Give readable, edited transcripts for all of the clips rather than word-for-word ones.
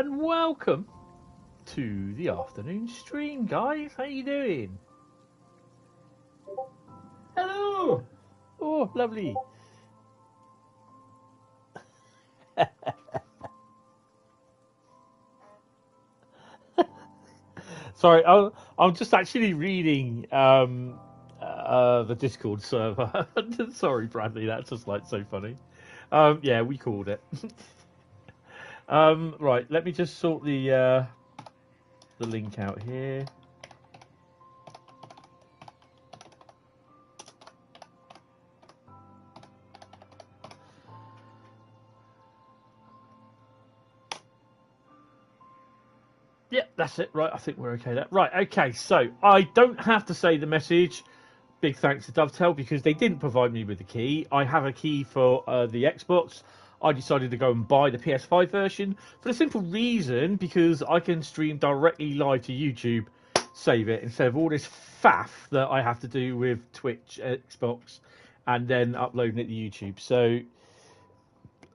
and welcome to the afternoon stream, guys. How you doing? Hello. Oh, lovely. Sorry, I'm just actually reading the Discord server. Sorry, Bradley, that's just like so funny. Yeah, we called it. Right, let me just sort the link out here. Yep, that's it. Right, I think we're okay there. Right, okay, so I don't have to say the message. Big thanks to Dovetail because they didn't provide me with the key. I have a key for the Xbox. I decided to go and buy the PS5 version for the simple reason because I can stream directly live to YouTube, save it, instead of all this faff that I have to do with Twitch, Xbox, and then uploading it to YouTube. So,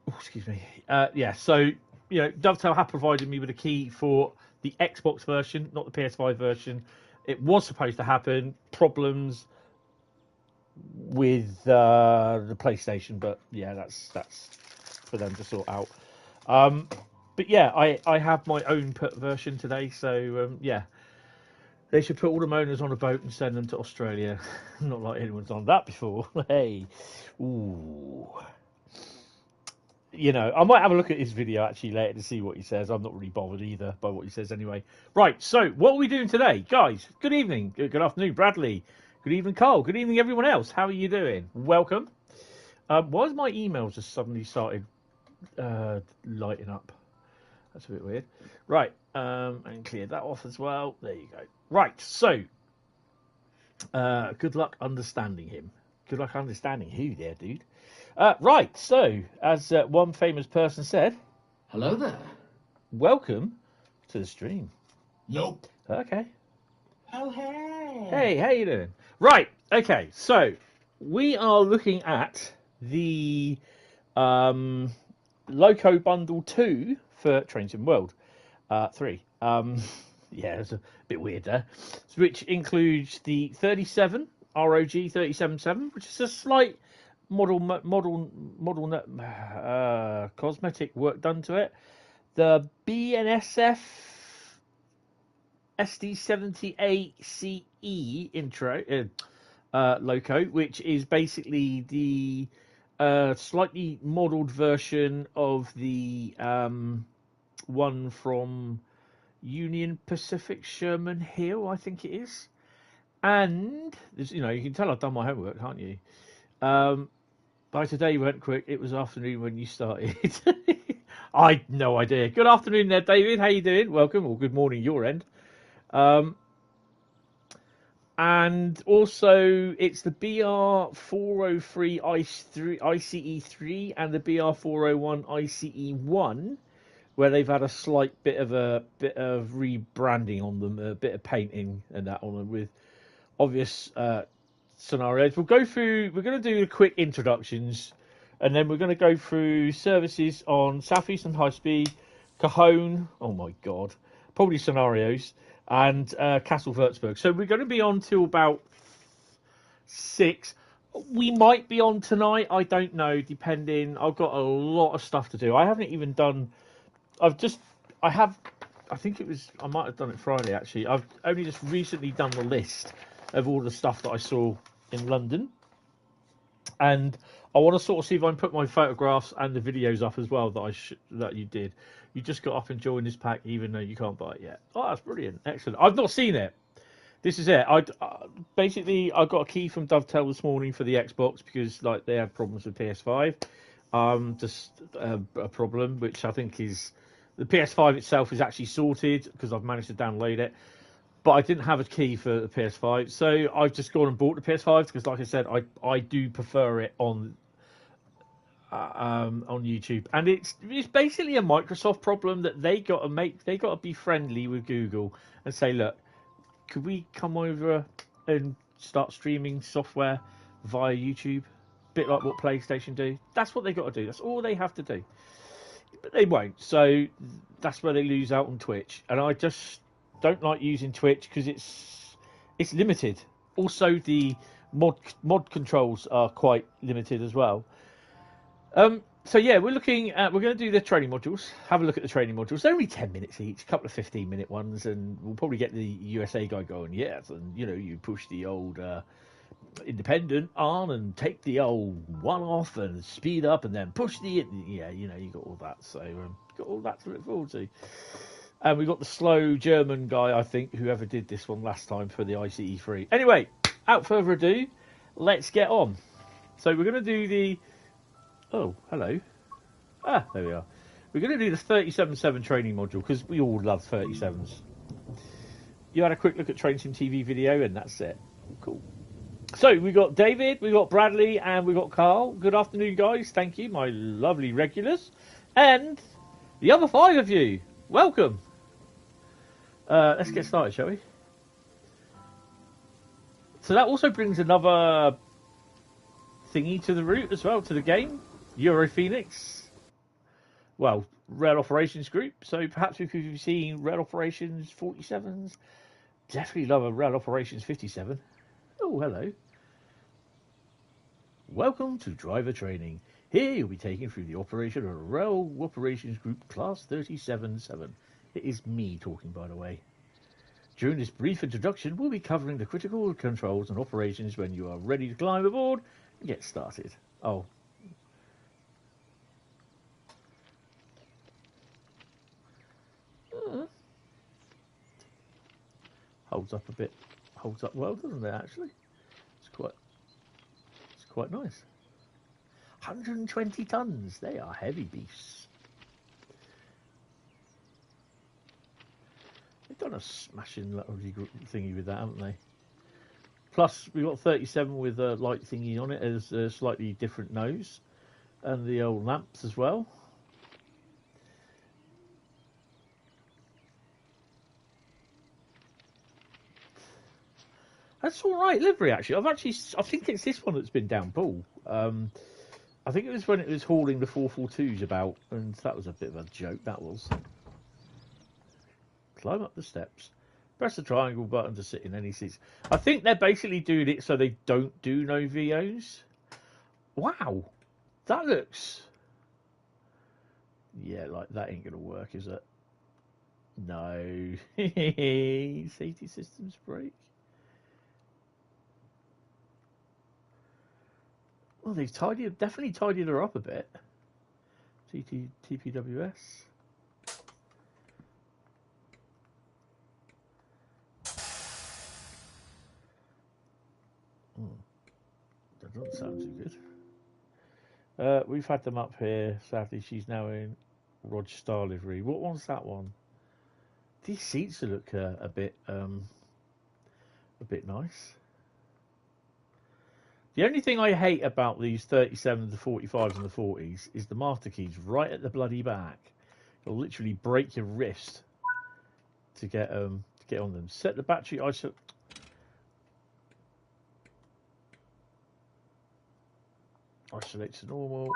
excuse me. Yeah, so, you know, Dovetail have provided me with a key for the Xbox version, not the PS5 version. It was supposed to happen. Problems with the PlayStation, but yeah, that's for them to sort out. But yeah, I have my own version today, so yeah, they should put all the owners on a boat and send them to Australia. Not like anyone's done that before. Hey, ooh. You know, I might have a look at his video actually later to see what he says. I'm not really bothered either by what he says anyway. Right, so what are we doing today? Guys, good evening, good afternoon, Bradley. Good evening, Cole. Good evening, everyone else. How are you doing? Welcome. Why has my emails just suddenly started lighting up? That's a bit weird. Right, and clear that off as well. There you go. Right, so good luck understanding him. Good luck understanding who there, dude. Right, so as one famous person said, hello there. Welcome to the stream. Nope. Okay. Oh, hey. Hey, how you doing? Right, okay, so we are looking at the Loco Bundle 2 for Trains in World 3. Yeah, it's a bit weird there. Which includes the 37 ROG 377, which is a slight cosmetic work done to it. The BNSF SD78CE intro Loco, which is basically the slightly modelled version of the one from Union Pacific Sherman Hill, I think it is. And you know, you can tell I've done my homework, can't you? By today went quick. It was afternoon when you started. I had no idea. Good afternoon there, David. How you doing? Welcome, or good morning your end. And also, it's the BR403 ICE3 and the BR401 ICE1, where they've had a slight bit of rebranding on them, a bit of painting and that on them with obvious scenarios. We're going to do the quick introductions, and then we're going to go through services on Southeastern Highspeed, Cajon. Oh my God, probably scenarios. And Kassel-WÜRZBURG. So we're going to be on till about 6. We might be on tonight. I don't know, depending. I've got a lot of stuff to do. I haven't even done. I think it was. I might have done it Friday actually. I've only just recently done the list of all the stuff that I saw in London, and I want to sort of see if I can put my photographs and the videos up as well that you did. You just got up and joined this pack, even though you can't buy it yet. Oh, that's brilliant. Excellent. I've not seen it. This is it. Basically, I got a key from Dovetail this morning for the Xbox because like they have problems with PS5. Just a problem, which I think is... The PS5 itself is actually sorted because I've managed to download it. But I didn't have a key for the PS5. So I've just gone and bought the PS5 because, like I said, I do prefer it on YouTube, and it's basically a Microsoft problem that they got to be friendly with Google and say, look, could we come over and start streaming software via YouTube, bit like what PlayStation do? That's what they got to do. That's all they have to do. but they won't. So that's where they lose out on Twitch. And I just don't like using Twitch because it's limited. Also, the mod controls are quite limited as well. So yeah, we're going to do the training modules. Have a look at the training modules. They're only 10 minutes each, a couple of 15-minute ones, and we'll probably get the USA guy going. Yes, and you push the old independent on and take the old one off and speed up, and then push the you got all that. So got all that to look forward to. And we got the slow German guy, I think, whoever did this one last time for the ICE3. Anyway, without further ado, let's get on. So we're going to do the. Oh, hello. Ah, there we are. We're going to do the 37.7 training module because we all love 37s. You had a quick look at Train Sim TV video and that's it. Cool. So we got David, we got Bradley, and we got Carl. Good afternoon, guys. Thank you, my lovely regulars. And the other 5 of you, welcome. Let's get started, shall we? So that also brings another thingy to the route as well, to the game. Euro Phoenix, well, Rail Operations Group. So perhaps we could be seeing Rail Operations 47s. Definitely love a Rail Operations 57. Oh, hello. Welcome to driver training. Here you'll be taken through the operation of a Rail Operations Group Class 37.7. It is me talking, by the way. During this brief introduction, we'll be covering the critical controls and operations when you are ready to climb aboard and get started. Oh. Holds up a bit. Holds up well, doesn't it? Actually, it's quite nice. 120 tons. They are heavy beasts. They've done a smashing little thingy with that, haven't they? Plus, we've got 37 with a light thingy on it as a slightly different nose, and the old lamps as well. That's all right, livery. Actually, I think it's this one that's been down pool. I think it was when it was hauling the 442s about, and that was a bit of a joke. That was. Climb up the steps. Press the triangle button to sit in any seats. I think they're basically doing it so they don't do no VOs. Wow, that looks. Yeah, like that ain't gonna work, is it? No. Safety systems break. Well, they've definitely tidied her up a bit. TPWS. That doesn't sound too good. We've had them up here. Sadly, she's now in Rog Star livery. What one's that one? These seats look a bit nice. The only thing I hate about these 37s, the 45s, and the 40s is the master keys right at the bloody back. It'll literally break your wrist to get on them. Set the battery isolate to normal.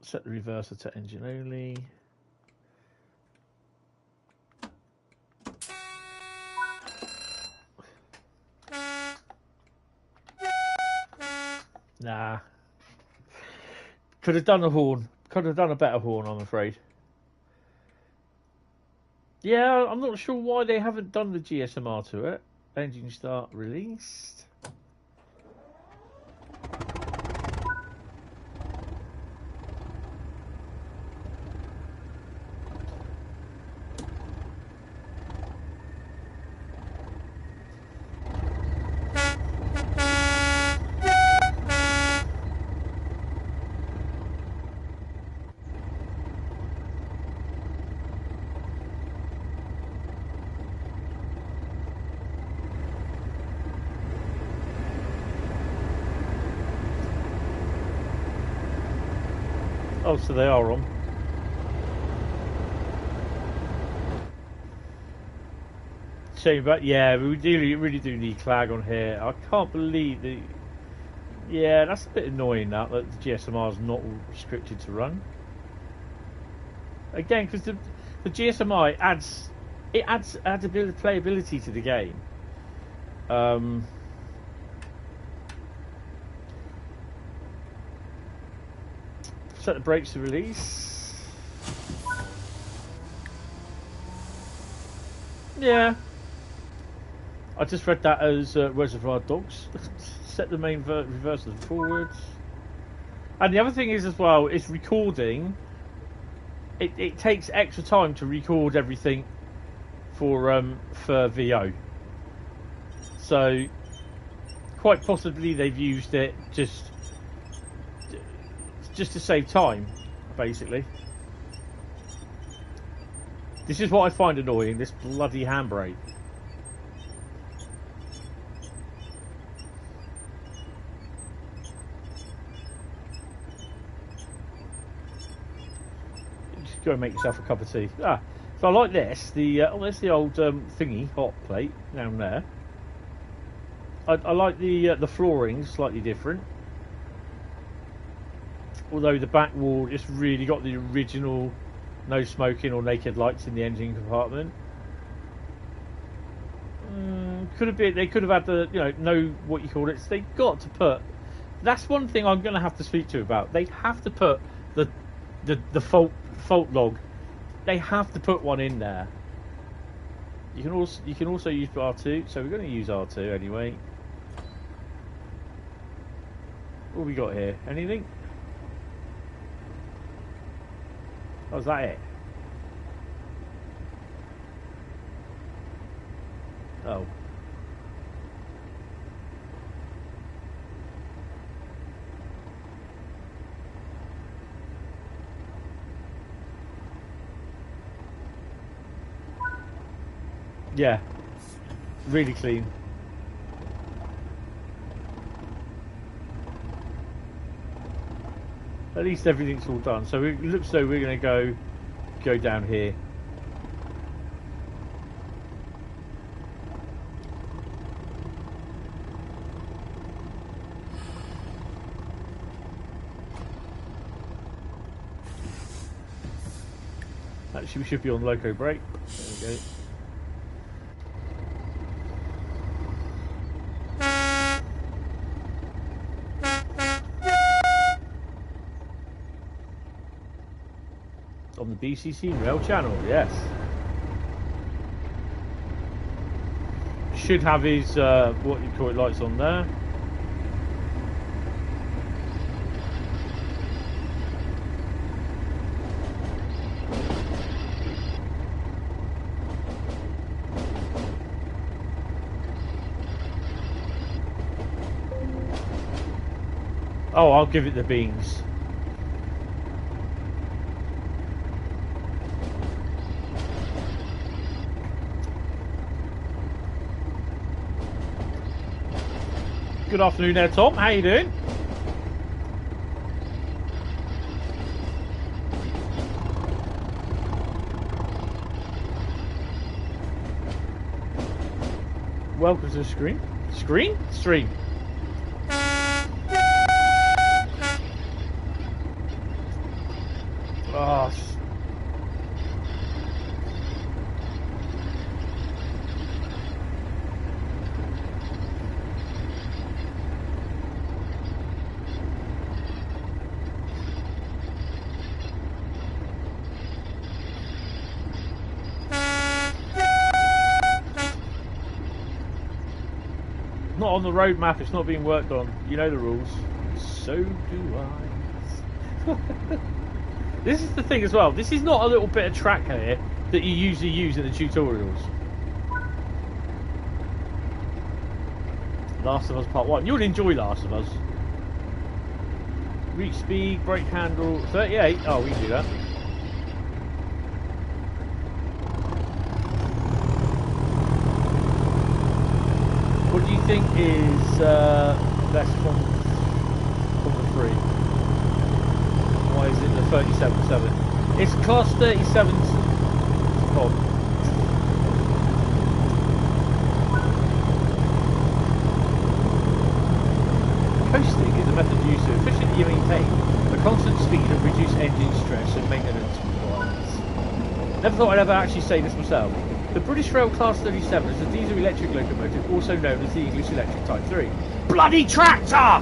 Set the reverser to engine only. Nah. Could have done a horn. Could have done a better horn, I'm afraid. Yeah, I'm not sure why they haven't done the GSMR to it. Engine start released. Oh, so they are on. Shame, but yeah, we really do need clag on here. I can't believe the. Yeah, that's a bit annoying that the GSMR is not restricted to run. again, because the GSMI adds a bit of playability to the game. Set the brakes to release. Yeah. I just read that as Reservoir Dogs. Set the main reverse and forwards. And the other thing is as well, is recording. It takes extra time to record everything for VO. So quite possibly they've used it just to save time, basically. This is what I find annoying, this bloody handbrake. Just go and make yourself a cup of tea. So I like this. There's the old thingy, hot plate down there. I like the flooring, slightly different. Although the back wall just really got the original no smoking or naked lights in the engine compartment. Could have been, they could have had the, no what you call it. So they got to put. That's one thing I'm going to have to speak to about. They have to put the fault log. They have to put one in there. You can also use R2. So we're going to use R2 anyway. What have we got here? Anything? Oh, is that it? Oh. Yeah. Really clean. At least everything's all done. So it looks like we're going to go down here. Actually, we should be on loco brake. There we go. On the BCC Rail channel, yes. Should have his what you call it lights on there. Oh, I'll give it the beans. Good afternoon there, Tom. How you doing? Welcome to the screen. Screen? Stream. Oh. Not on the road map, it's not being worked on. You know the rules. So do I. This is the thing as well. This is not a little bit of track here that you usually use in the tutorials. Last of Us Part 1. You'll enjoy Last of Us. Reach speed, brake handle, 38. Oh, we can do that. What do you think is best from the three? Why is it the 37.7? It's class 37. Oh. Coasting is a method used to efficiently maintain a constant speed and reduce engine stress and maintenance requirements. Never thought I'd ever actually say this myself. The British Rail Class 37 is a diesel-electric locomotive, also known as the English Electric Type 3. Bloody tractor!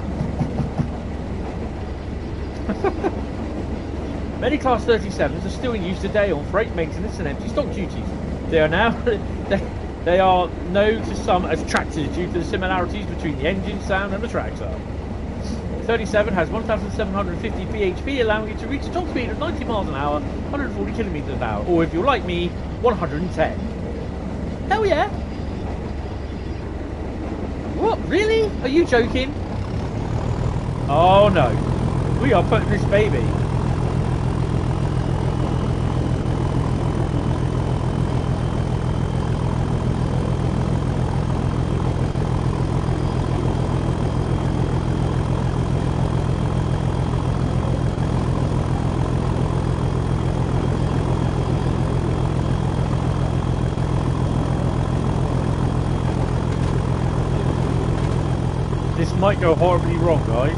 Many Class 37s are still in use today on freight maintenance and empty stock duties. They are now they are known to some as tractors due to the similarities between the engine sound and the tractor. 37 has 1,750 bhp, allowing it to reach a top speed of 90 miles an hour, 140 kilometers an hour, or if you're like me, 110. Hell yeah! What? Really? Are you joking? Oh no. We are putting this baby. This might go horribly wrong, guys.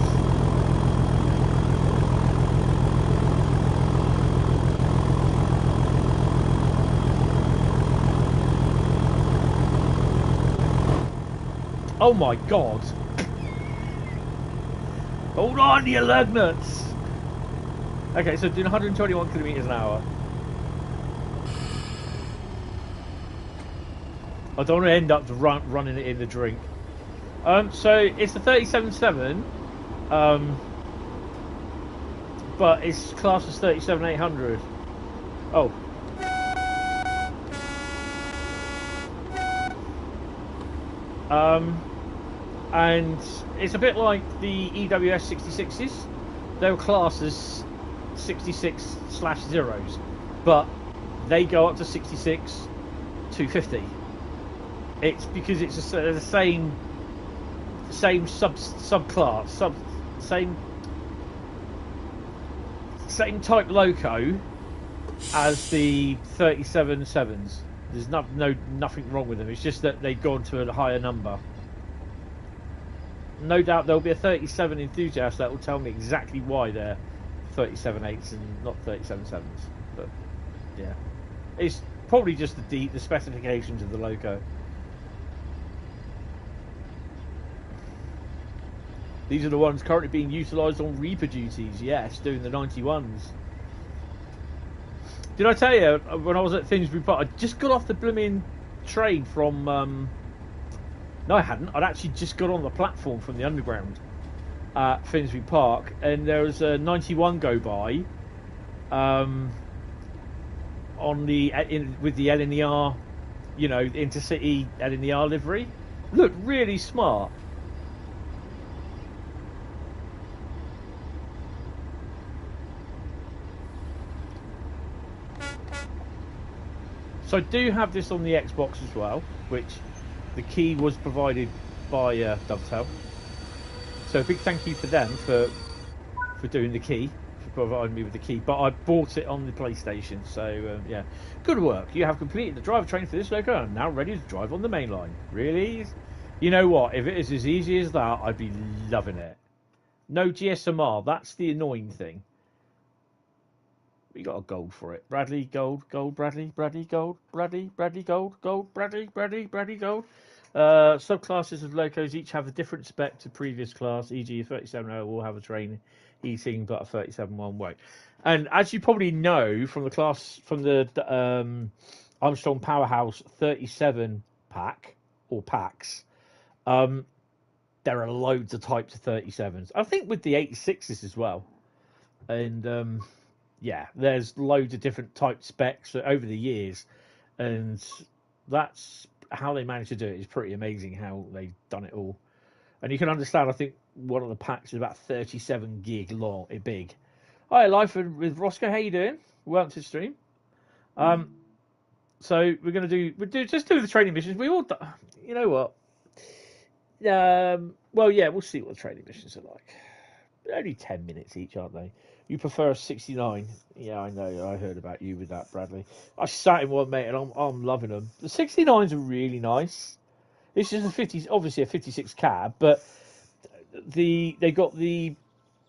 Oh my god. Hold on, you lug nuts. Okay, so doing 121 kilometers an hour. I don't want to end up running it in the drink. So it's the 37.7, but it's classed as 37.800. Oh. And it's a bit like the EWS 66s. They were classed as 66/0s, but they go up to 66 250. It's because it's the same subclass, same type loco as the 37.7s. There's nothing wrong with them. It's just that they've gone to a higher number. No doubt there'll be a 37 enthusiast that will tell me exactly why they're 37.8s and not 37.7s. But yeah, it's probably just the specifications of the loco. These are the ones currently being utilised on Reaper duties. Yes, doing the 91s. Did I tell you when I was at Finsbury Park? I just got off the blooming train from. No, I hadn't. I'd actually just got on the platform from the underground at Finsbury Park, and there was a 91 go by. On the with the LNER, you know, intercity LNER livery. Looked really smart. So I do have this on the Xbox as well, which the key was provided by Dovetail. So a big thank you for them for doing the key, for providing me with the key. But I bought it on the PlayStation, so yeah, good work. You have completed the driver training for this loco and now ready to drive on the main line. Really? You know what? If it is as easy as that, I'd be loving it. No GSMR. That's the annoying thing. We got a gold for it. Bradley, gold, Bradley, gold, Bradley, gold, Bradley, gold. Subclasses of locos each have a different spec to previous class, e.g. a 37.0 will have a train heating, but a 37.1 won't. And as you probably know from the Armstrong Powerhouse 37 pack, or packs, there are loads of types of 37s. I think with the 86s as well. And yeah, there's loads of different type specs over the years, and that's how they managed to do it. Is pretty amazing how they've done it all. And you can understand, I think one of the packs is about 37 gig long, big. Hi, live with Roscoe. How you doing? Welcome to the stream. So we'll do the training missions. We all, you know what? Well, yeah, we'll see what the training missions are like. They're only 10 minutes each, aren't they? You prefer a 69? Yeah, I know. I heard about you with that, Bradley. I sat in one, mate, and I'm loving them. The 69s are really nice. It's just obviously a 56 cab, but they got the,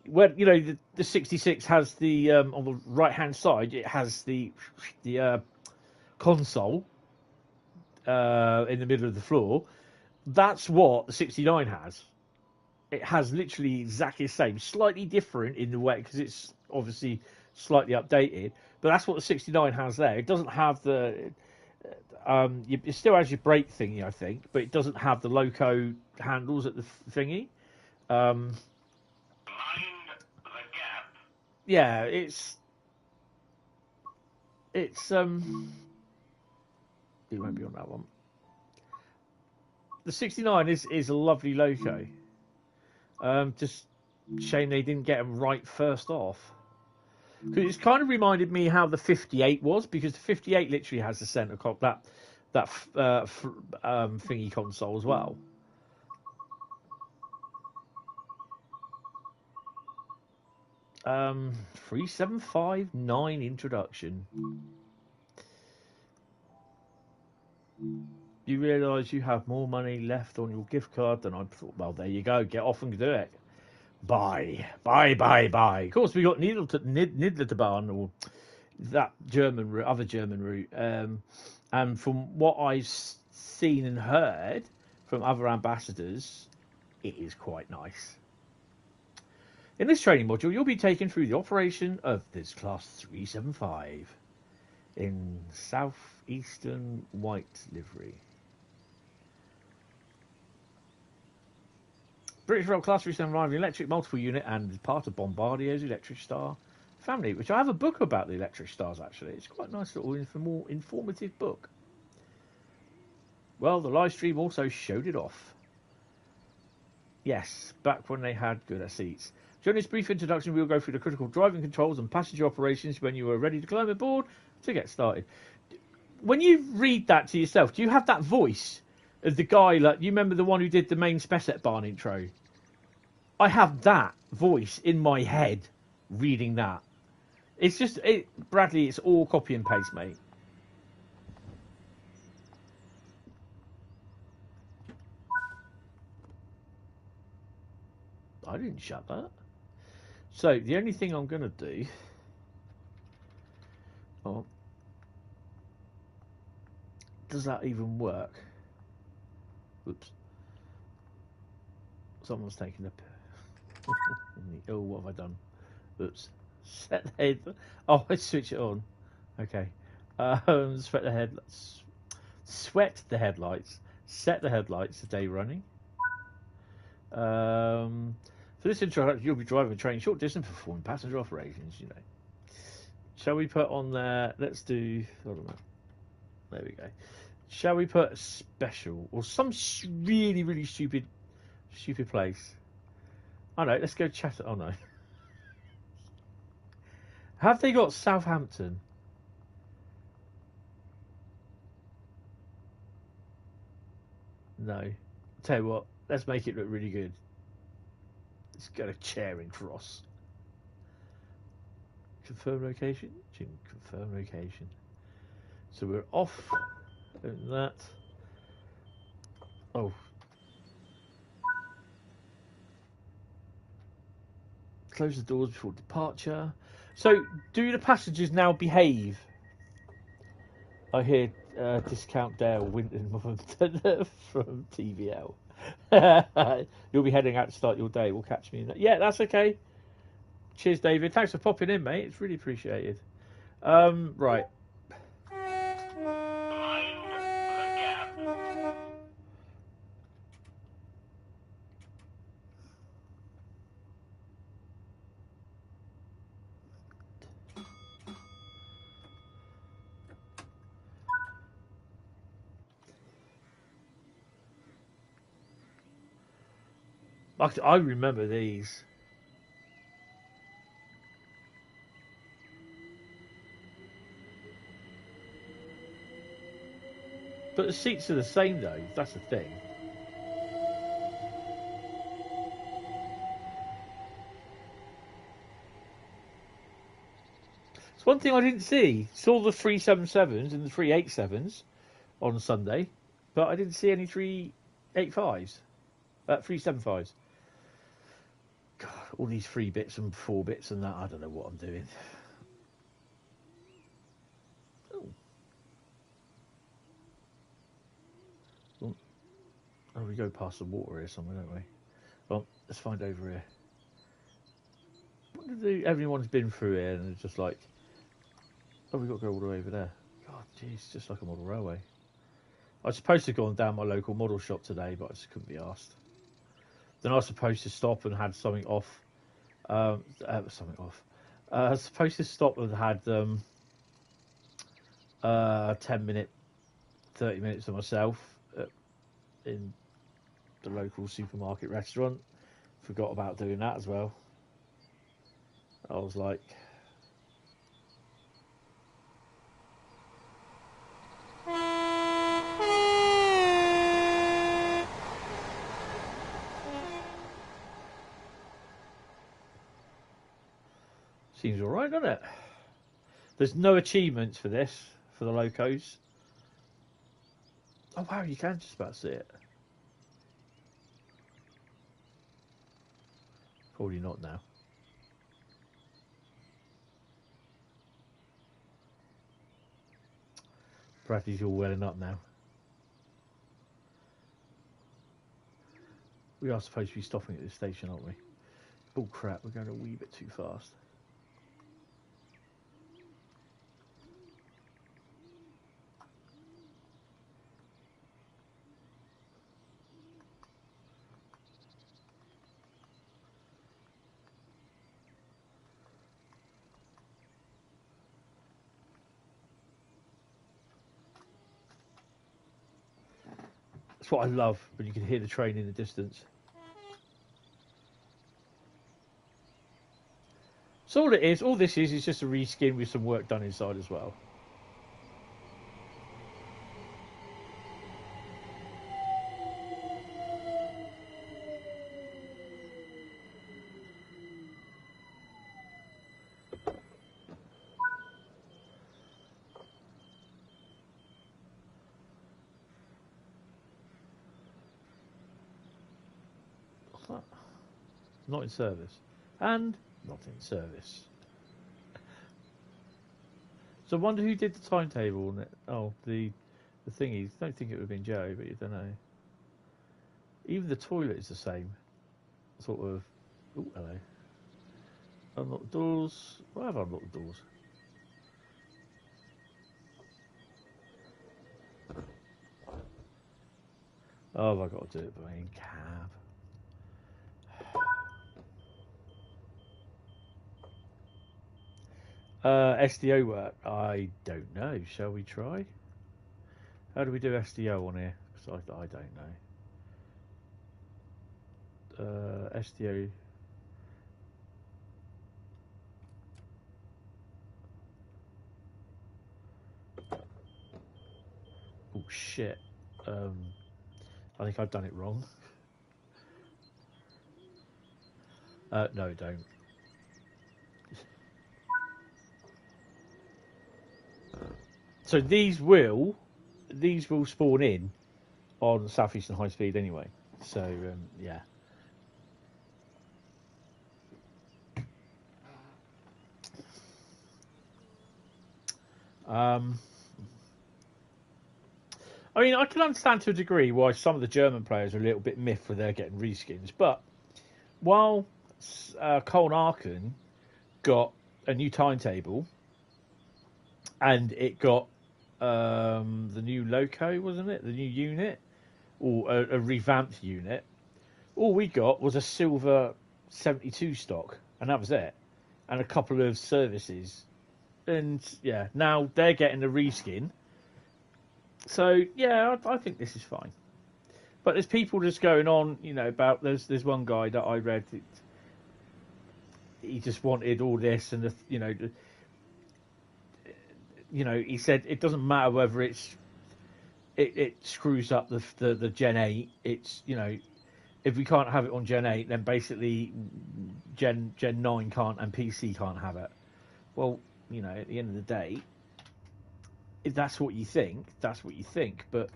well, you know, the 66 has the on the right hand side. It has the console in the middle of the floor. That's what the 69 has. It has literally exactly the same, slightly different in the way because it's obviously slightly updated. But that's what the 69 has there. It doesn't have the. It still has your brake thingy, I think, but it doesn't have the loco handles at the thingy. Mind the gap. Yeah, it's. It won't be on that one. The 69 is a lovely loco. Just shame they didn't get them right first off. Because it's kind of reminded me how the 58 was, because the 58 literally has the center thingy console as well. Um, 3759 introduction. You realise you have more money left on your gift card than I thought. Well, there you go. Get off and do it. Buy. Of course, we got Nidlerbahn, or that other German route. And from what I've seen and heard from other ambassadors, it is quite nice. In this training module, you'll be taken through the operation of this Class 375 in Southeastern white livery. British Rail Class 375 electric multiple unit and part of Bombardier's Electric Star family, which I have a book about the Electric Stars, actually. It's quite a nice little informative book. Well, the live stream also showed it off. Yes, back when they had good seats. During this brief introduction, we'll go through the critical driving controls and passenger operations when you are ready to climb aboard to get started. When you read that to yourself, do you have that voice of the guy, like, you remember the one who did the main Spessett barn intro? I have that voice in my head reading that. It's just, Bradley, it's all copy and paste, mate. I didn't shut that. So, the only thing I'm going to do... Oh. Does that even work? Oops. Someone's taking a... Oh, what have I done? Oops. Set the head... Oh, let's switch it on. Okay. Sweat the headlights. Sweat the headlights. Set the headlights. The day running. For this introduction, you'll be driving a train short distance performing passenger operations, you know. Shall we put on there... Let's do... Hold on. There we go. Shall we put special or some really, really stupid place? Oh no, let's go chat. Oh no. Have they got Southampton? No. Tell you what, let's make it look really good. Let's go to Charing Cross. Confirm location? Confirm location. So we're off. And that. Oh. Close the doors before departure. So, do the passengers now behave? I hear Discount Dale Winton from TVL. You'll be heading out to start your day. We'll catch me in that. Yeah, that's okay. Cheers, David. Thanks for popping in, mate. It's really appreciated. Right. I remember these. But the seats are the same, though. That's the thing. It's one thing I didn't see. Saw the 377s and the 387s on Sunday, but I didn't see any 385s. 375s. God, all these 3 bits and 4 bits and that. I don't know what I'm doing. Oh. Oh, we go past the water here somewhere, don't we? Well, let's find over here. What did everyone's been through here and it's just like, oh, we got to go all the way over there. God, jeez, just like a model railway. I was supposed to have gone down my local model shop today, but I just couldn't be asked. Then I was supposed to stop and had something off. I was supposed to stop and had 10 minute, 30 minutes to myself in the local supermarket restaurant. Forgot about doing that as well. I was like, seems all right, doesn't it? There's no achievements for this, for the locos. Oh wow, you can just about see it. Probably not now. Perhaps he's all welling up now. We are supposed to be stopping at this station, aren't we? Oh crap, we're going a wee bit too fast. That's what I love, when you can hear the train in the distance. So all this is just a reskin with some work done inside as well. Not in service. And not in service. So I wonder who did the timetable on it. Oh, the thingies. Don't think it would have been Joe, but you don't know. Even the toilet is the same. Sort of. Oh, hello. Unlock the doors. Why have I unlocked the doors? Oh, have I got to do it by in cab? SDO work? I don't know. Shall we try? How do we do SDO on here? Because I don't know. SDO. Oh shit. I think I've done it wrong. No, don't. So these will spawn in on Southeastern Highspeed anyway. So yeah. I mean, I can understand to a degree why some of the German players are a little bit miffed when they're getting reskins, but while Cole Arkin got a new timetable and it got the new Loco, wasn't it? The new unit, or a revamped unit. All we got was a silver 72 stock, and that was it, and a couple of services. And yeah, now they're getting a reskin. So yeah, I think this is fine. But there's people just going on, you know, about there's one guy that I read. He just wanted all this, and he said it doesn't matter whether it screws up the Gen 8. It's, if we can't have it on Gen 8, then basically Gen 9 can't and PC can't have it. Well, at the end of the day, if that's what you think, that's what you think. But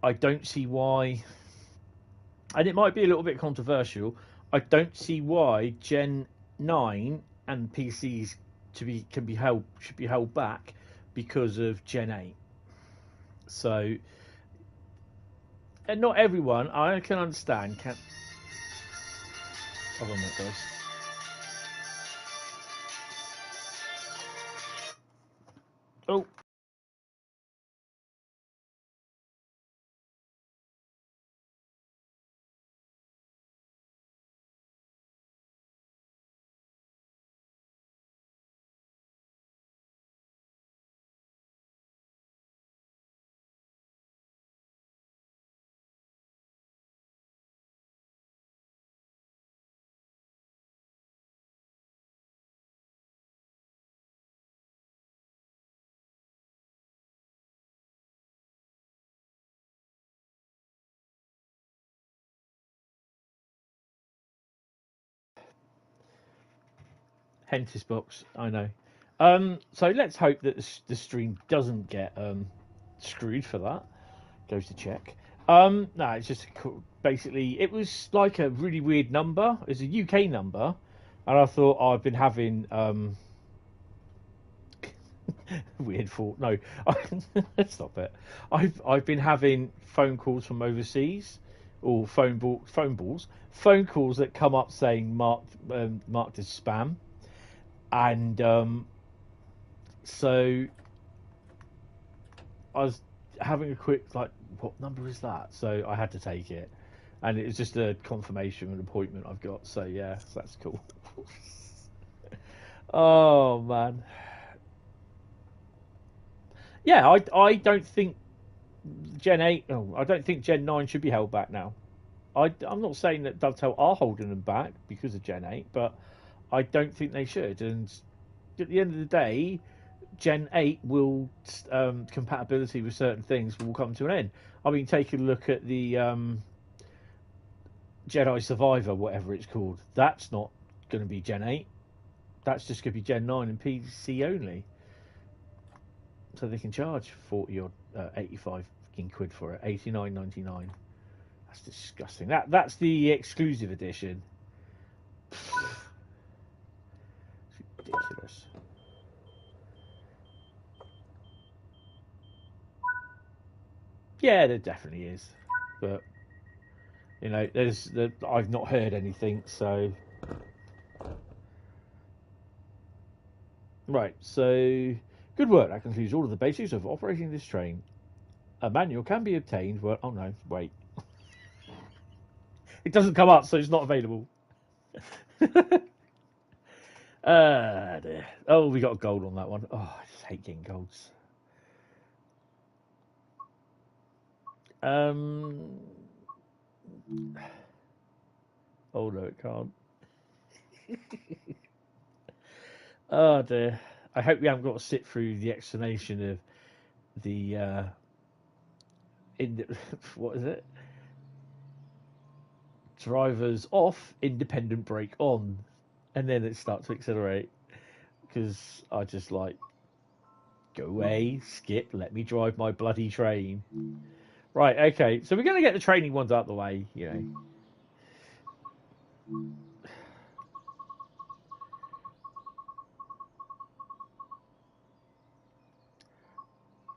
I don't see why, and it might be a little bit controversial, I don't see why Gen 9 and PCs should be held back because of Gen 8. So not everyone. I can understand. Hold on a minute, guys. Oh. Hentis box, I know. So let's hope that the stream doesn't get screwed for that. Goes to check. No, it's just basically it was like a really weird number. It's a UK number, and I thought I've been having weird thought. No, stop it. I've been having phone calls from overseas, or phone calls that come up saying marked as spam. And so I was having a quick, like, what number is that? So I had to take it. And it was just a confirmation of an appointment I've got. So, yeah, that's cool. Oh, man. Yeah, I don't think Gen 8... Oh, I don't think Gen 9 should be held back now. I'm not saying that Dovetail are holding them back because of Gen 8, but I don't think they should. And at the end of the day, Gen 8 will compatibility with certain things will come to an end. I mean, take a look at the Jedi Survivor, whatever it's called. That's not going to be Gen 8. That's just going to be Gen 9 and PC only. So they can charge 40 or 85 quid for it, 89.99. That's disgusting. That's the exclusive edition. It's ridiculous. Yeah, there definitely is, but you know, I've not heard anything. So right, so good work. That concludes all of the basics of operating this train. A manual can be obtained. Well, oh no, wait. It doesn't come up, so it's not available. Dear. Oh, we got a gold on that one. Oh, I just hate getting golds. Oh no, it can't. Oh dear. I hope we haven't got to sit through the explanation of the what is it? Drivers off, independent brake on, and then it starts to accelerate. Because I just like, go away, skip, let me drive my bloody train. Right, okay, so we're going to get the training ones out of the way, you know.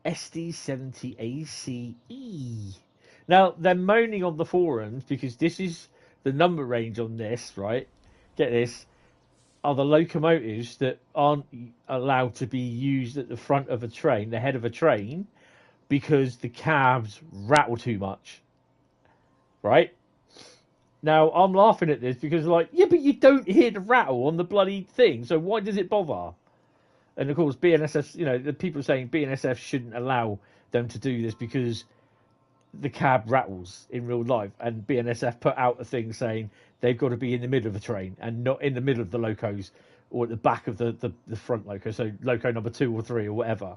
SD70 ACE. Now, they're moaning on the forums because this is the number range on this, right? Get this. Are the locomotives that aren't allowed to be used at the front of a train, the head of a train, because the cabs rattle too much. Right? Now, I'm laughing at this because, like, yeah, but you don't hear the rattle on the bloody thing, so why does it bother? And of course, BNSF, you know, the people saying BNSF shouldn't allow them to do this because the cab rattles in real life, and BNSF put out a thing saying they've got to be in the middle of the train and not in the middle of the locos or at the back of the front loco, so loco number 2 or 3 or whatever,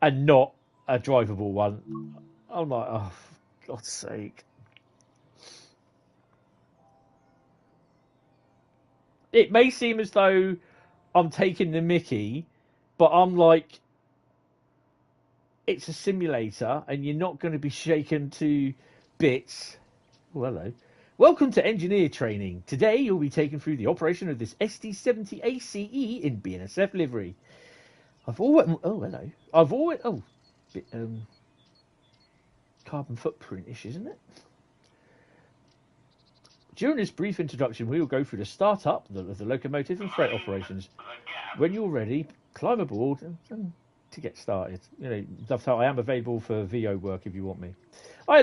and not a drivable one. I'm like, oh, for God's sake. It may seem as though I'm taking the mickey, but I'm like, it's a simulator and you're not going to be shaken to bits. Oh, hello. Welcome to engineer training. Today you'll be taken through the operation of this SD70 ACE in BNSF livery. I've always... Oh, hello. I've always... Oh. carbon footprint-ish, isn't it? During this brief introduction, we will go through the start-up of the locomotive and freight operations. When you're ready, climb aboard and to get started. You know, Dovetail, I am available for VO work if you want me. Hi,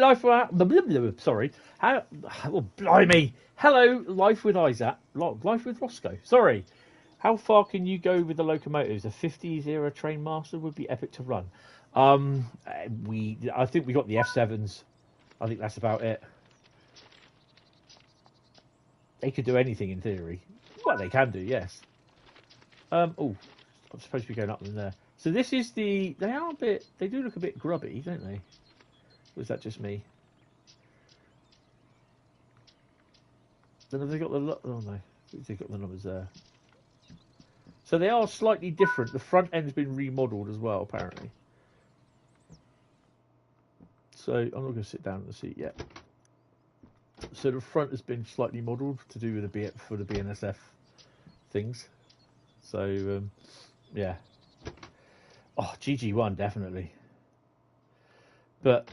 sorry. How? Oh, blimey. Hello, Life with Isaac. Life with Roscoe. Sorry. How far can you go with the locomotives? A 50s era train master would be epic to run. I think we got the F7s. I think that's about it. They could do anything in theory. Well, they can do, yes. Oh, I'm supposed to be going up in there. So this is the. They are a bit. They do look a bit grubby, don't they? Or is that just me? Then have they got the? Oh no, they've got the numbers there. So they are slightly different. The front end's been remodeled as well, apparently. So I'm not going to sit down in the seat yet. So the front has been slightly modelled to do with the BNSF things. So yeah. Oh, GG1 definitely. But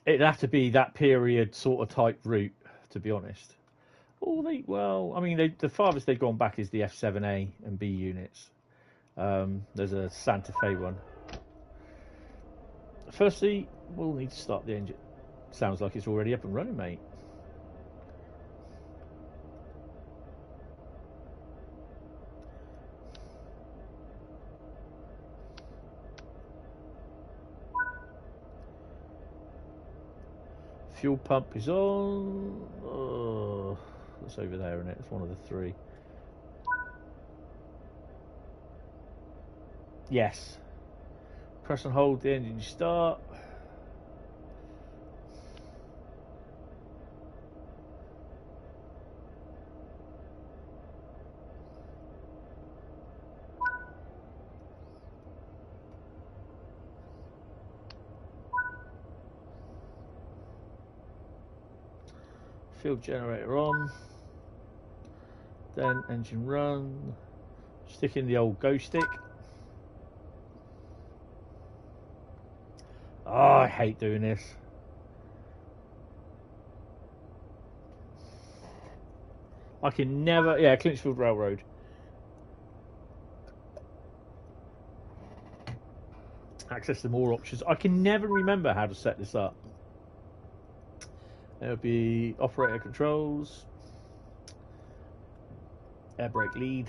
it'd have to be that period sort of type route, to be honest. Oh, I mean, the farthest they've gone back is the F7A and B units. There's a Santa Fe one. Firstly, we'll need to start the engine. Sounds like it's already up and running, mate. Fuel pump is on. Oh, it's over there, isn't it? It's one of the three. Yes. Press and hold the engine start. Field generator on. Then engine run. Stick in the old go stick. Oh, I hate doing this. I can never... Yeah, Clinchfield Railroad. Access to more options. I can never remember how to set this up. There would be operator controls, air brake lead,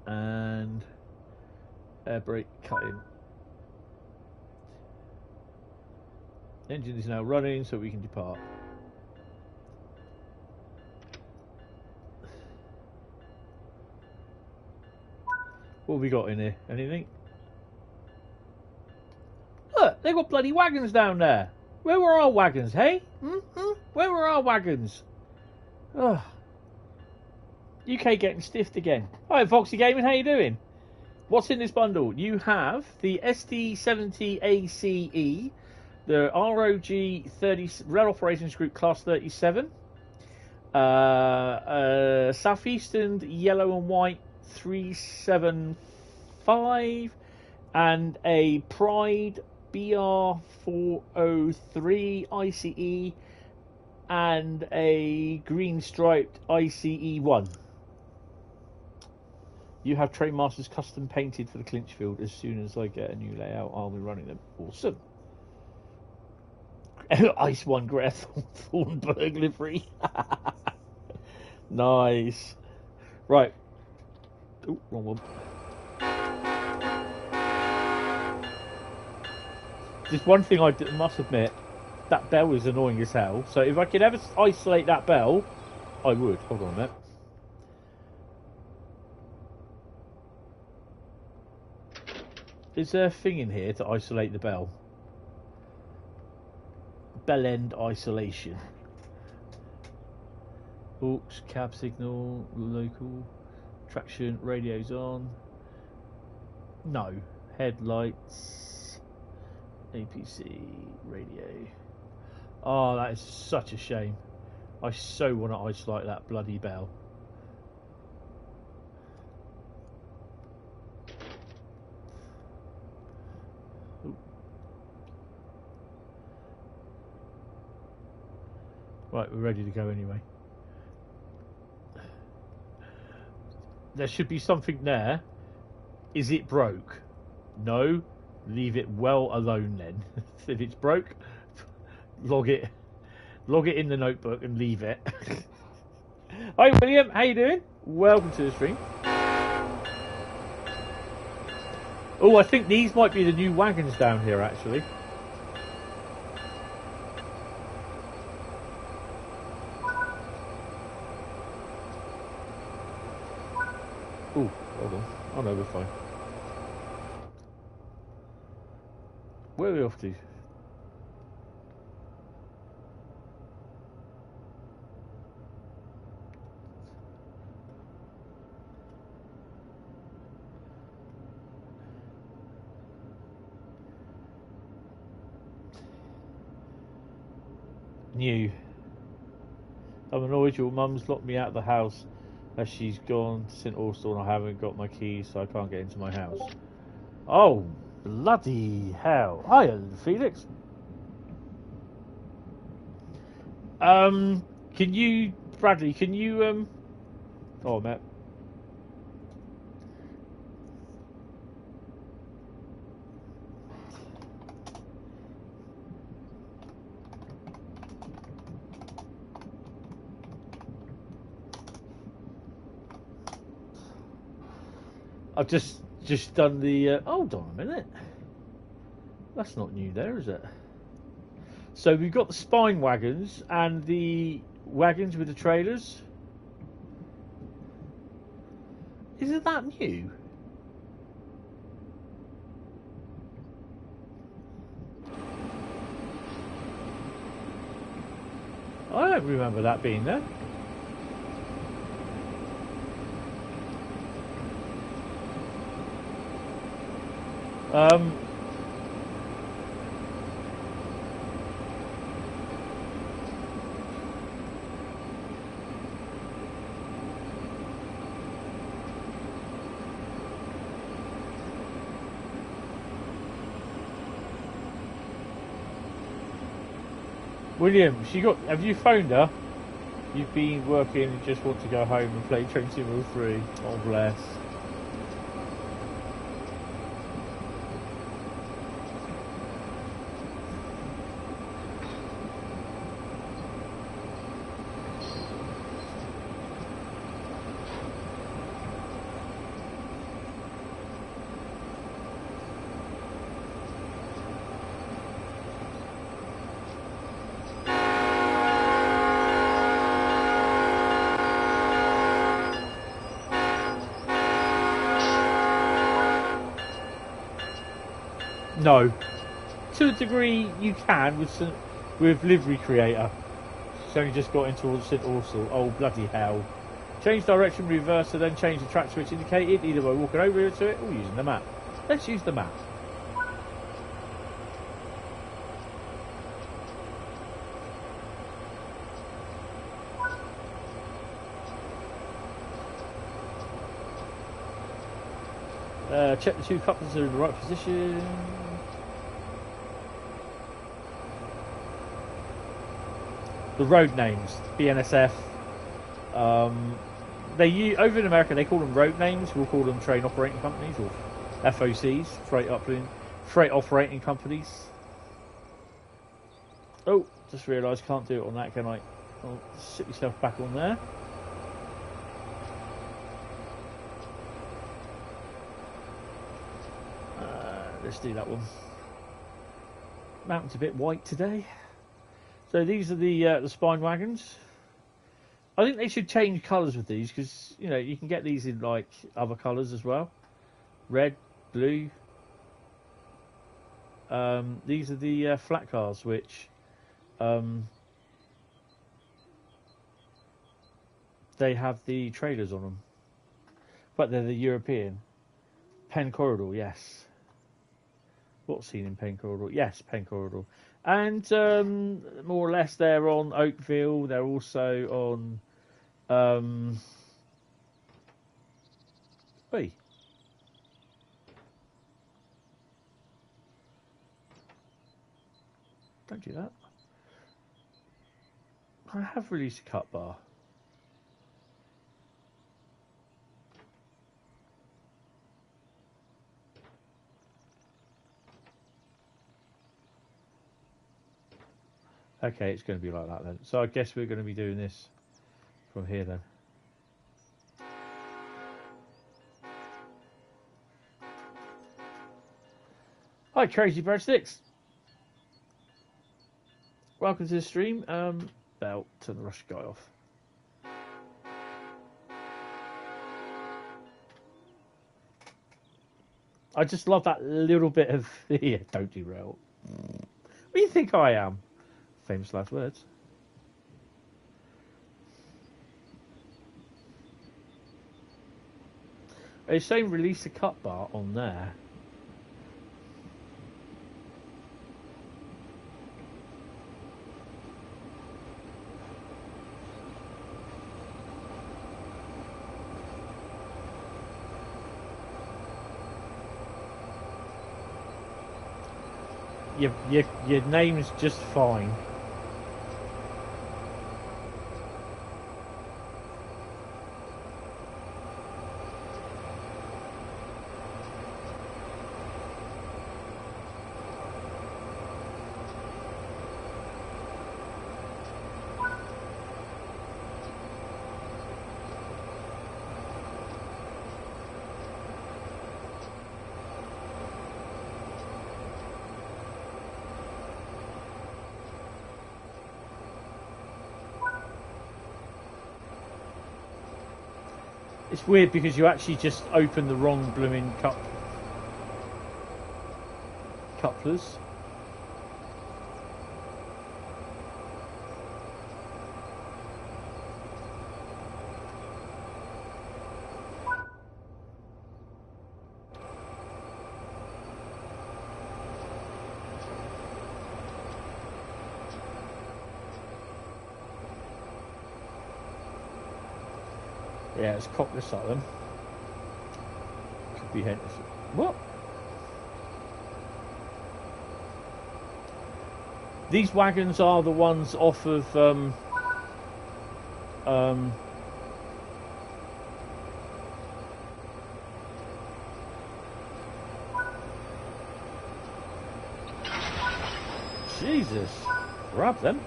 and air brake cutting. Engine is now running, so we can depart. What have we got in here? Anything? Look, they've got bloody wagons down there. Where were our wagons, hey? Where were our wagons? Ugh. UK getting stiffed again. Hi, Foxy Gaming, how you doing? What's in this bundle? You have the ST70 ACE, the ROG 30 Rail Operations Group Class 37, Southeastern Yellow and White 375, and a Pride BR403 ICE and a green striped ICE1. You have Trainmasters custom painted for the Clinchfield. As soon as I get a new layout, I'll be running them. Awesome. Ice 1 Greta Thornburg livery. Nice. Right. Oh, wrong one. Just one thing I must admit, that bell is annoying as hell. So if I could ever isolate that bell, I would. Hold on a minute. Is there a thing in here to isolate the bell? Bell end isolation. Aux, cab signal, local, traction, radio's on. No. Headlights, APC, radio. Oh, that is such a shame. I so want to isolate that bloody bell. Right, we're ready to go anyway. There should be something there. Is it broke? No. Leave it well alone then. If it's broke, log it in the notebook and leave it. Hi William, how you doing? Welcome to the stream. Oh, I think these might be the new wagons down here actually. Oh, hold on. Oh no, we're fine. Where are we off to? New. I'm annoyed your mum's locked me out of the house as she's gone to St Austell and I haven't got my keys, so I can't get into my house. Oh, bloody hell. Hi, Felix. Can you, Bradley, can you, oh, Matt. I've just done the, hold on a minute. That's not new there, is it? So we've got the spine wagons and the wagons with the trailers. Isn't that new? I don't remember that being there. William, have you phoned her? You've been working and just want to go home and play Train Sim 3. Oh, bless. No. To a degree, you can with Livery Creator. It's only just got into St Austell. Oh, bloody hell. Change direction, reverse, and then change the track switch indicated, either by walking over to it or using the map. Let's use the map. Check the two couplers are in the right position. The road names, BNSF. Over in America they call them road names. We'll call them train operating companies or FOCs, freight operating companies. Oh, just realised can't do it on that, can I? I'll sit yourself back on there. Let's do that one. Mountain's a bit white today. So these are the spine wagons. I think they should change colours with these because you can get these in like other colours as well. Red, blue. These are the flat cars which they have the trailers on them, but they're the European Pen Corridor. Yes. What's seen in Pen Corridor? Yes, Pen Corridor. And more or less they're on Oakville. They're also on... Hey. Don't do that. I have released a cut bar. Okay, it's going to be like that then. So I guess we're going to be doing this from here then. Hi, Crazy Breadsticks. Welcome to the stream. Bell, turn the rush guy off. I just love that little bit of yeah. Don't derail. What do you think I am? Famous last words. Are you saying release a cut bar on there? Your name's just fine. It's weird because you actually just opened the wrong blooming couplers. Yeah, let's cock this up then. Could be Hentis. What? These wagons are the ones off of Jesus. Grab them.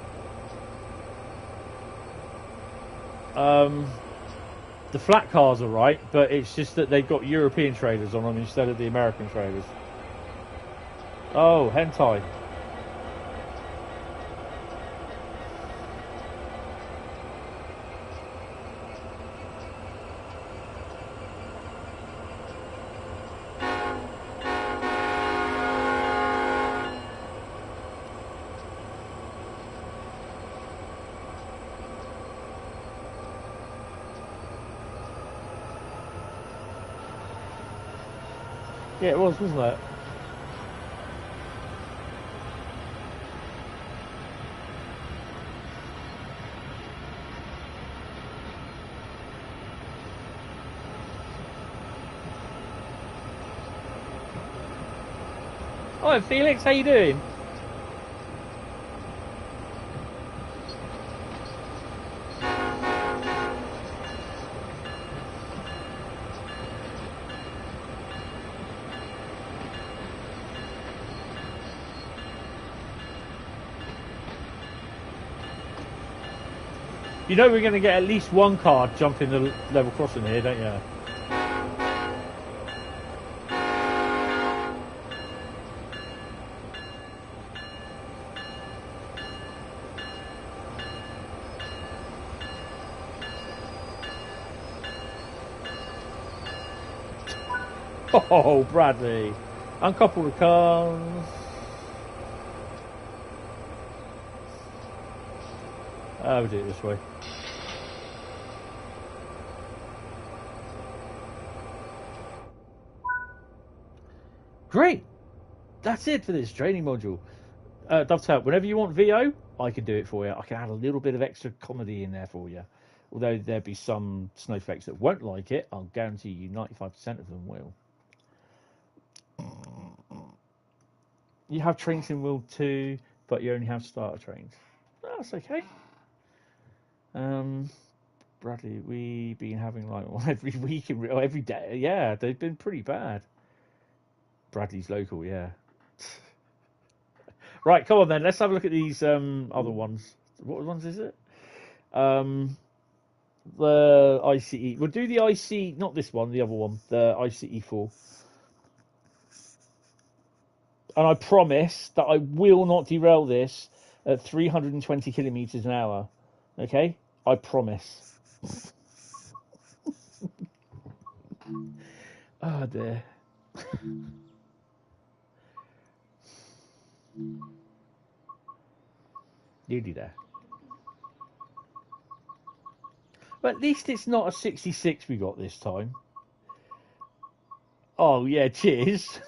The flat cars are right, but it's just that they've got European trailers on them instead of the American trailers. Oh, hentai. Yeah, it was, wasn't it? Hi, Felix. How you doing? You know we're going to get at least one car jumping the level crossing here, don't you? Oh, Bradley. Uncouple the cars. We'll do it this way. Great. That's it for this training module. Dovetail, whenever you want VO, I can do it for you. I can add a little bit of extra comedy in there for you. Although there'll be some snowflakes that won't like it, I'll guarantee you 95% of them will. You have trains in World 2, but you only have starter trains. That's okay. Bradley, we've been having like one every week or every day. Yeah, they've been pretty bad. Bradley's local, yeah. Right, come on then. Let's have a look at these other ones. What ones is it? The ICE. We'll do the IC, not this one, the other one, the ICE4. And I promise that I will not derail this at 320 kilometers an hour. Okay? I promise. Oh dear. Nearly there. But at least it's not a 66 we got this time. Oh yeah, cheers.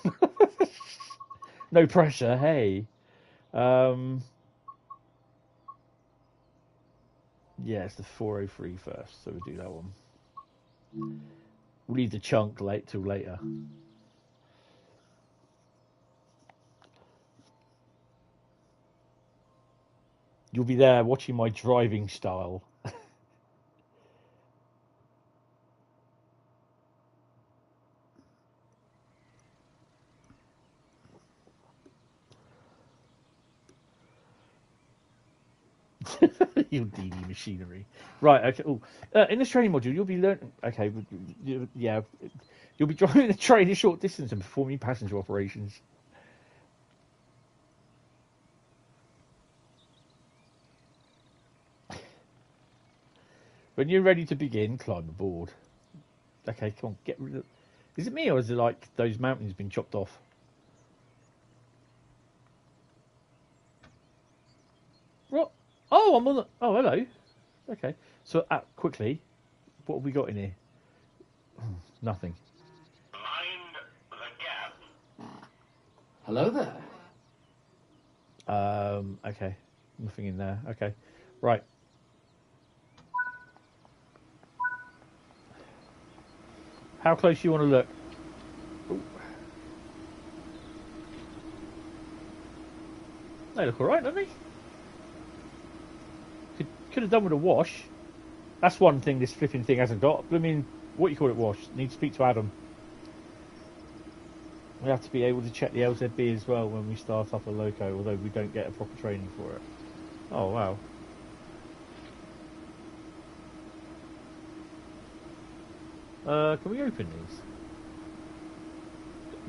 No pressure, hey. Yeah, it's the 403 first, so we'll do that one. We'll leave the chunk till later. You'll be there watching my driving style. Your DD machinery. Right, okay. Oh, in this training module, you'll be learning. Okay, yeah. You'll be driving the train a short distance and performing passenger operations. When you're ready to begin, climb aboard. Okay, come on, get rid of. Is it me or is it like those mountains been chopped off? What? Oh, I'm on the. Oh, hello. Okay, so quickly, what have we got in here? Nothing. Mind the gap. Hello there. Okay, nothing in there. Okay, right. How close you want to look? Ooh. They look all right, don't they? Could have done with a wash. That's one thing this flipping thing hasn't got. I mean, what you call it, wash? Need to speak to Adam. We have to be able to check the LZB as well when we start up a loco, although we don't get a proper training for it. Oh wow. Can we open these?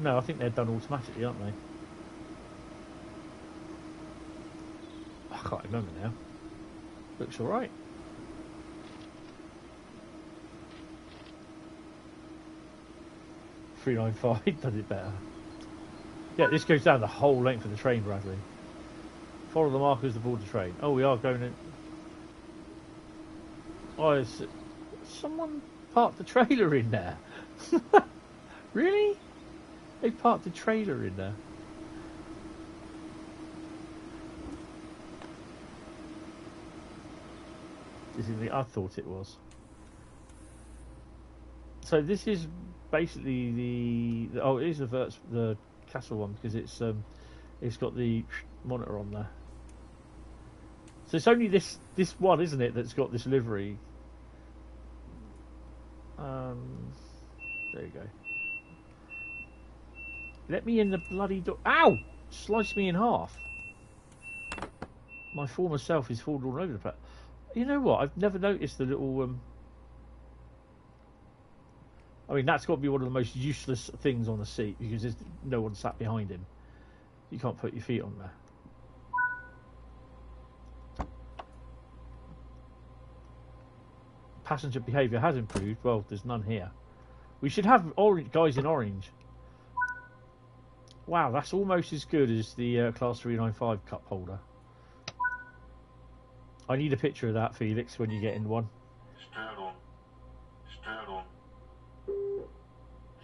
No, I think they're done automatically, aren't they? I can't remember now. Looks alright. $395 does it better. Yeah, this goes down the whole length of the train, Bradley. Follow the markers to board the train. Oh, we are going in. Oh, is someone parked the trailer in there? Really? They parked the trailer in there. I thought it was. So this is basically the oh, it is the Kassel one because it's got the monitor on there. So it's only this one, isn't it, that's got this livery. There you go. Let me in the bloody door. Ow! Slice me in half. My former self is falling all over the place. You know what? I've never noticed the little. I mean, that's got to be one of the most useless things on the seat because there's no one sat behind him. You can't put your feet on there. Passenger behaviour has improved. Well, there's none here. We should have orange guys in orange. Wow, that's almost as good as the Class 395 cup holder. I need a picture of that, Felix, when you get in one. Steuerung. Steuerung.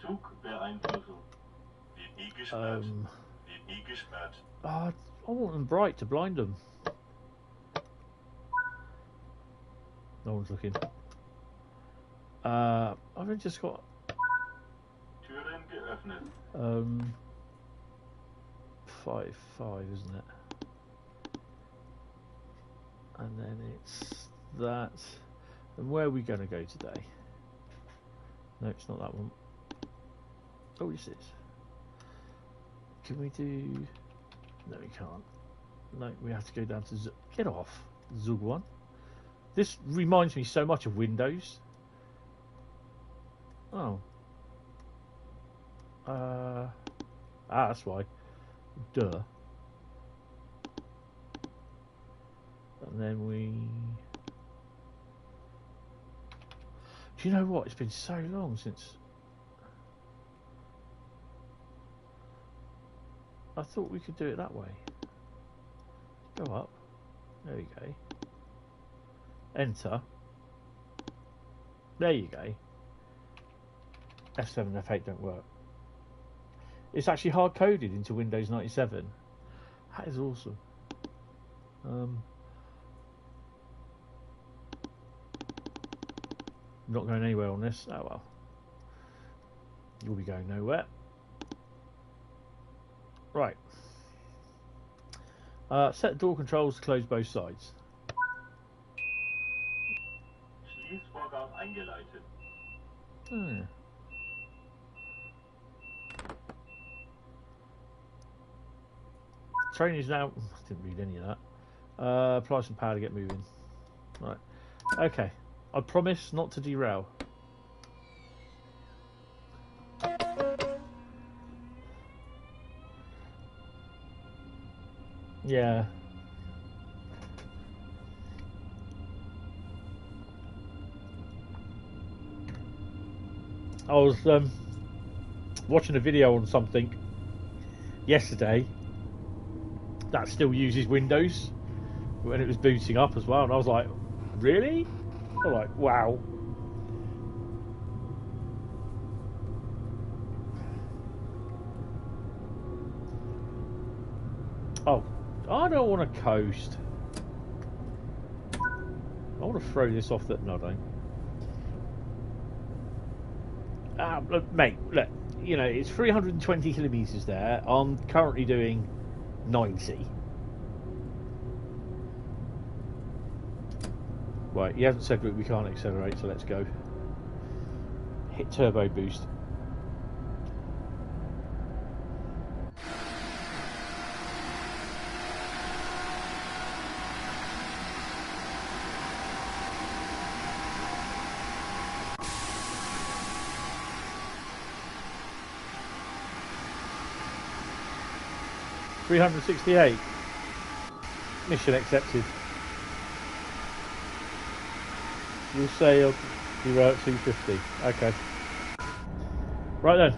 Zug beeinflussen. VP gesperrt. VP gesperrt. Oh, I want them bright to blind them. No one's looking. I've just got. Türen geöffnet. 5.5, isn't it? And then it's that. And where are we going to go today? No, it's not that one. Oh, this is. Can we do... No, we can't. No, we have to go down to... Get off. Zug one. This reminds me so much of Windows. Oh. That's why. Duh. And then we... Do you know what? It's been so long since... I thought we could do it that way. Go up. There you go. Enter. There you go. F7 and F8 don't work. It's actually hard coded into Windows 97. That is awesome. Not going anywhere on this. Oh well. You'll be going nowhere. Right. Set door controls to close both sides. Schließvorgang eingeleitet. Hmm. Train is now... I didn't read any of that. Apply some power to get moving. Right. Okay. I promise not to derail. Yeah. I was watching a video on something yesterday that still uses Windows when it was booting up as well, and I was like, really? I was like, wow. Oh, I don't want to coast. I want to throw this off that... No, I don't. Look, mate, look, you know, it's 320 kilometres there. I'm currently doing 90. Right, he hasn't said that we can't accelerate, so let's go. Hit turbo boost. $368. Mission accepted. You'll say you're at 250. Okay. Right then.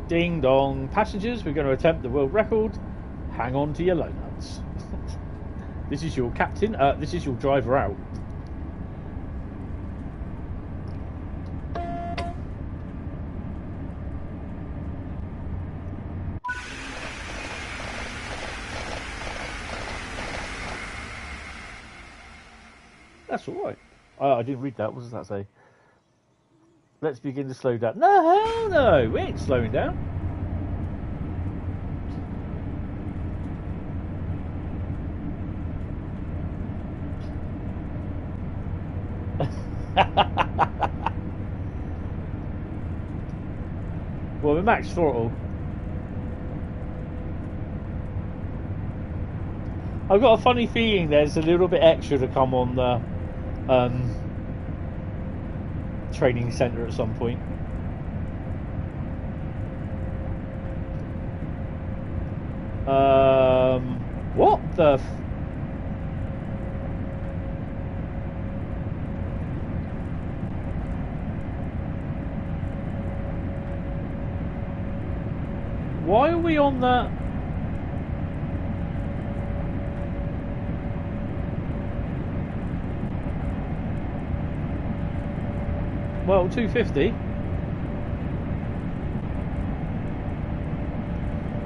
Ding dong. Passengers, we're going to attempt the world record. Hang on to your low nuts. This is your captain. This is your driver out. That's all right. I didn't read that. What does that say? Let's begin to slow down. No, hell no. We ain't slowing down. Well, with max throttle. I've got a funny feeling there's a little bit extra to come on the training centre at some point. What the why are we on that? Well, 250.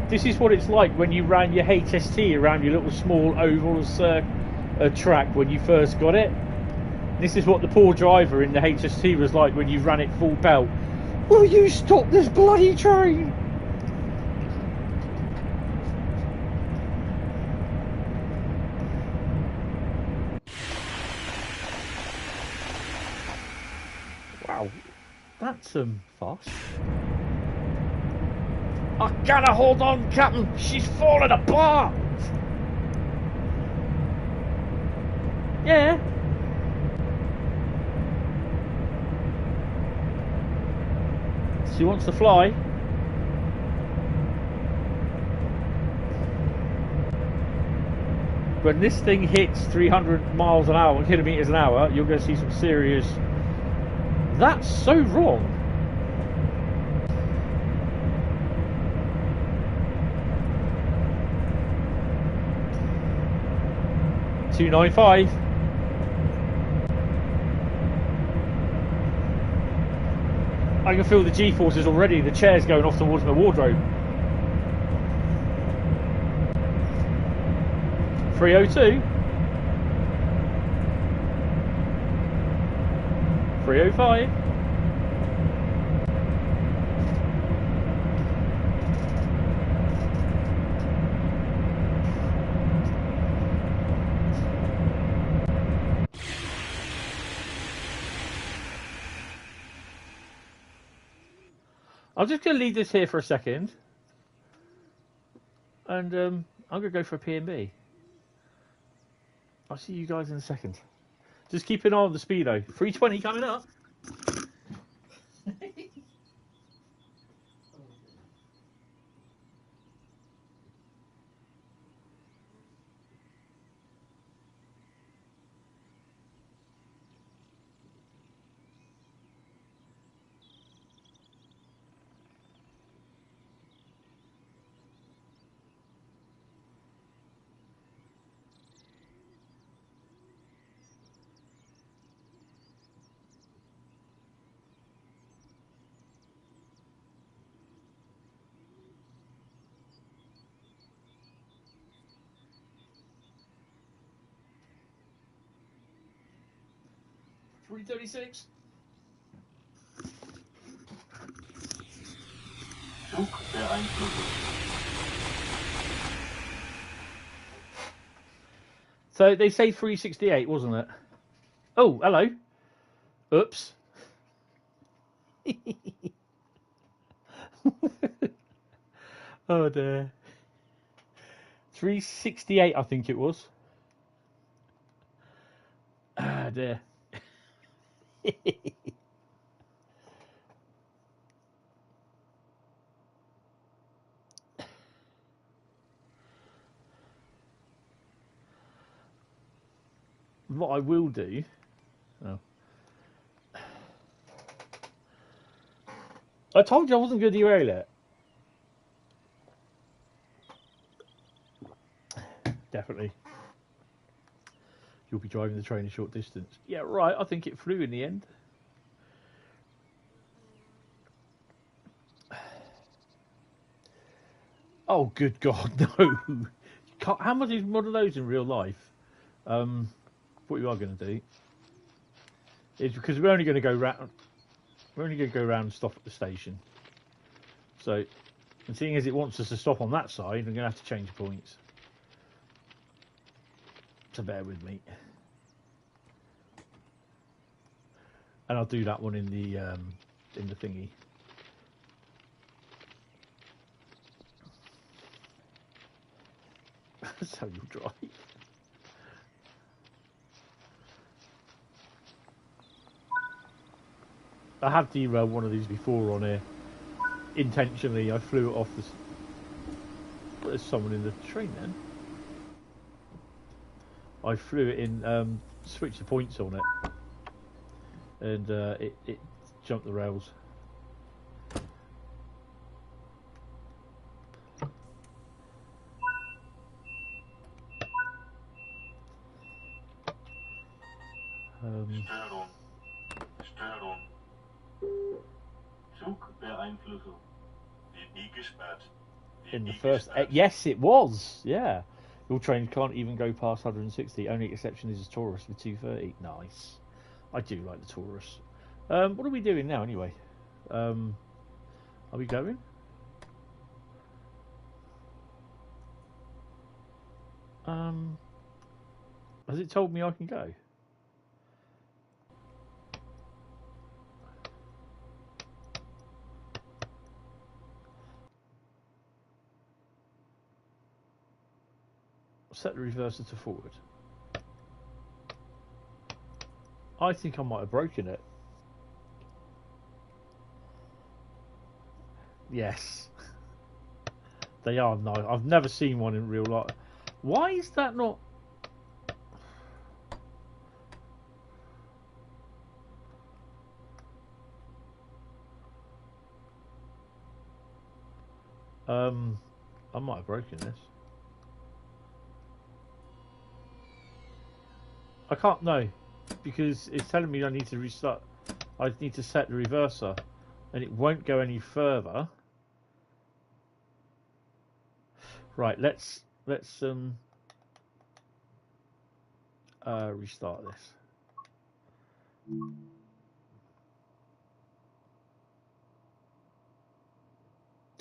This is what it's like when you ran your HST around your little small oval track when you first got it. This is what the poor driver in the HST was like when you ran it full belt. Will you stop this bloody train? Wow, that's fast. I gotta hold on, Captain. She's falling apart. Yeah. She wants to fly. When this thing hits 300 miles an hour, kilometers an hour, you're going to see some serious... That's so wrong. $295. I can feel the G-forces already. The chair's going off towards my wardrobe. 302. 305. I'm just going to leave this here for a second. And I'm going to go for a P&B. I'll see you guys in a second. Just keep an eye on the speedo. 320 coming up. $336. Zug beeinflussen. So they say 368, wasn't it? Oh, hello. Oops. Oh dear. 368, I think it was. Ah dear. What I will do... Oh. I told you I wasn't going to derail it. Definitely. You'll be driving the train a short distance. Yeah, right. I think it flew in the end. Oh, good God, no. How much is one of those in real life? What you are going to do is, because we're only going to go round. We're only going to go round and stop at the station. So, and seeing as it wants us to stop on that side, I'm going to have to change points. So bear with me. And I'll do that one in the thingy. That's how you drive. I have derailed one of these before on here. Intentionally, I flew it off the... There's someone in the train then. I flew it in, switched the points on it. And it jumped the rails. Störung. Störung. Zugbeeinflussung. Wie gesperrt. In the first... yes, it was. Yeah. Your train can't even go past 160. Only exception is a Taurus with 230. Nice. I do like the Taurus. What are we doing now anyway? Are we going? Has it told me I can go? Set the reverser to forward. I think I might have broken it. Yes. They are nice. I've never seen one in real life. Why is that not... I might have broken this. I can't know, because it's telling me I need to restart. I need to set the reverser, and it won't go any further. Right, let's restart this.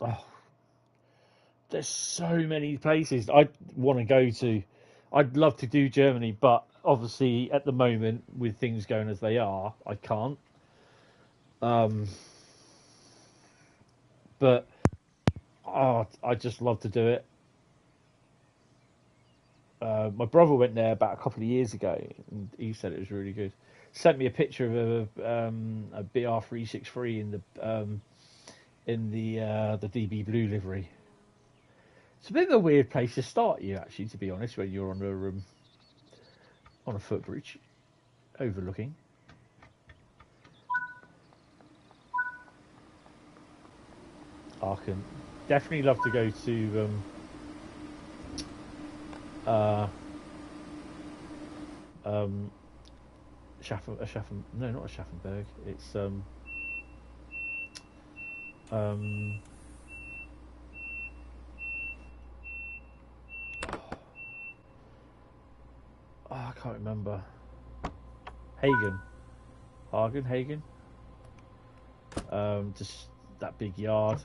Oh, there's so many places I want to go to. I'd love to do Germany, but obviously at the moment, with things going as they are, I can't. But oh, I just love to do it. My brother went there about a couple of years ago, and he said it was really good. Sent me a picture of a BR363 in the DB Blue livery. It's a bit of a weird place to start you, actually, to be honest, when you're on a footbridge overlooking. I can definitely love to go to no, not a Schaffenberg. It's I can't remember. Hagen. Just that big yard.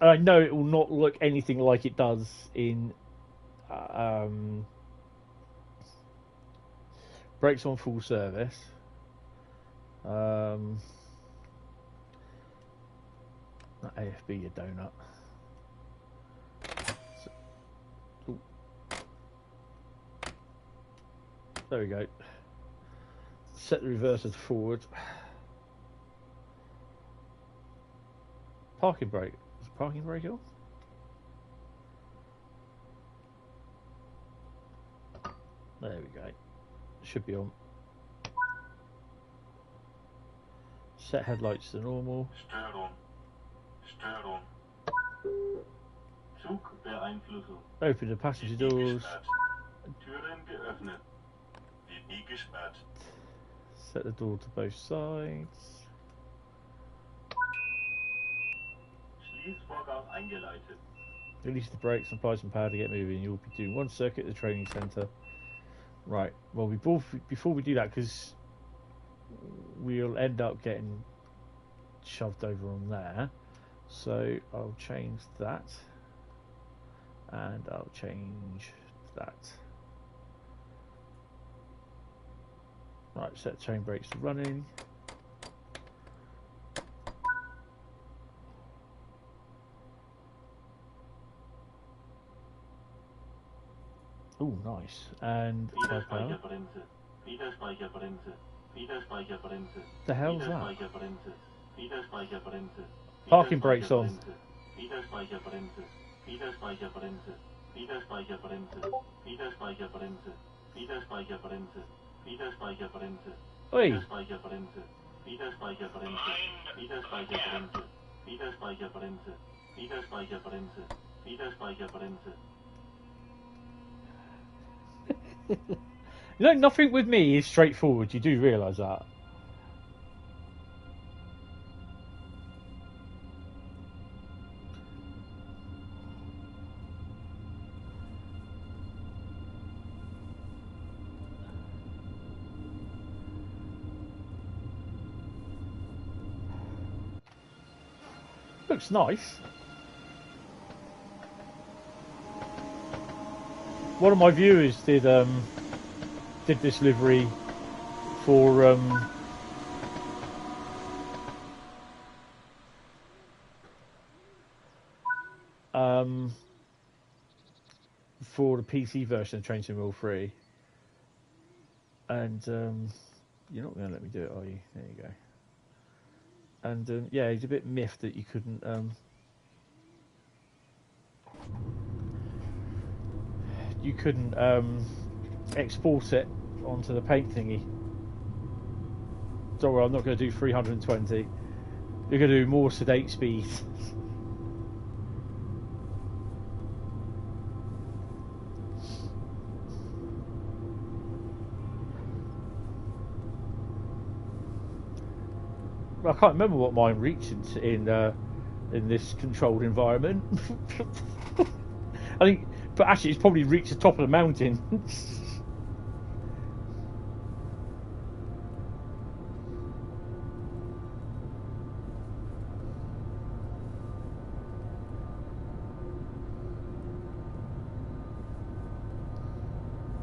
And I know it will not look anything like it does in brakes on full service. Not AFB, you donut. So, there we go. Set the reverser to forward. Parking brake. Is the parking brake on? There we go. Should be on. Set headlights to normal. Steuerung. Zugbeeinflussung. Open the passenger doors. Türen geöffnet. Linie gesperrt. Set the door to both sides. Schließvorgang eingeleitet. Release the brakes and apply some power to get moving. You'll be doing one circuit at the training centre. Right. Well, before we do that, because we'll end up getting shoved over on there. So I'll change that. And I'll change that. Right, set chain brakes to running. Oh, nice. And Wiederspeicherbremse. Wiederspeicherbremse. Wiederspeicherbremse. The hell's that? Wiederspeicherbremse. Wiederspeicherbremse. Parking brakes on. Wiederspeicherbremse. Wiederspeicherbremse. Wiederspeicherbremse. Wiederspeicherbremse. Wiederspeicherbremse. Wiederspeicherbremse. Oi. Wiederspeicherbremse. Wiederspeicherbremse. Wiederspeicherbremse. Wiederspeicherbremse. Wiederspeicherbremse. Wiederspeicherbremse. You know, nothing with me is straightforward. You do realise that. Looks nice. One of my viewers did this livery for for the PC version of Train Sim World 3. And you're not going to let me do it, are you? There you go. And yeah, he's a bit miffed that you couldn't export it onto the paint thingy. Don't worry, I'm not going to do 320. You're going to do more sedate speeds. I can't remember what mine reached in this controlled environment. I think, but actually, it's probably reached the top of the mountain.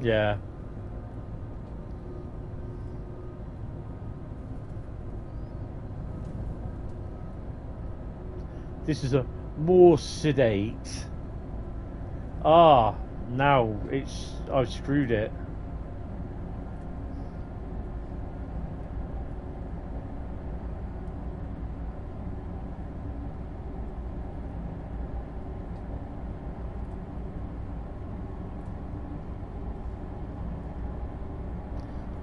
Yeah. This is a more sedate. Ah, now I've screwed it.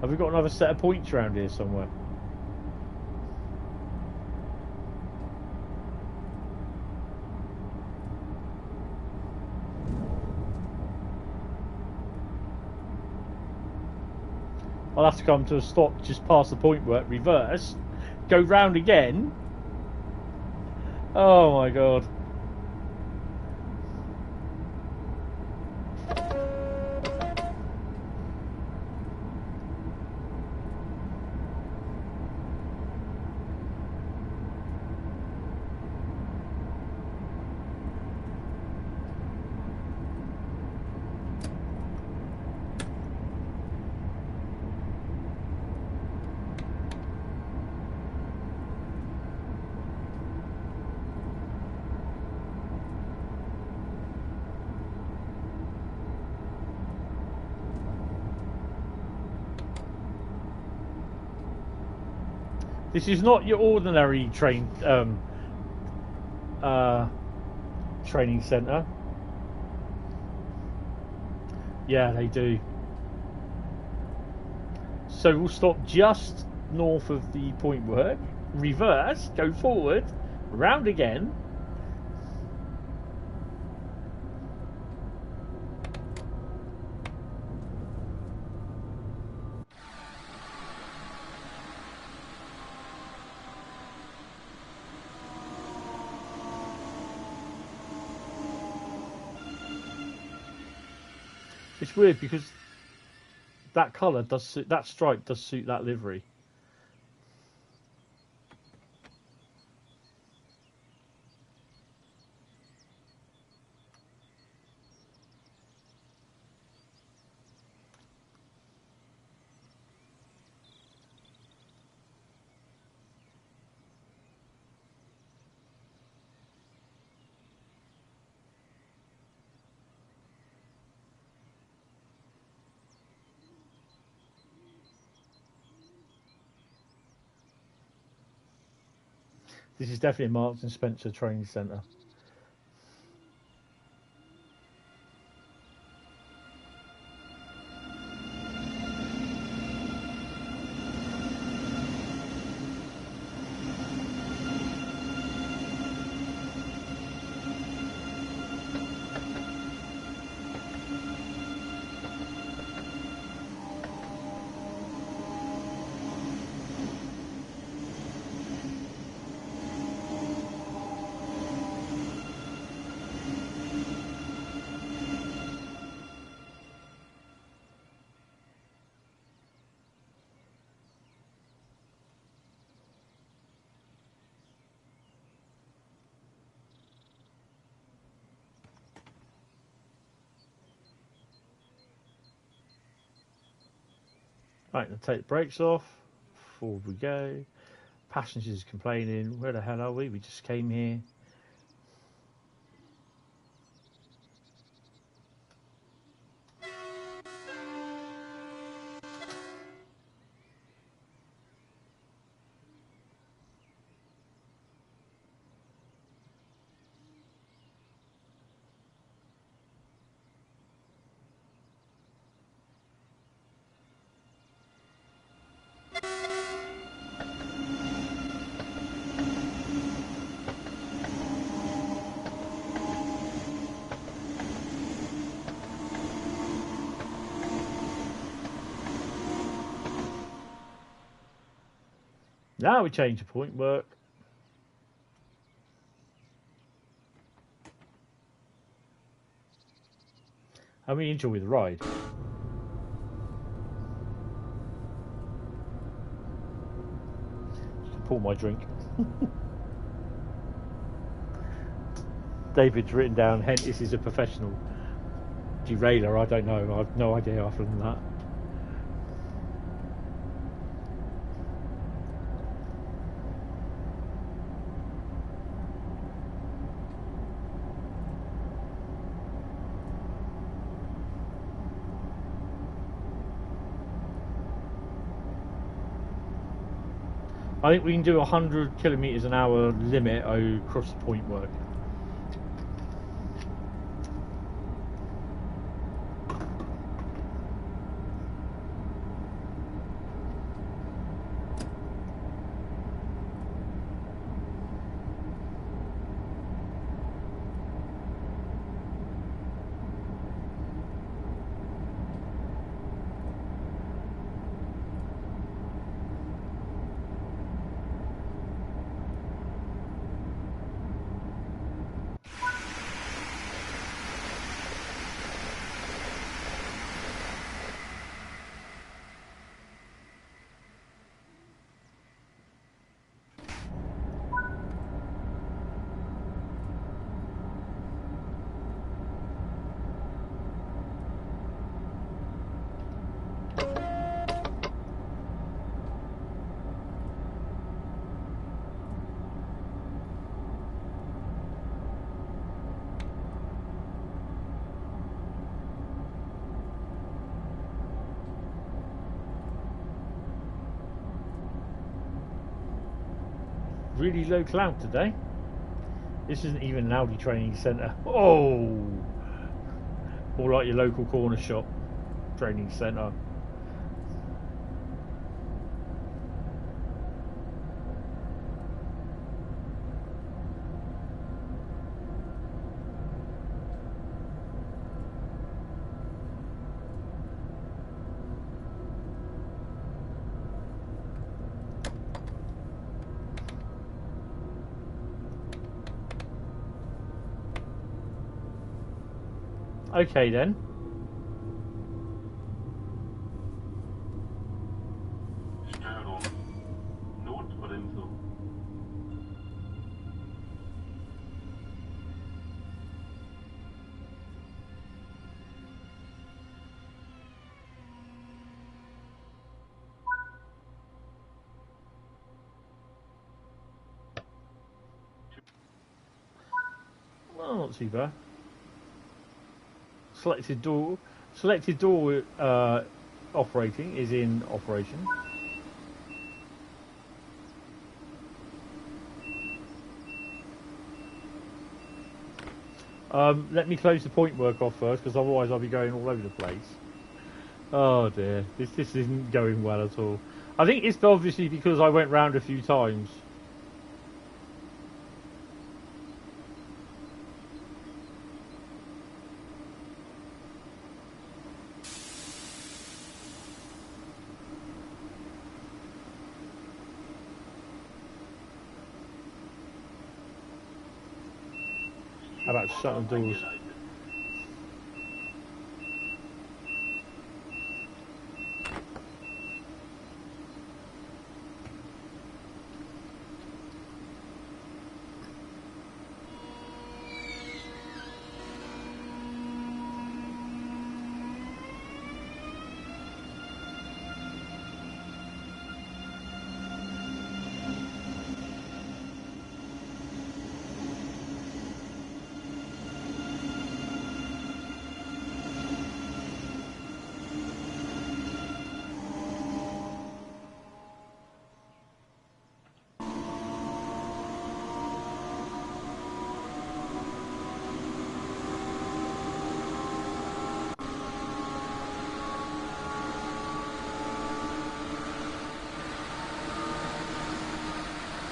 Have we got another set of points around here somewhere? I'll have to come to a stop just past the point work, reverse, go round again. Oh my god. This is not your ordinary training centre. Yeah, they do. So we'll stop just north of the point work, reverse, go forward, round again. It's weird because that colour does suit, that stripe does suit that livery. This is definitely a Marks and Spencer training centre. Right, now take the brakes off. Forward we go. Passengers complaining. Where the hell are we? We just came here. Now we change the point work. And we enjoy the ride. Just pour my drink. David's written down, Hentis is a professional derailer. I don't know. I've no idea after than that. I think we can do 100 kilometres an hour limit across the point work. Really low cloud today. This isn't even an Audi training centre. Oh, more like your local corner shop training centre. Okay then. Störung. Notbremsung. Well, not too bad. Selected door operating is in operation. Let me close the point work off first, because otherwise I'll be going all over the place. Oh dear, this isn't going well at all. I think it's obviously because I went round a few times. How about shutting doors?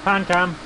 Pan cam.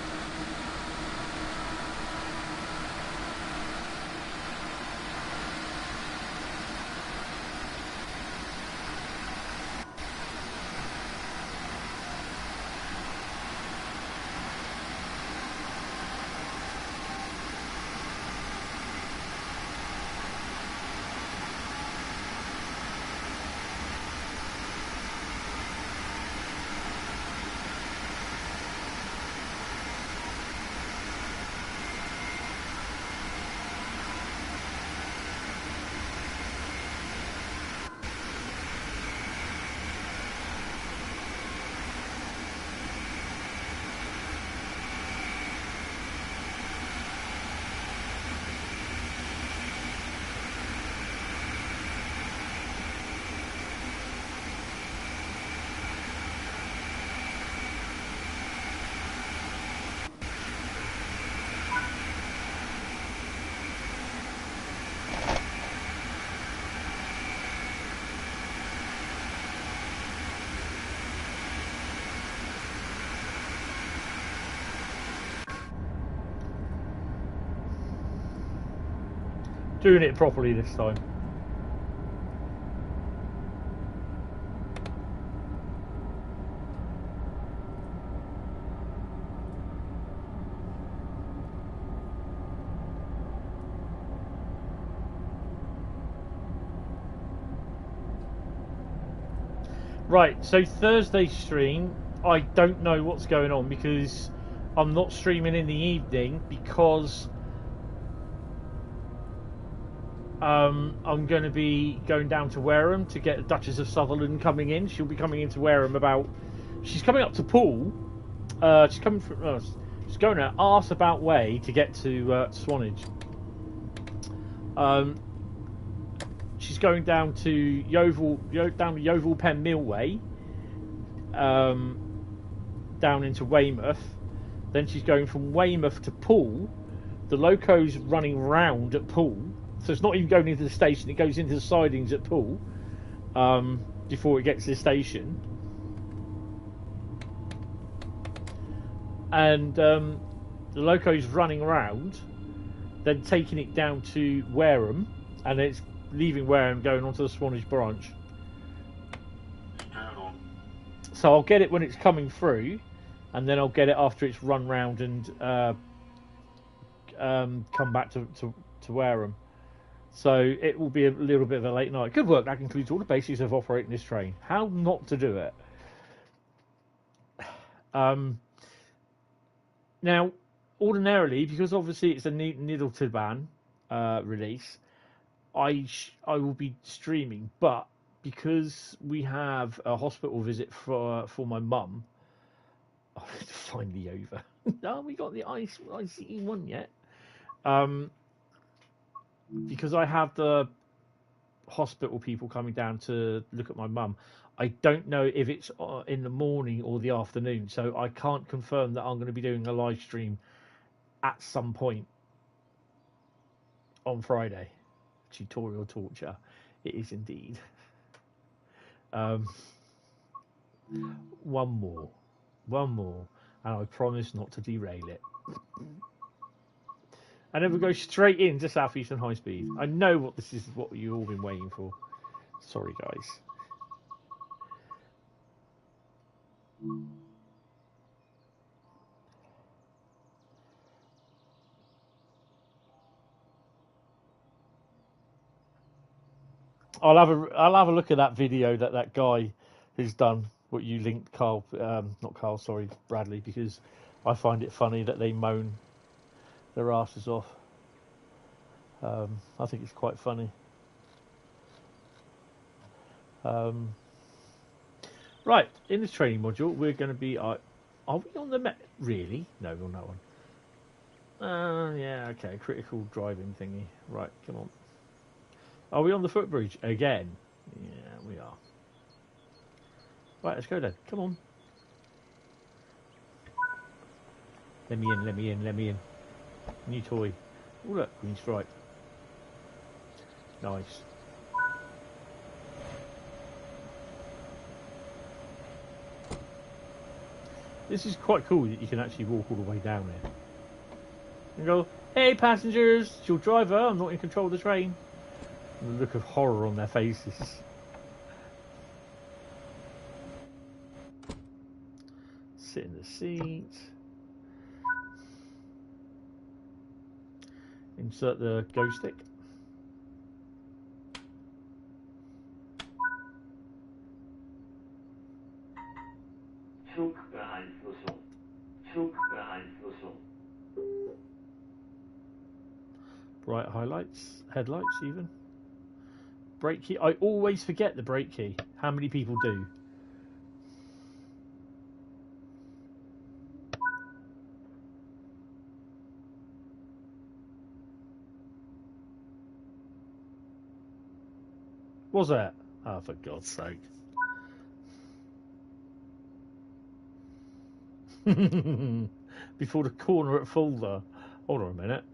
Doing it properly this time. Right, so Thursday stream, I don't know what's going on because I'm not streaming in the evening because I'm going to be going down to Wareham to get the Duchess of Sutherland coming in. She'll be coming into Wareham about... She's coming up to Poole. She's coming from... she's going an arse-about way to get to Swanage. She's going down to Yeovil Pen Millway, down into Weymouth. Then she's going from Weymouth to Poole. The loco's running round at Poole, so it's not even going into the station. It goes into the sidings at Poole before it gets to the station. And the loco's running around, then taking it down to Wareham, and it's leaving Wareham, going onto the Swanage branch. So I'll get it when it's coming through, and then I'll get it after it's run round and come back to Wareham. So it will be a little bit of a late night. Good work. That concludes all the basics of operating this train. How not to do it. Now, ordinarily, because obviously it's a Niddle-to-Ban release, I will be streaming, but because we have a hospital visit for my mum, oh, it's finally over. No, we got the ICE one yet. Because I have the hospital people coming down to look at my mum. I don't know if it's in the morning or the afternoon, so I can't confirm that I'm going to be doing a live stream at some point on Friday. Tutorial torture. It is indeed. One more, and I promise not to derail it. And then we go straight into Southeastern Highspeed. I know what this is, what you've all been waiting for. Sorry, guys. I'll have a look at that video that guy has done. What you linked, Carl, not Carl, sorry, Bradley, because I find it funny that they moan their asses off. I think it's quite funny. Right, in this training module, we're going to be. Are we on the really? No, we're on that one. Yeah, okay, critical driving thingy. Right, come on. Are we on the footbridge again? Yeah, we are. Right, let's go then. Come on. Let me in. New toy. Oh, look, green stripe. Nice. This is quite cool that you can actually walk all the way down here. And go, hey passengers, it's your driver, I'm not in control of the train. And the look of horror on their faces. Sit in the seat. Insert the go stick. Bright highlights, headlights even. Brake key. I always forget the brake key. How many people do? Was that? Oh, for God's sake. Before the corner at Fulda. Hold on a minute.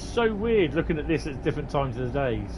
so weird looking at this at different times of the days.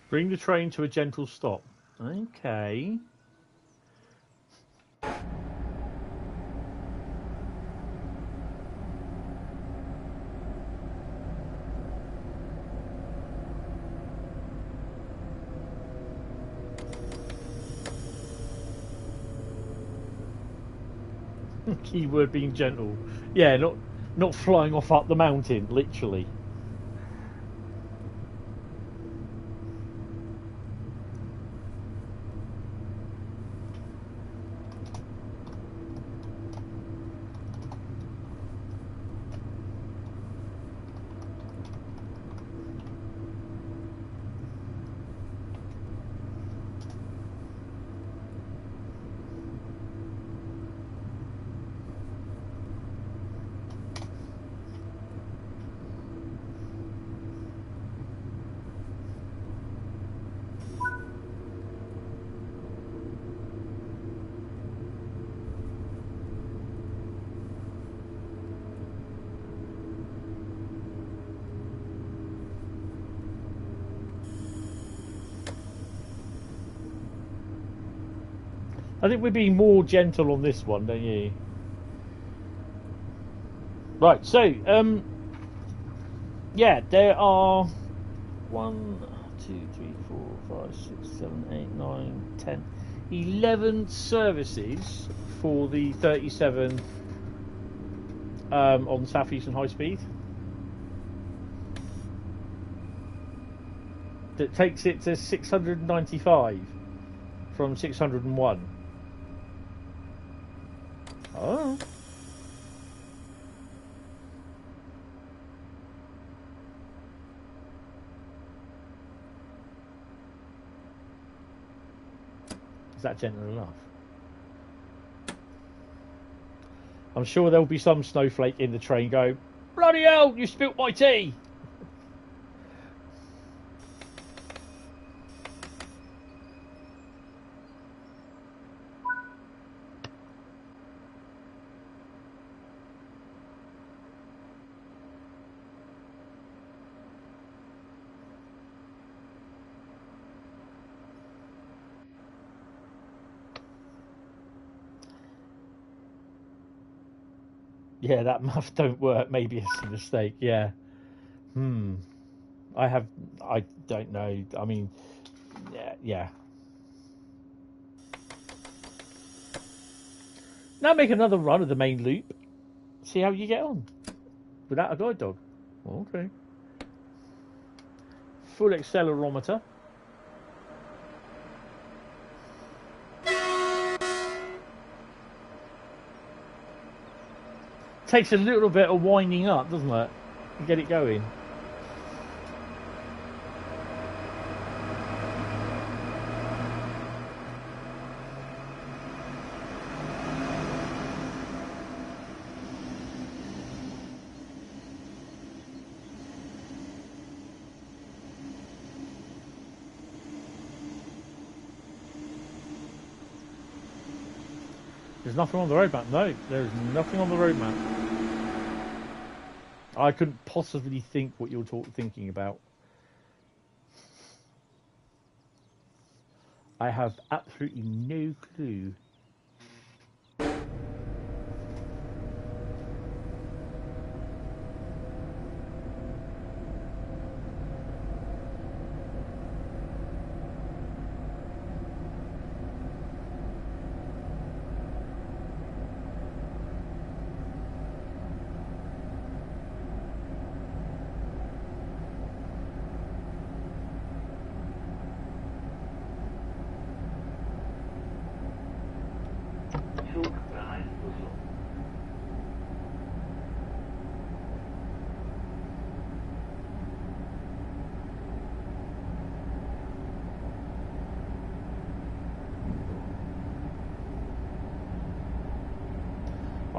Bring the train to a gentle stop. Okay. Keyword being gentle. Yeah, not flying off up the mountain, literally. I think we're being more gentle on this one, don't you? Right, so, yeah, there are 1, 2, 3, 4, 5, 6, 7, 8, 9, 10, 11 services for the 37 on Southeastern Highspeed. That takes it to 695 from 601. Oh. Is that gentle enough? I'm sure there'll be some snowflake in the train go, bloody hell, you spilt my tea! Yeah, that muff don't work. Maybe it's a mistake. Yeah. I don't know. I mean, yeah. Now make another run of the main loop. See how you get on. Without a guide dog. Okay. Full accelerometer. Takes a little bit of winding up, doesn't it? To get it going. There's nothing on the road map. No, there's nothing on the road map. I couldn't possibly think what you're thinking about. I have absolutely no clue.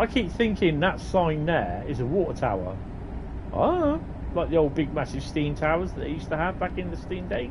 I keep thinking that sign there is a water tower. Oh, like the old big massive steam towers that they used to have back in the steam days.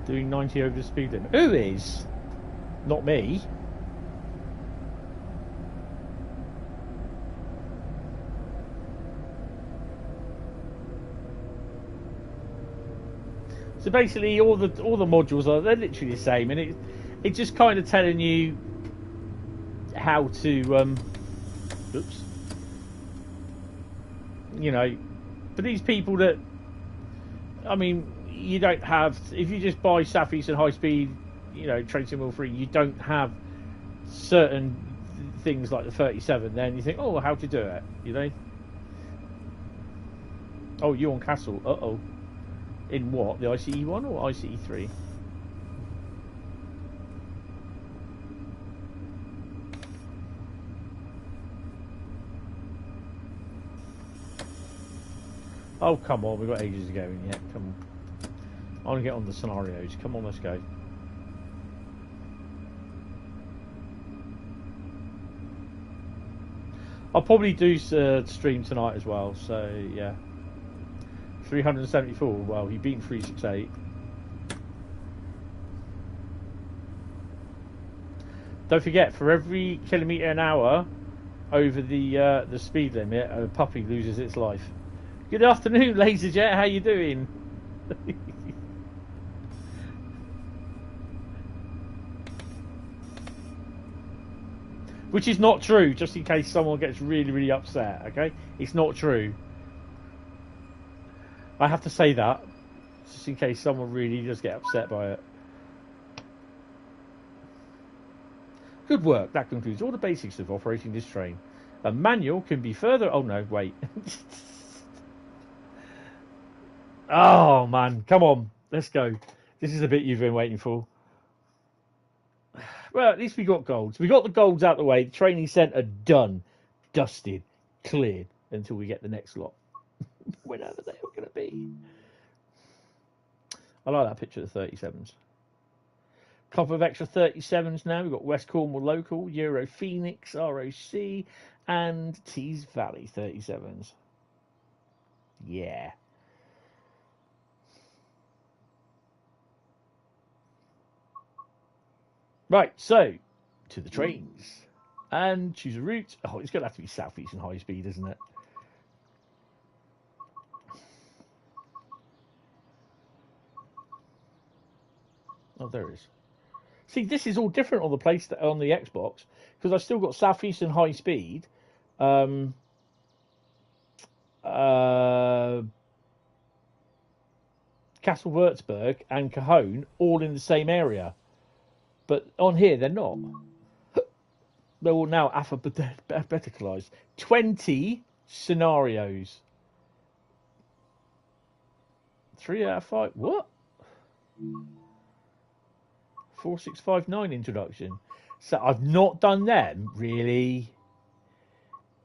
Doing 90 over the speed limit. Who is? Not me. So basically, all the modules they're literally the same, and it's just kind of telling you how to oops, you know, for these people that, I mean, you don't have, if you just buy Southeastern Highspeed, you know, Train Sim 3, you don't have certain things like the 37. Then you think, oh, how to do it, you know? Oh, you're on Kassel. Uh-oh. In what? The ICE 1 or ICE 3? Oh, come on, we've got ages to go in yet. Come on. I want to get on the scenarios. Come on, let's go. I'll probably do stream tonight as well, so yeah. 374, well, you've beaten 368. Don't forget, for every kilometre an hour over the speed limit, a puppy loses its life. Good afternoon, LaserJet, how you doing? Which is not true, just in case someone gets really, really upset, okay? It's not true. I have to say that, just in case someone really does get upset by it. Good work. That concludes all the basics of operating this train. A manual can be further... Oh, no, wait. Oh, man. Come on. Let's go. This is the bit you've been waiting for. Well, at least we got golds. We got the golds out the way. The training centre done, dusted, cleared until we get the next lot. Whenever they are going to be. I like that picture of the 37s. Couple of extra 37s now. We've got West Cornwall Local, Euro Phoenix, ROC, and Tees Valley 37s. Yeah. Right, so to the trains and choose a route. Oh, it's going to have to be Southeastern Highspeed, isn't it? Oh, there is. See, this is all different on the on the Xbox because I've still got Southeastern Highspeed, Kassel Wurzburg, and Cajon all in the same area. But on here, they're not. They're all now alphabeticalized. 20 scenarios. 3 out of 5. What? 4659 introduction. So I've not done them, really.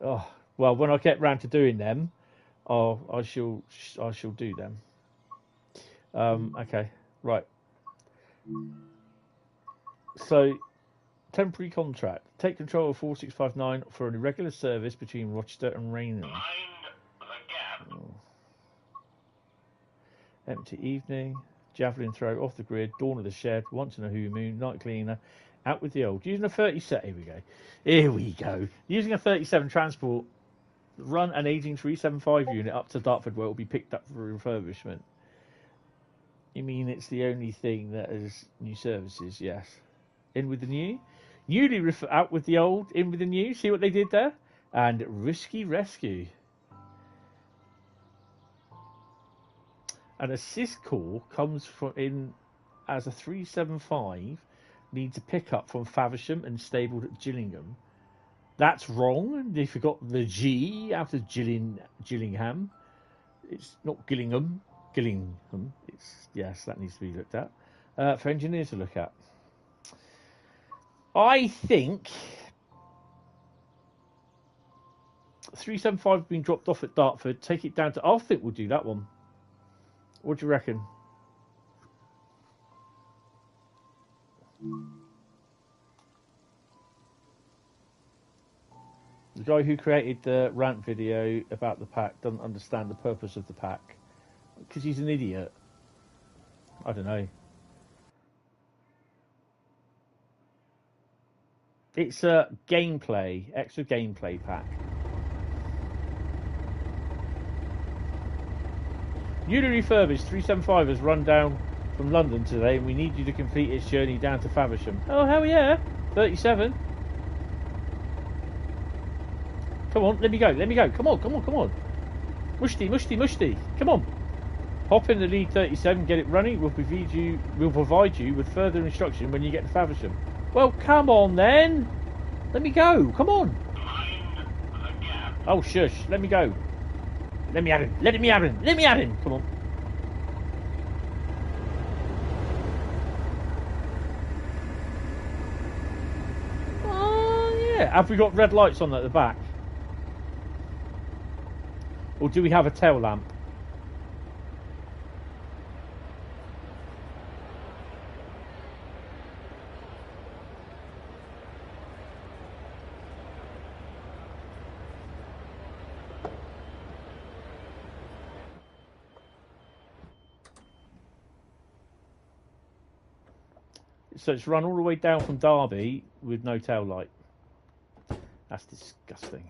Oh, well, when I get round to doing them, I shall do them. Okay, right. So, temporary contract. Take control of 4659 for an irregular service between Rochester and Rhein. Mind the gap. Oh. Empty evening. Javelin throw off the grid. Dawn of the shed. Once in a Who Moon. Night cleaner. Out with the old. Using a 37. Here we go. Here we go. Using a 37 transport. Run an aging 375 unit up to Dartford where it will be picked up for refurbishment. You mean it's the only thing that is new services? Yes. In with the new. Newly out with the old. In with the new. See what they did there? And risky rescue. An assist call comes from in as a 375 needs a pickup from Faversham and stabled at Gillingham. That's wrong. They forgot the G after Gillingham. It's not Gillingham. Gillingham. It's yes, that needs to be looked at. For engineers to look at. I think 375 has been dropped off at Dartford. Take it down to. I think we'll do that one. What do you reckon? The guy who created the rant video about the pack doesn't understand the purpose of the pack because he's an idiot. I don't know. It's a gameplay, extra gameplay pack. Newly refurbished 375 has run down from London today, and we need you to complete its journey down to Faversham. Oh, hell yeah! 37. Come on, let me go, let me go. Come on, come on, come on. Mushti, mushti, mushti. Come on. Hop in the lead 37, get it running. We'll provide you with further instruction when you get to Faversham. Well, come on then. Let me go. Come on. Oh, shush. Let me go. Let me at him. Let me at him. Let me at him. Come on. Oh, yeah. Have we got red lights on at the back? Or do we have a tail lamp? So it's run all the way down from Derby with no tail light. That's disgusting.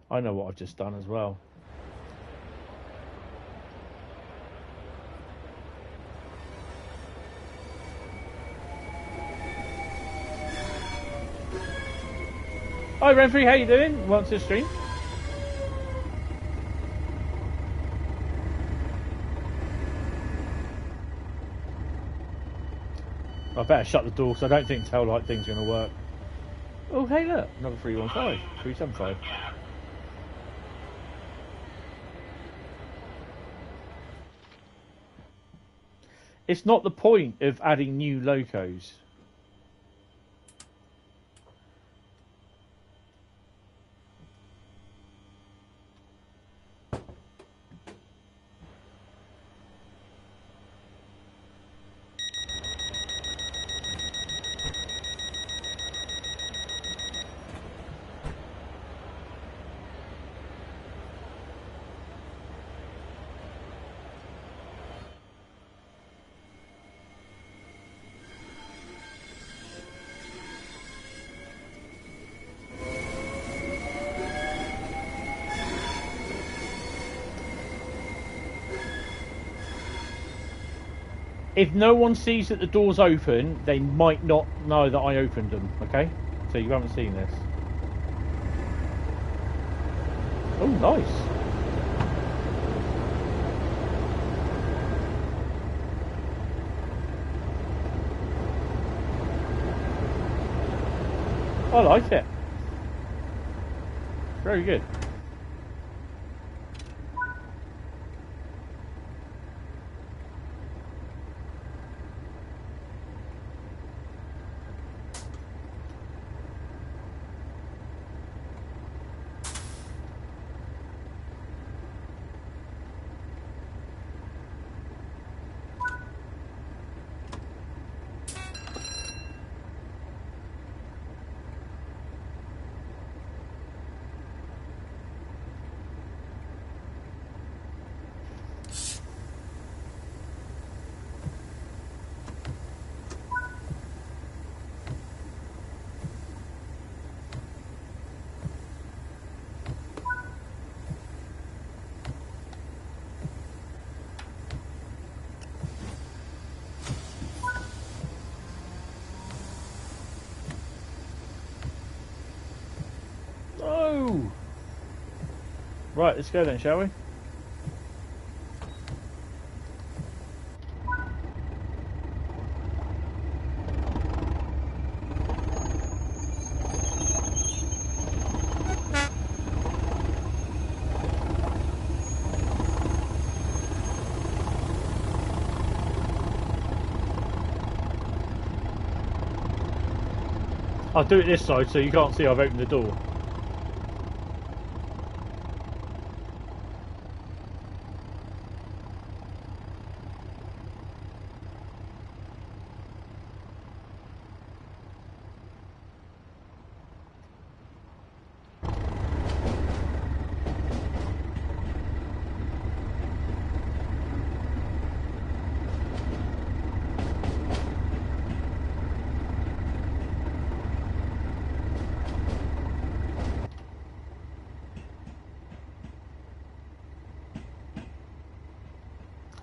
I know what I've just done as well. Hi Renfrey, how you doing? Welcome to the stream. I better shut the door because I don't think the tail light thing's going to work. Oh, hey, look. Another 315. 375. It's not the point of adding new locos. If no one sees that the door's open, they might not know that I opened them, okay? So you haven't seen this. Oh, nice. I like it. Very good. Right, let's go then, shall we? I'll do it this side so you can't see I've opened the door.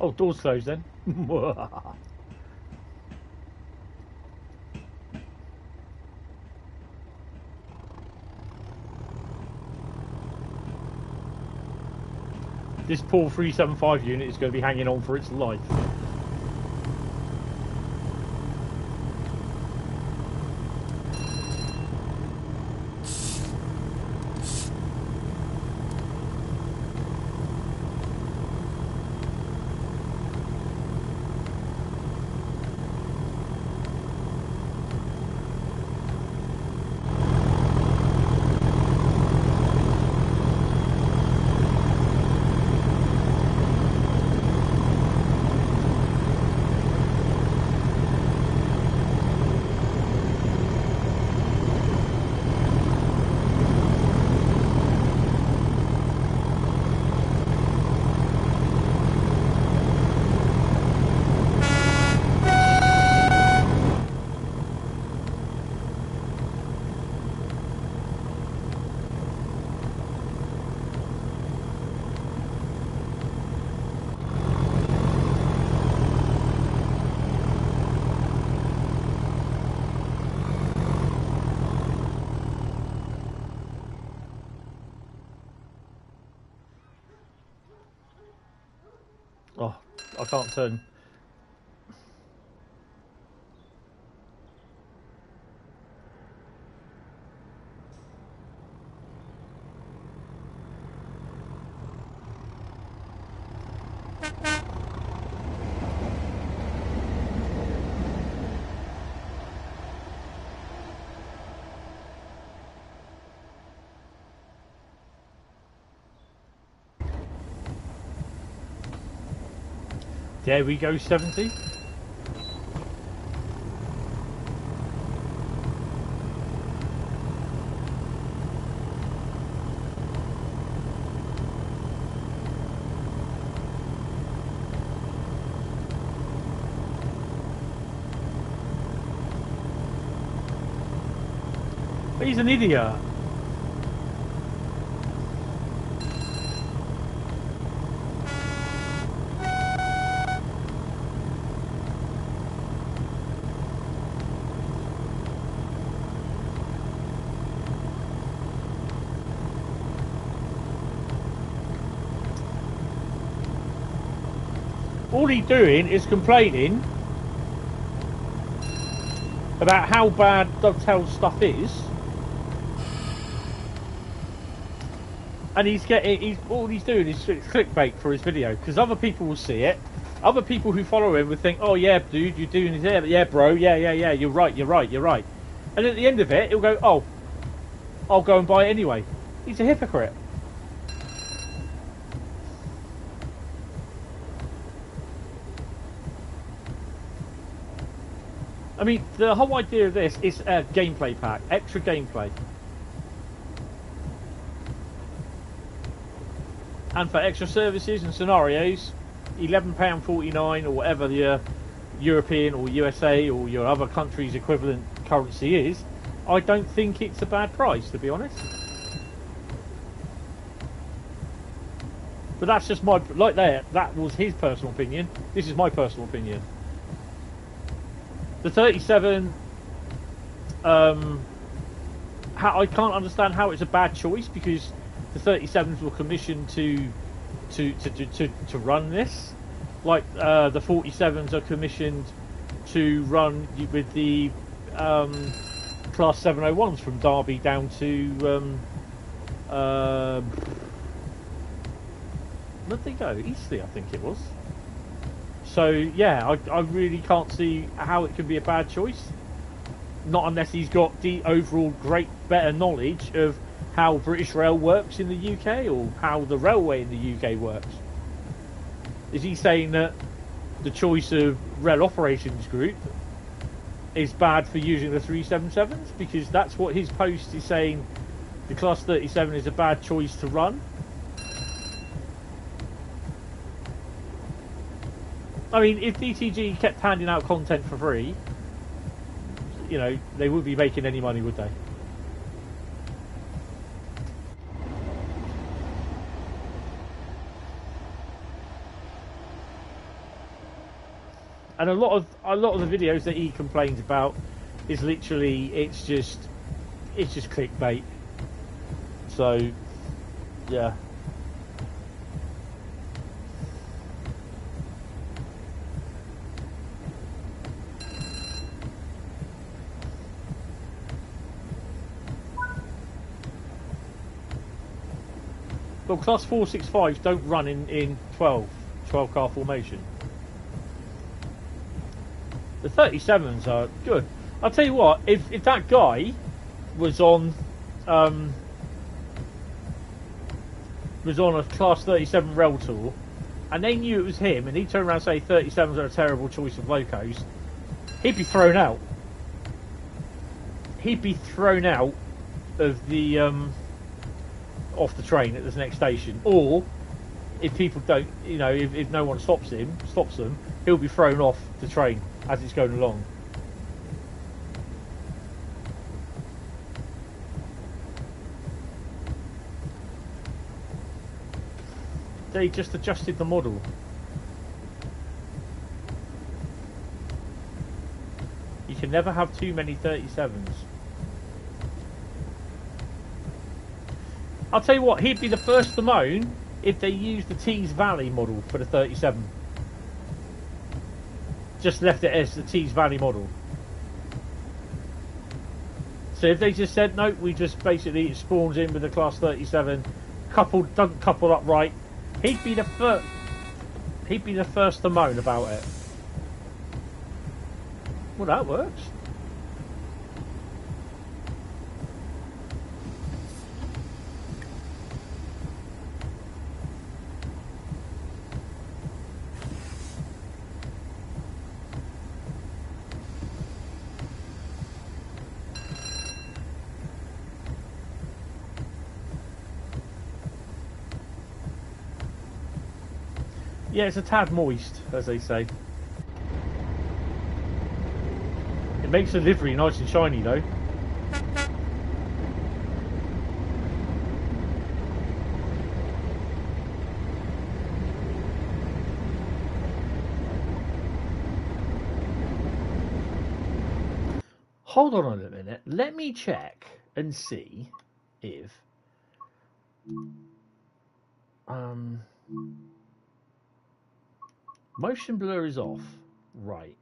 Oh, door's closed then. This poor 375 unit is going to be hanging on for its life. Oh, I can't turn. There we go, 70. But he's an idiot. All he's doing is complaining about how bad Dovetail stuff is, and all he's doing is clickbait for his video, because other people will see it. Other people who follow him will think, "Oh yeah, dude, you're doing it there. Yeah, bro. Yeah, you're right. And at the end of it, he'll go, "Oh, I'll go and buy it anyway." He's a hypocrite. I mean, the whole idea of this is a gameplay pack, extra gameplay. And for extra services and scenarios, £11.49 or whatever the European or USA or your other country's equivalent currency is, I don't think it's a bad price, to be honest. But that's just that was his personal opinion. This is my personal opinion. The 37, I can't understand how it's a bad choice, because the 37s were commissioned to run this, like the 47s are commissioned to run with the Class 701s from Derby down to where'd they go? Eastleigh, I think it was. So yeah, I really can't see how it could be a bad choice. Not unless he's got the overall better knowledge of how British Rail works in the UK, or how the railway in the UK works. Is he saying that the choice of Rail Operations Group is bad for using the 377s? Because that's what his post is saying. The Class 37 is a bad choice to run. I mean, if DTG kept handing out content for free, you know, they wouldn't be making any money, would they? And a lot of the videos that he complains about is literally it's just clickbait. So yeah. Well, Class 465s don't run in 12 car formation. The 37s are good. I'll tell you what, if that guy was on a Class 37 rail tour and they knew it was him and he turned around and say 37s are a terrible choice of locos, he'd be thrown out. He'd be thrown out of the off the train at this next station. Or if people don't, you know, if no one stops them, he'll be thrown off the train as it's going along. They just adjusted the model. You can never have too many 37s. I'll tell you what, he'd be the first to moan if they used the Tees Valley model for the 37. Just left it as the Tees Valley model. So if they just said, no, we just basically, it spawns in with the Class 37, doesn't couple up right, he'd be the first to moan about it. Well, that works. Yeah, it's a tad moist, as they say. It makes the livery nice and shiny, though. Hold on a minute. Let me check and see if motion blur is off. Right.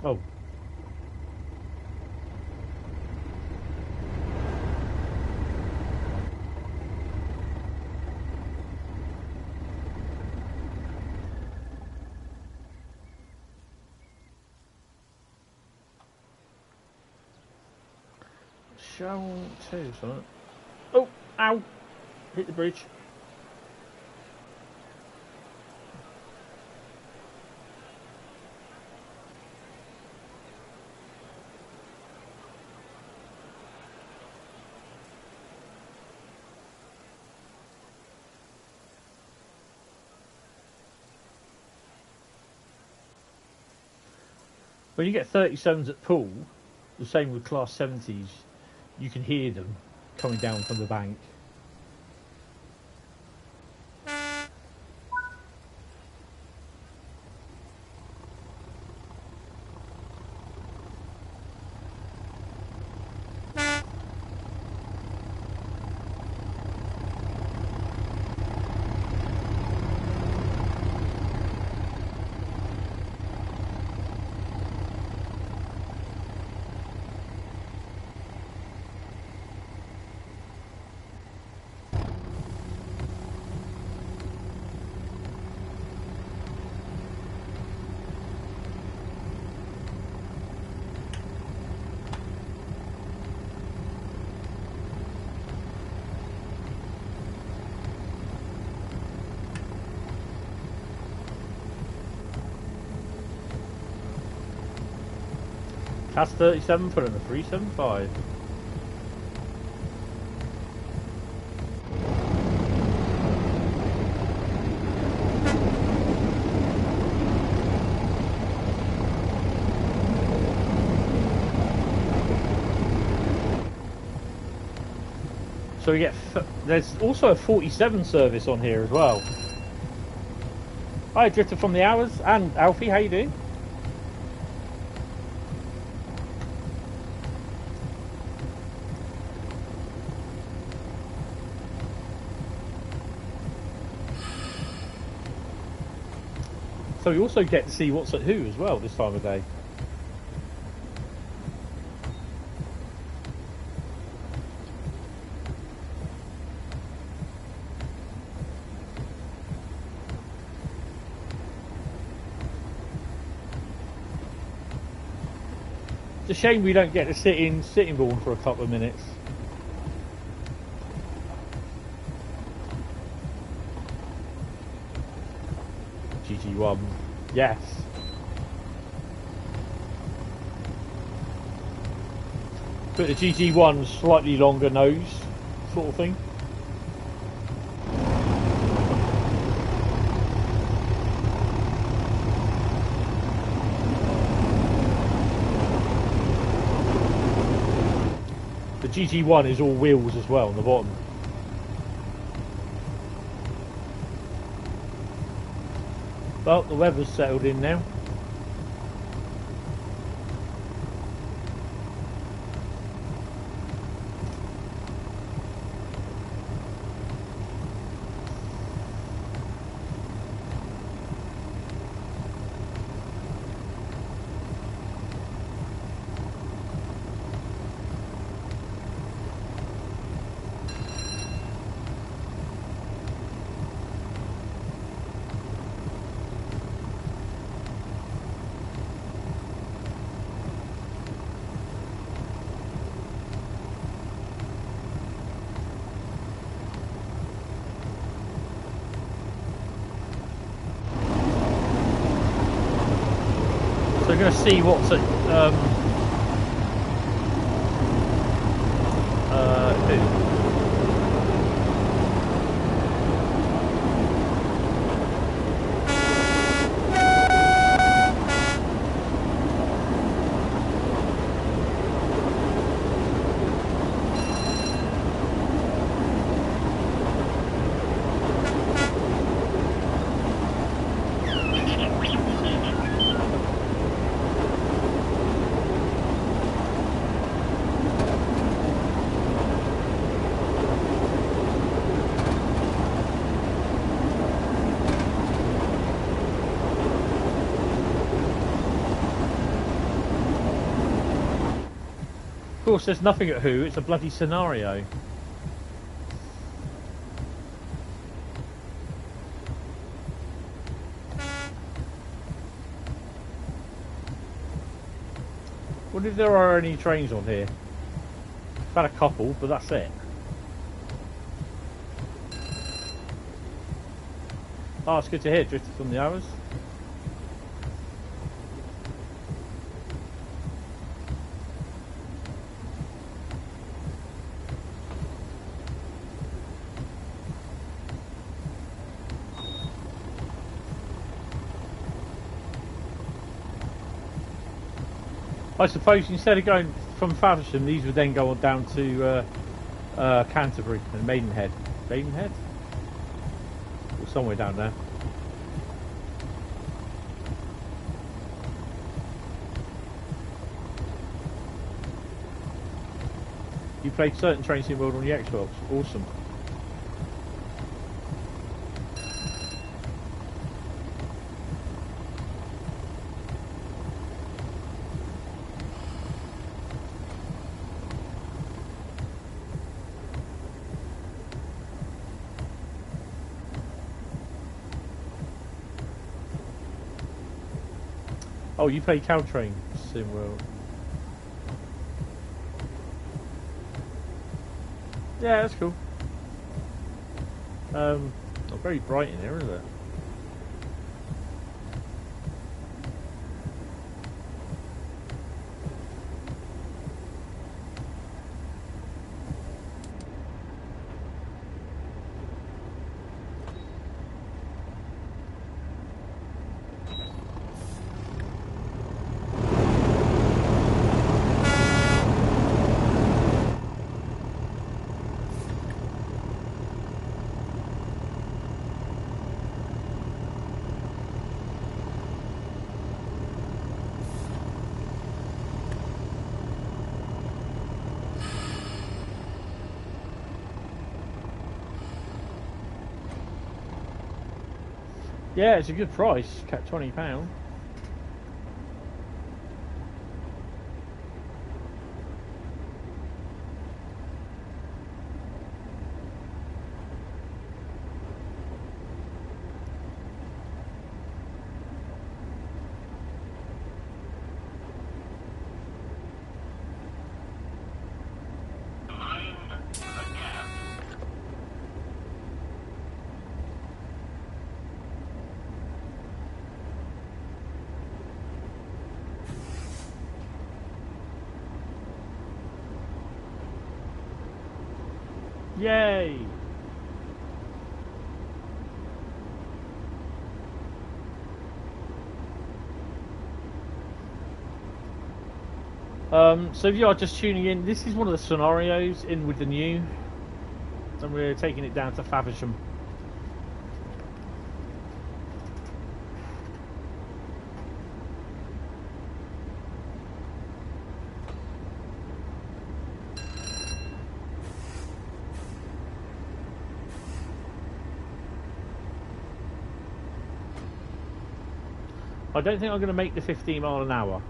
Oh. Shall two, something. Oh, ow! Hit the bridge. When you get 37s at pool, the same with Class 70s, you can hear them coming down from the bank. That's 37 put in a 375. So we get, there's also a 47 service on here as well. Hi, Drifter from the Hours, and Alfie, how you doing? So we also get to see what's at who as well this time of day. It's a shame we don't get to sit in Sittingbourne for a couple of minutes. GG1, yes. But the GG1's slightly longer nose, sort of thing. The GG1 is all wheels as well on the bottom. Well, the weather's settled in now. So we're going to see what's at who. Of course, there's nothing at who, it's a bloody scenario. Wonder if there are any trains on here. I've had a couple, but that's it. Oh, it's good to hear, Drifted from the Hours. I suppose instead of going from Faversham, these would then go on down to Canterbury and Maidenhead. Maidenhead? Or somewhere down there. You played certain Train Sim World on the Xbox. Awesome. Oh, you play Caltrain Sim World. Yeah, that's cool. Not very bright in here, is it? Yeah, it's a good price. Cat £20. Yay! So if you are just tuning in, this is one of the scenarios in with the new, and we're taking it down to Faversham. I don't think I'm going to make the 15 mile an hour.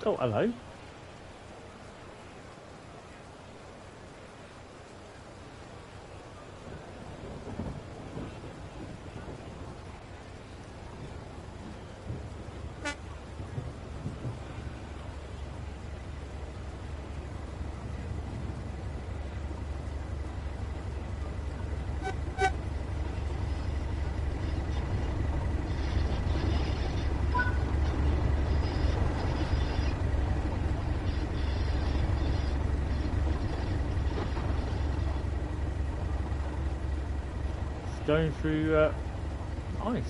Oh, hello. Going through ice.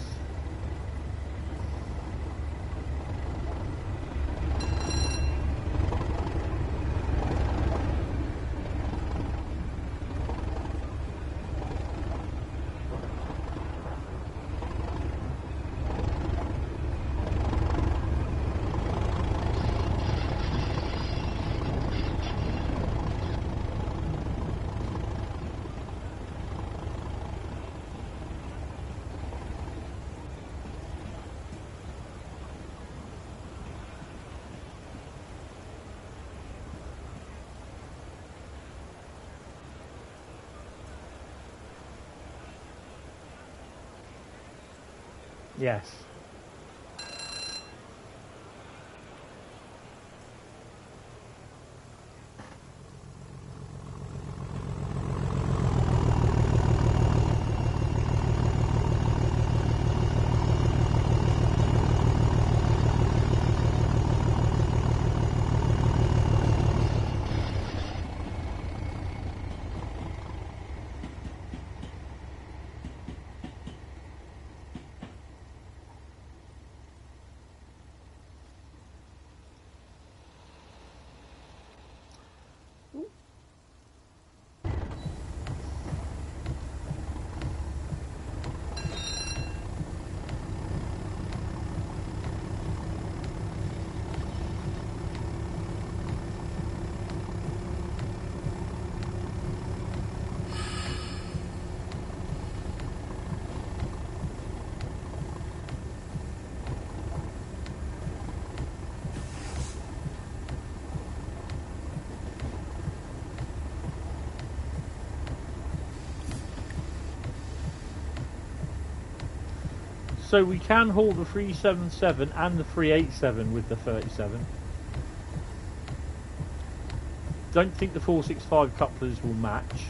Yes. So we can haul the 377 and the 387 with the 37. Don't think the 465 couplers will match.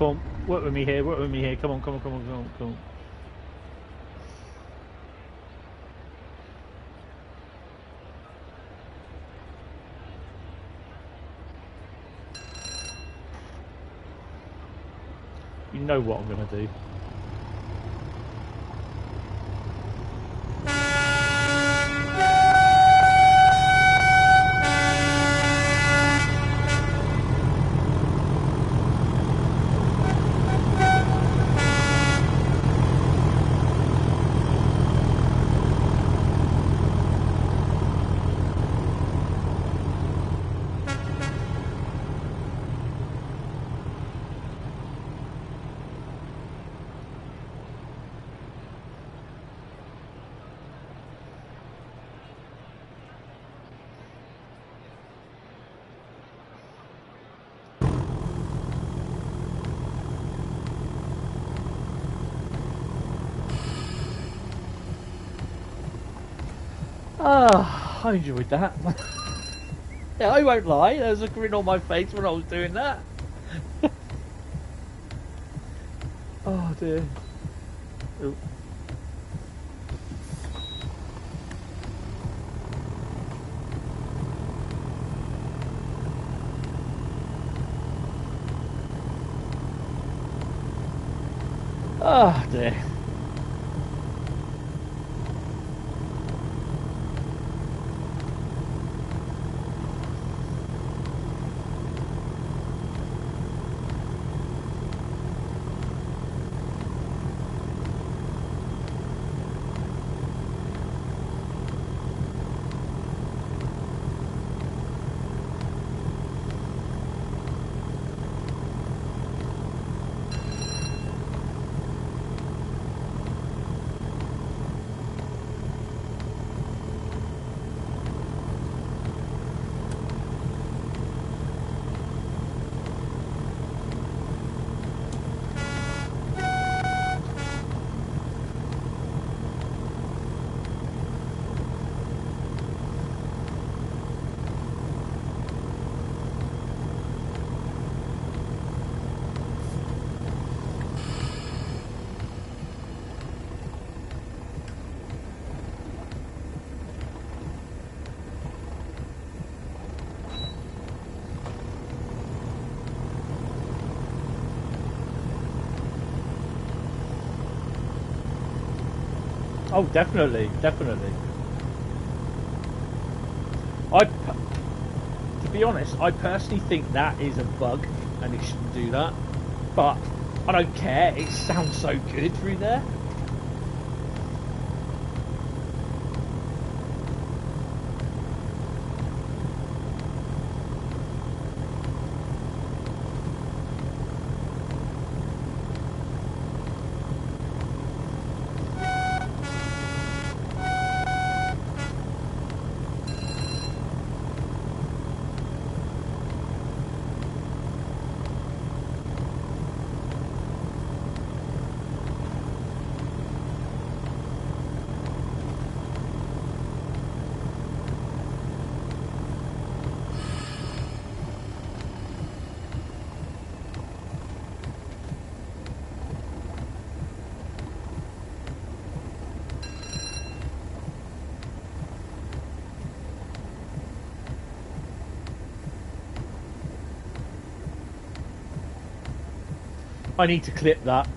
Come on, work with me here, work with me here. Come on, come on, come on, come on, come on. You know what I'm going to do. Oh, I enjoyed that. Yeah, I won't lie, there was a grin on my face when I was doing that. Oh dear. Ooh. Oh dear. Oh, definitely, definitely. To be honest, I personally think that is a bug, and it shouldn't do that. But I don't care. It sounds so good through there. I need to clip that.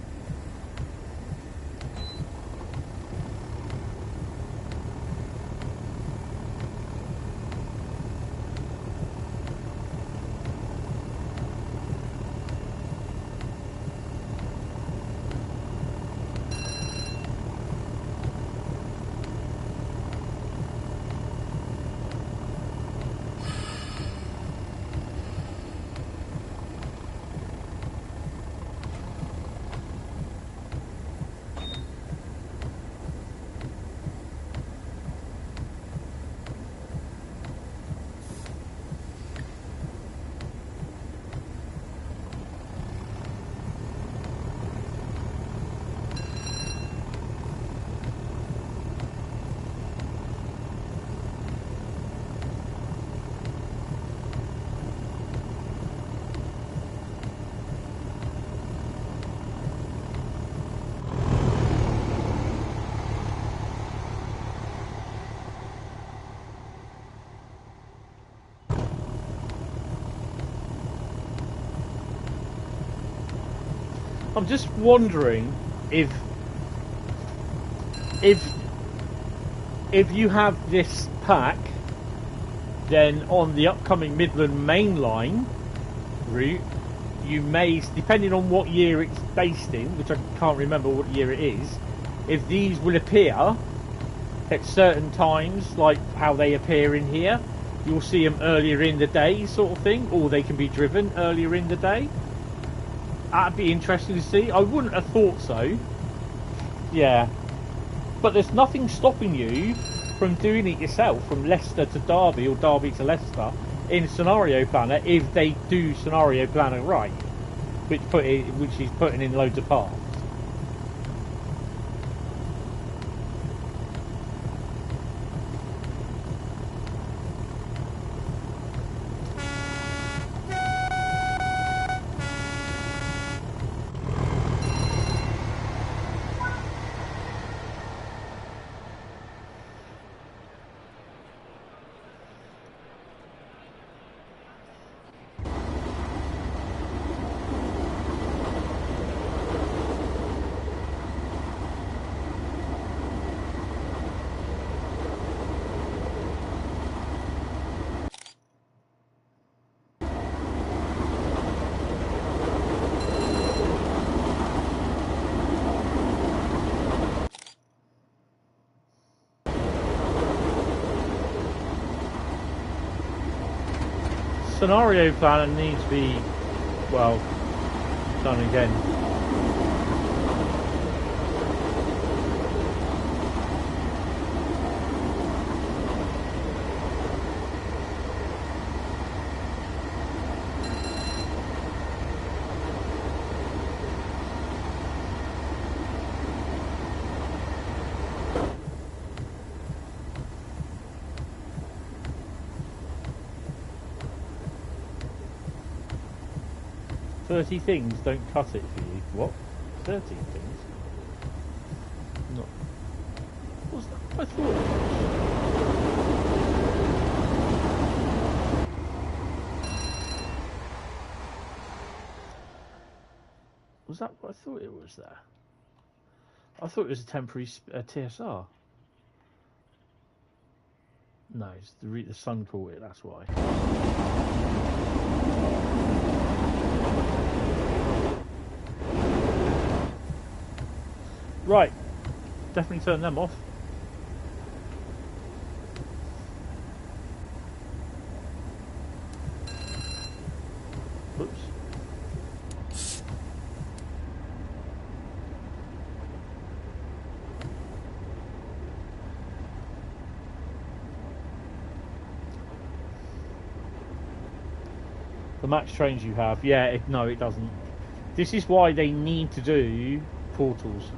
I'm just wondering if you have this pack, then on the upcoming Midland Main Line route, you may, depending on what year it's based in, which I can't remember what year it is, if these will appear at certain times, like how they appear in here, you'll see them earlier in the day sort of thing, or they can be driven earlier in the day. That'd be interesting to see. I wouldn't have thought so. Yeah. But there's nothing stopping you from doing it yourself, from Leicester to Derby or Derby to Leicester, in Scenario Planner, if they do Scenario Planner right, which he's putting in loads of parts. scenario planning needs to be, well, done again. "30 things don't cut it for you." What? 30 things? No. What's that? I thought it was that what I thought it was there? I thought it was a temporary TSR. No, it's the sun caught it, that's why. Right, definitely turn them off. Oops. The max trains you have, yeah, no, it doesn't. This is why they need to do portals.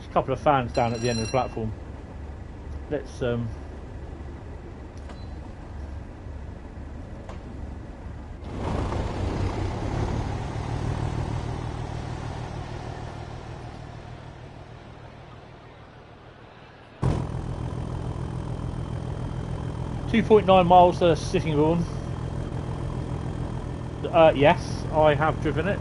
A couple of fans down at the end of the platform. Let's 2.9 miles to Sittingbourne. Yes, I have driven it.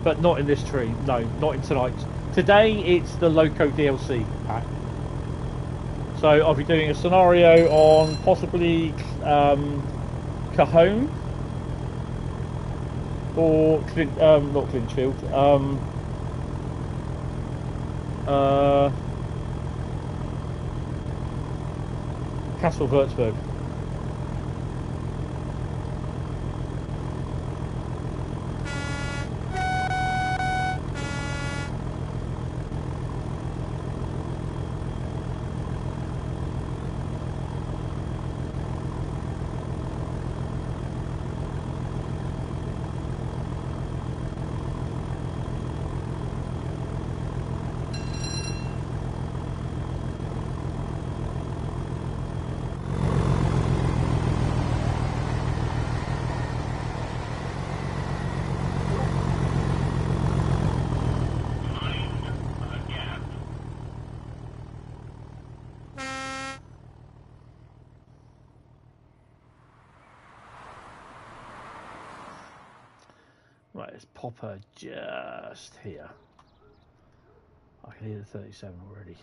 But not in this tree. No, not in tonight. Today it's the Loco DLC pack. So I'll be doing a scenario on possibly Cajon or not Clinchfield. Kassel-WÜRZBURG. Right, let's pop her just here. I can hear the 37 already.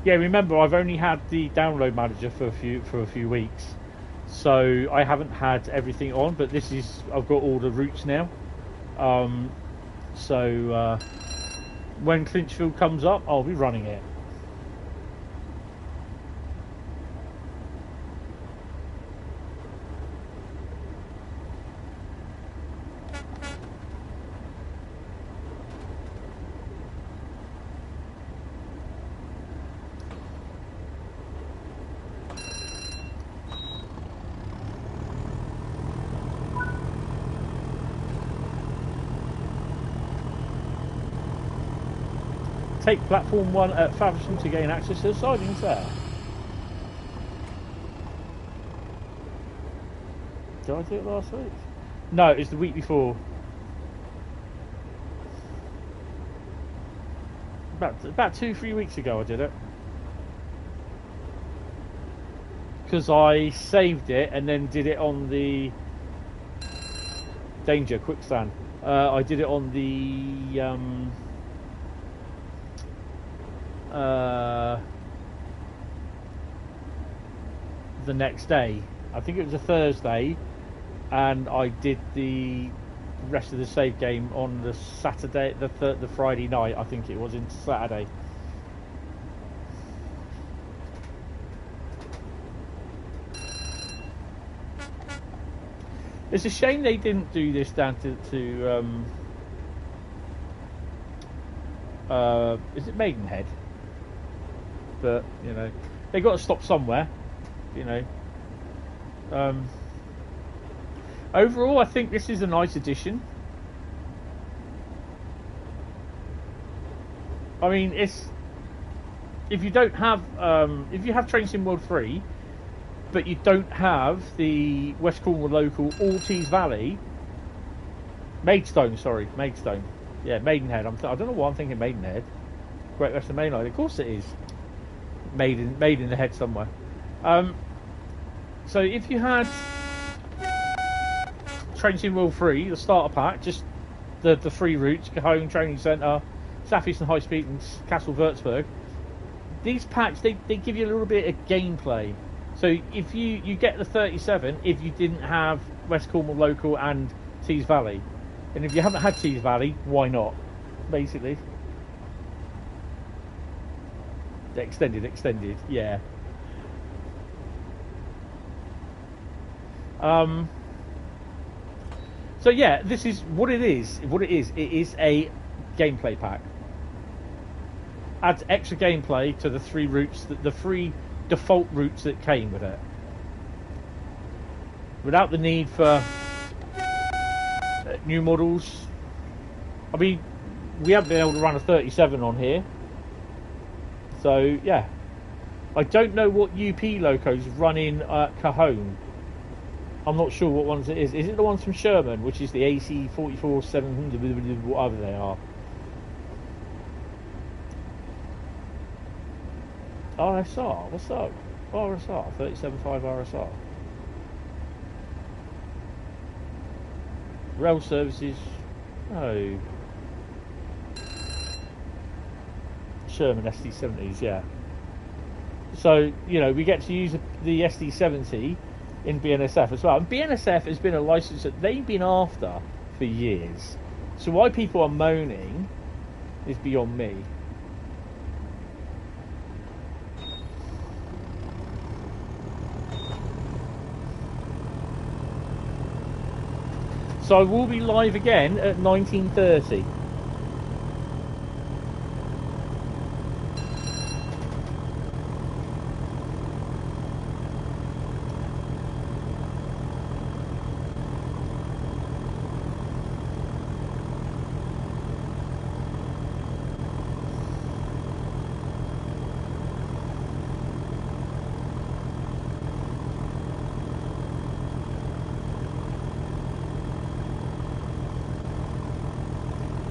Yeah, remember I've only had the download manager for a few weeks, so I haven't had everything on. But this is I've got all the routes now. So when Clinchfield comes up, I'll be running it. Take platform 1 at Faversham to gain access to the sidings there. Did I do it last week? No, it was the week before. About 2-3 weeks ago I did it. Because I saved it and then did it on the Danger Quickstand. I did it on the next day. I think it was a Thursday, and I did the rest of the save game on the Saturday, the Friday night. I think it was into Saturday. It's a shame they didn't do this down to is it Maidenhead? But you know, they got to stop somewhere. You know. Overall, I think this is a nice addition. I mean, it's if you don't have if you have Train Sim World 3, but you don't have the West Cornwall Local or Tees Valley, Maidstone. Yeah, Maidenhead. I don't know why I'm thinking Maidenhead. Great Western Main Line. Of course it is. Made in the head somewhere. So if you had Train Sim World 3, the starter pack, just the 3 routes, Cajon Training Centre, Southeastern Highspeed and Kassel-WÜRZBURG, these packs, they give you a little bit of gameplay. So if you get the 37 if you didn't have West Cornwall Local and Tees Valley. And if you haven't had Tees Valley, why not? Basically. Extended, yeah. So yeah, this is what it is. It is a gameplay pack. Adds extra gameplay to the 3 routes, the 3 default routes that came with it, without the need for new models. I mean, we haven't been able to run a 37 on here, so yeah. I don't know what UP locos run in Cajon. I'm not sure what ones it is. Is it the ones from Sherman, which is the AC 44 700, whatever they are? RSR, what's up? RSR, 37.5 RSR. Rail services, no. Sherman SD70s, yeah. So, you know, we get to use the SD70 in BNSF as well. And BNSF has been a license that they've been after for years. So why people are moaning is beyond me. So I will be live again at 19:30.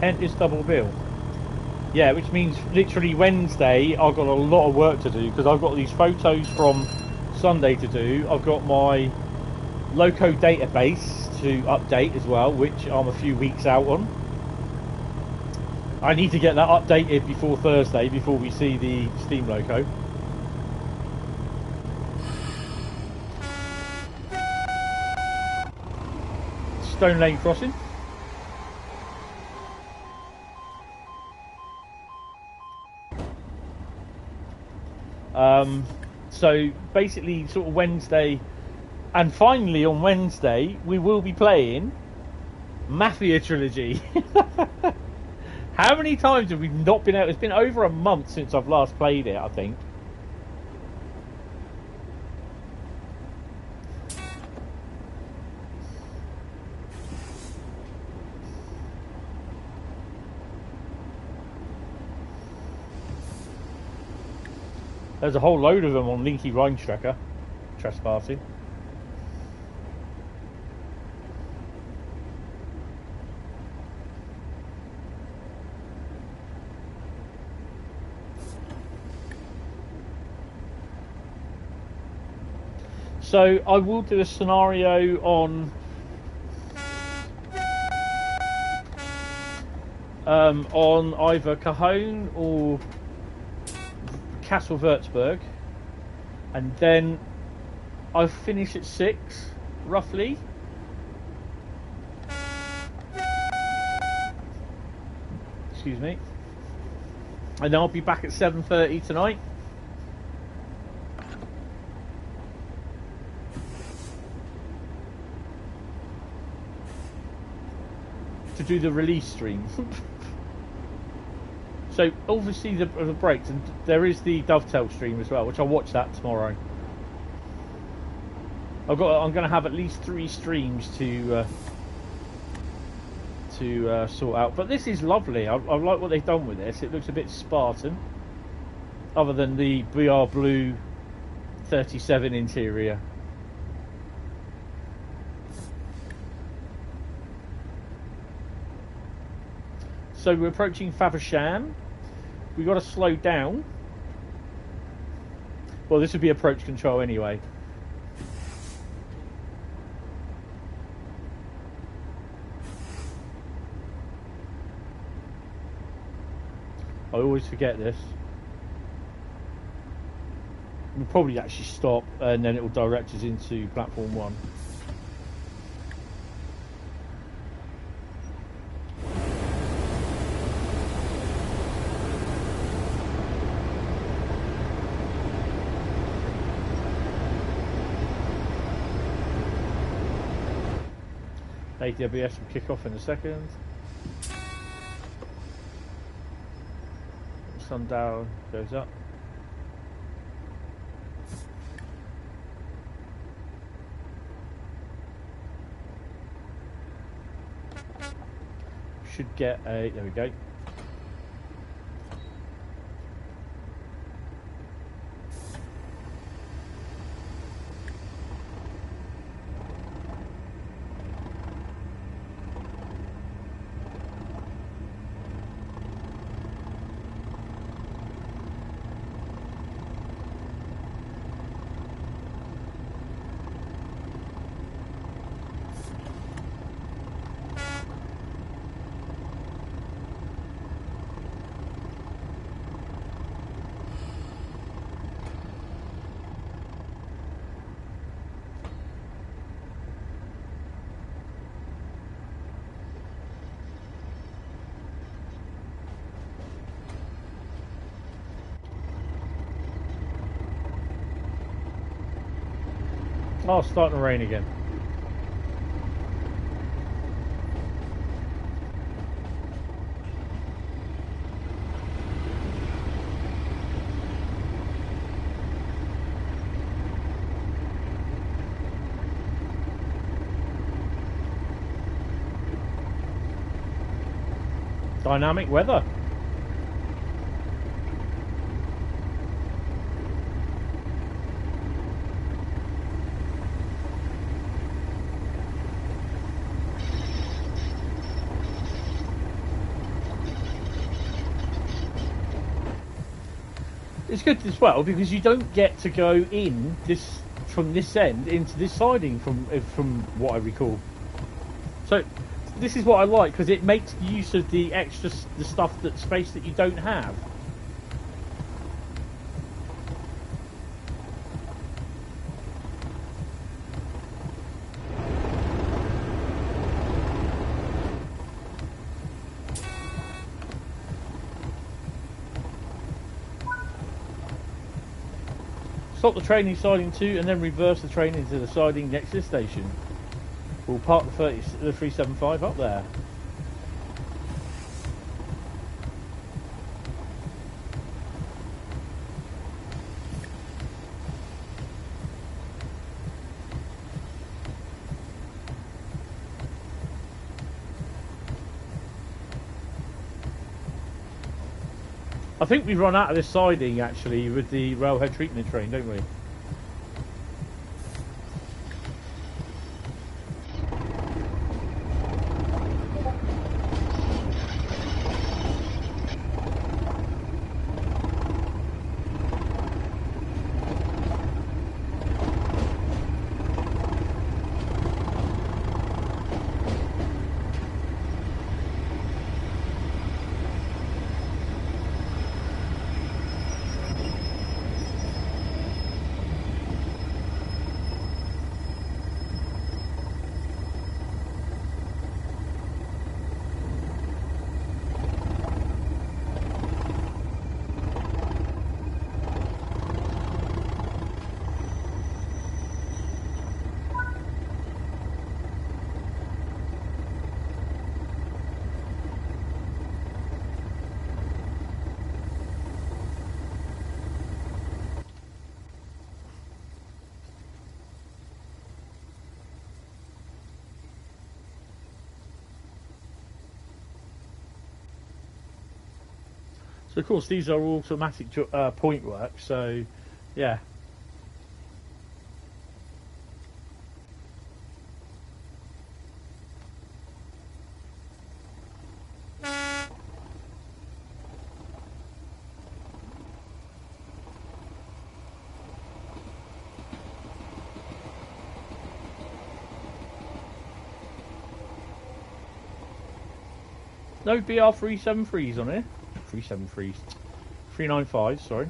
Hentis double bill. Yeah, which means literally Wednesday I've got a lot of work to do because I've got these photos from Sunday to do. I've got my Loco database to update as well, which I'm a few weeks out on. I need to get that updated before Thursday, before we see the Steam Loco. Stone Lane Crossing. So basically sort of Wednesday, and finally on Wednesday we will be playing Mafia Trilogy. How many times have we not been out? It's been over a month since I've last played it, I think. There's a whole load of them on Linky Rheinstrecke, trespassing. So I will do a scenario on either Cajon or Kassel-WÜRZBURG, and then I finish at 6 roughly. Excuse me. And then I'll be back at 7:30 tonight. To do the release stream. So obviously the breaks, and there is the Dovetail stream as well, which I'll watch that tomorrow. I'm going to have at least 3 streams to sort out. But this is lovely. I like what they've done with this. It looks a bit Spartan, other than the BR Blue 37 interior. So we're approaching Faversham. We've got to slow down. Well, this would be approach control anyway. I always forget this. We'll probably actually stop and then it will direct us into platform 1. AWS will kick off in a second. Sundial goes up. Should get a, there we go. Oh, it's starting to rain again. Dynamic weather. It's good as well because you don't get to go in this from this end into this siding from what I recall. So this is what I like because it makes use of the extra stuff, that space that you don't have. Stop the train in siding 2 and then reverse the train into the siding next to the station. We'll park the 375 up there. I think we run out of this siding actually with the railhead treatment train, don't we? So of course these are automatic point work. So yeah. No BR373s on here. 373s. 395, sorry.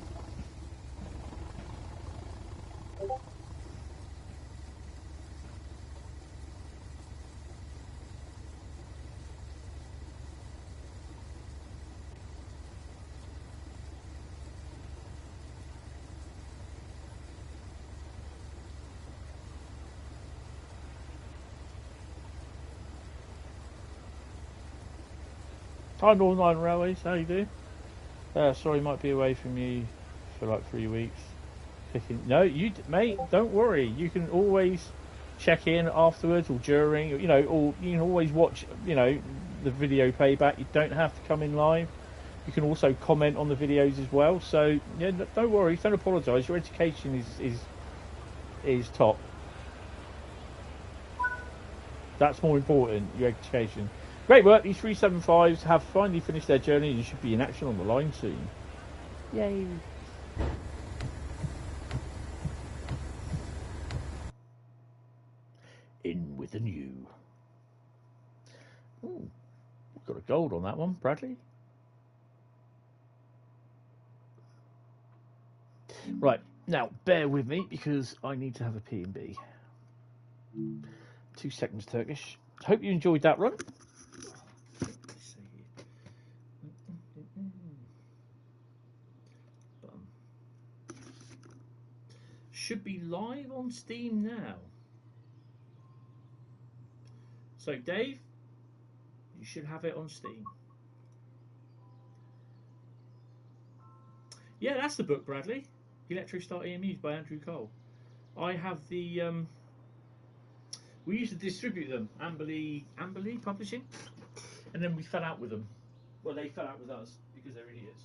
Hi Northern Ireland Railways, how you doing? Sorry, might be away from you for like 3 weeks. No, mate, don't worry. You can always check in afterwards or during, you know, or you can always watch, you know, the video playback. You don't have to come in live. You can also comment on the videos as well. So yeah, don't worry, don't apologise. Your education is top. That's more important. Your education. Great work. These 375s have finally finished their journey and should be in action on the line soon. Yay. In with the new. Ooh, we've got a gold on that one, Bradley. Right, now bear with me because I need to have a P&B. 2 seconds, Turkish. Hope you enjoyed that run. Should be live on Steam now. So Dave, you should have it on Steam. Yeah, that's the book, Bradley. Electrostar EMUs by Andrew Cole. I have the we used to distribute them, Amberley Publishing, and then we fell out with them. Well, they fell out with us because they're idiots.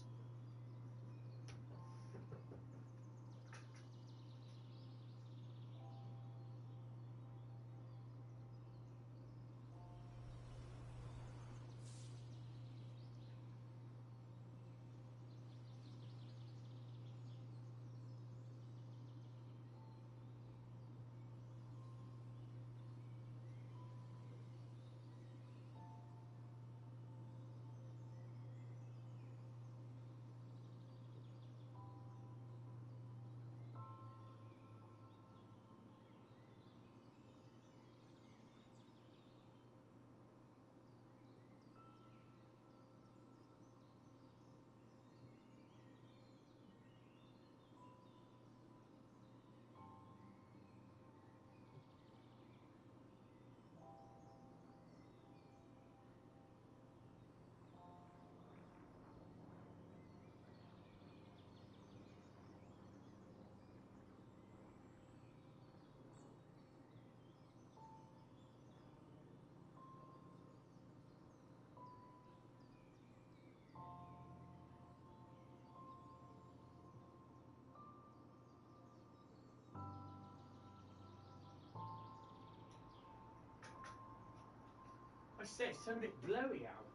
I said it's turned a bit blowy out.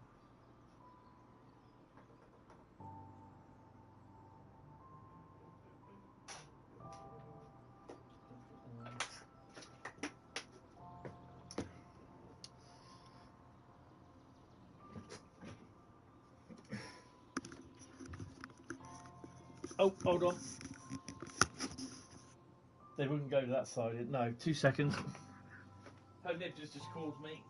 Oh, hold on. They wouldn't go to that side. No, 2 seconds. Her nib just called me.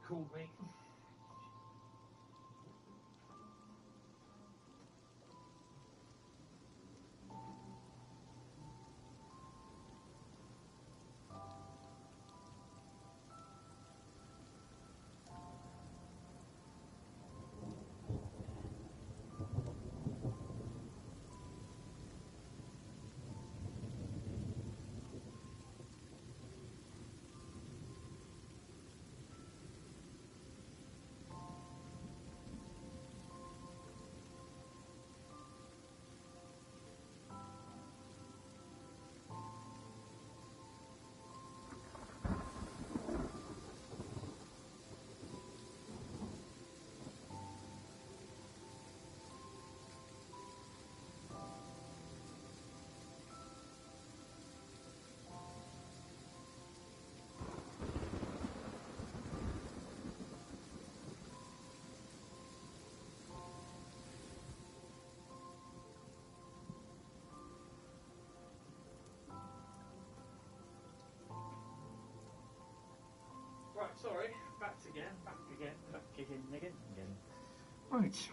Right.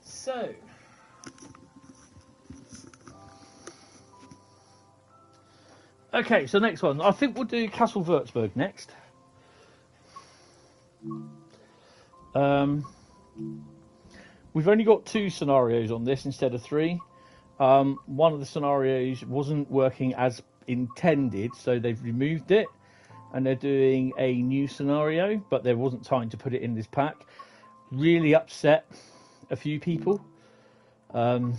So. Okay, so next one. I think we'll do KASSEL-WÜRZBURG next. We've only got 2 scenarios on this instead of 3. One of the scenarios wasn't working as intended, so they've removed it, and they're doing a new scenario, but there wasn't time to put it in this pack. Really upset a few people. So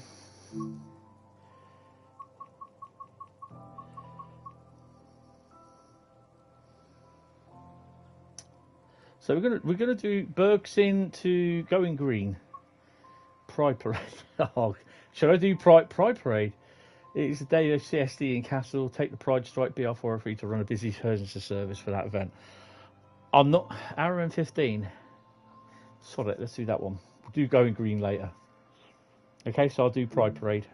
we're gonna do Bergsin to Going Green. Pride Parade. Oh, should I do Pride Parade? It is the day of CSD in Kassel. Take the Pride Strike BR403 to run a busy emergency service for that event. I'm not RM15. Sod it, let's do that one. We'll do Going Green later. Okay, so I'll do Pride Parade.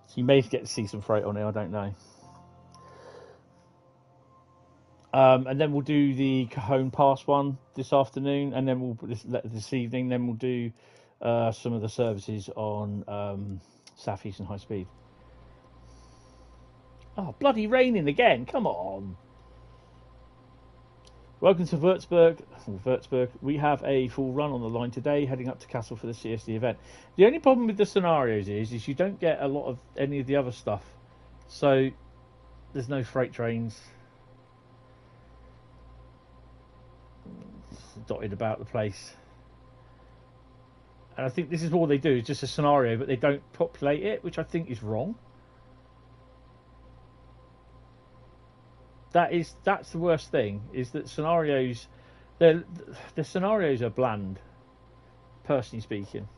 So you may get to see some freight on it, I don't know. And then we'll do the Cajon Pass one this afternoon, and then this evening. Then we'll do some of the services on Southeastern Highspeed. Oh, bloody raining again! Come on. Welcome to Wurzburg. We have a full run on the line today, heading up to Kassel for the CSD event. The only problem with the scenarios is you don't get a lot of any of the other stuff. So there's no freight trains dotted about the place. And I think this is all they do, is just a scenario, but they don't populate it, which I think is wrong. That's the worst thing, is that scenarios, the scenarios are bland, personally speaking.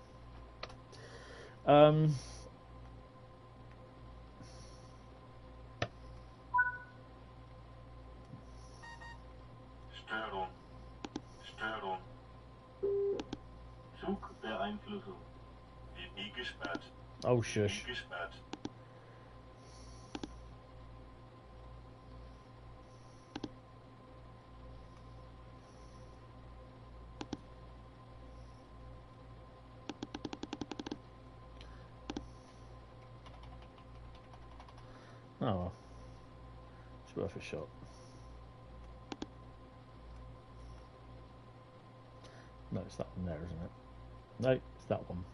Steuerung. Zugbeeinflussung. WB gesperrt. Oh, shush. Gesperrt. Oh, it's worth a shot. No, it's that one there, isn't it? No, it's that one.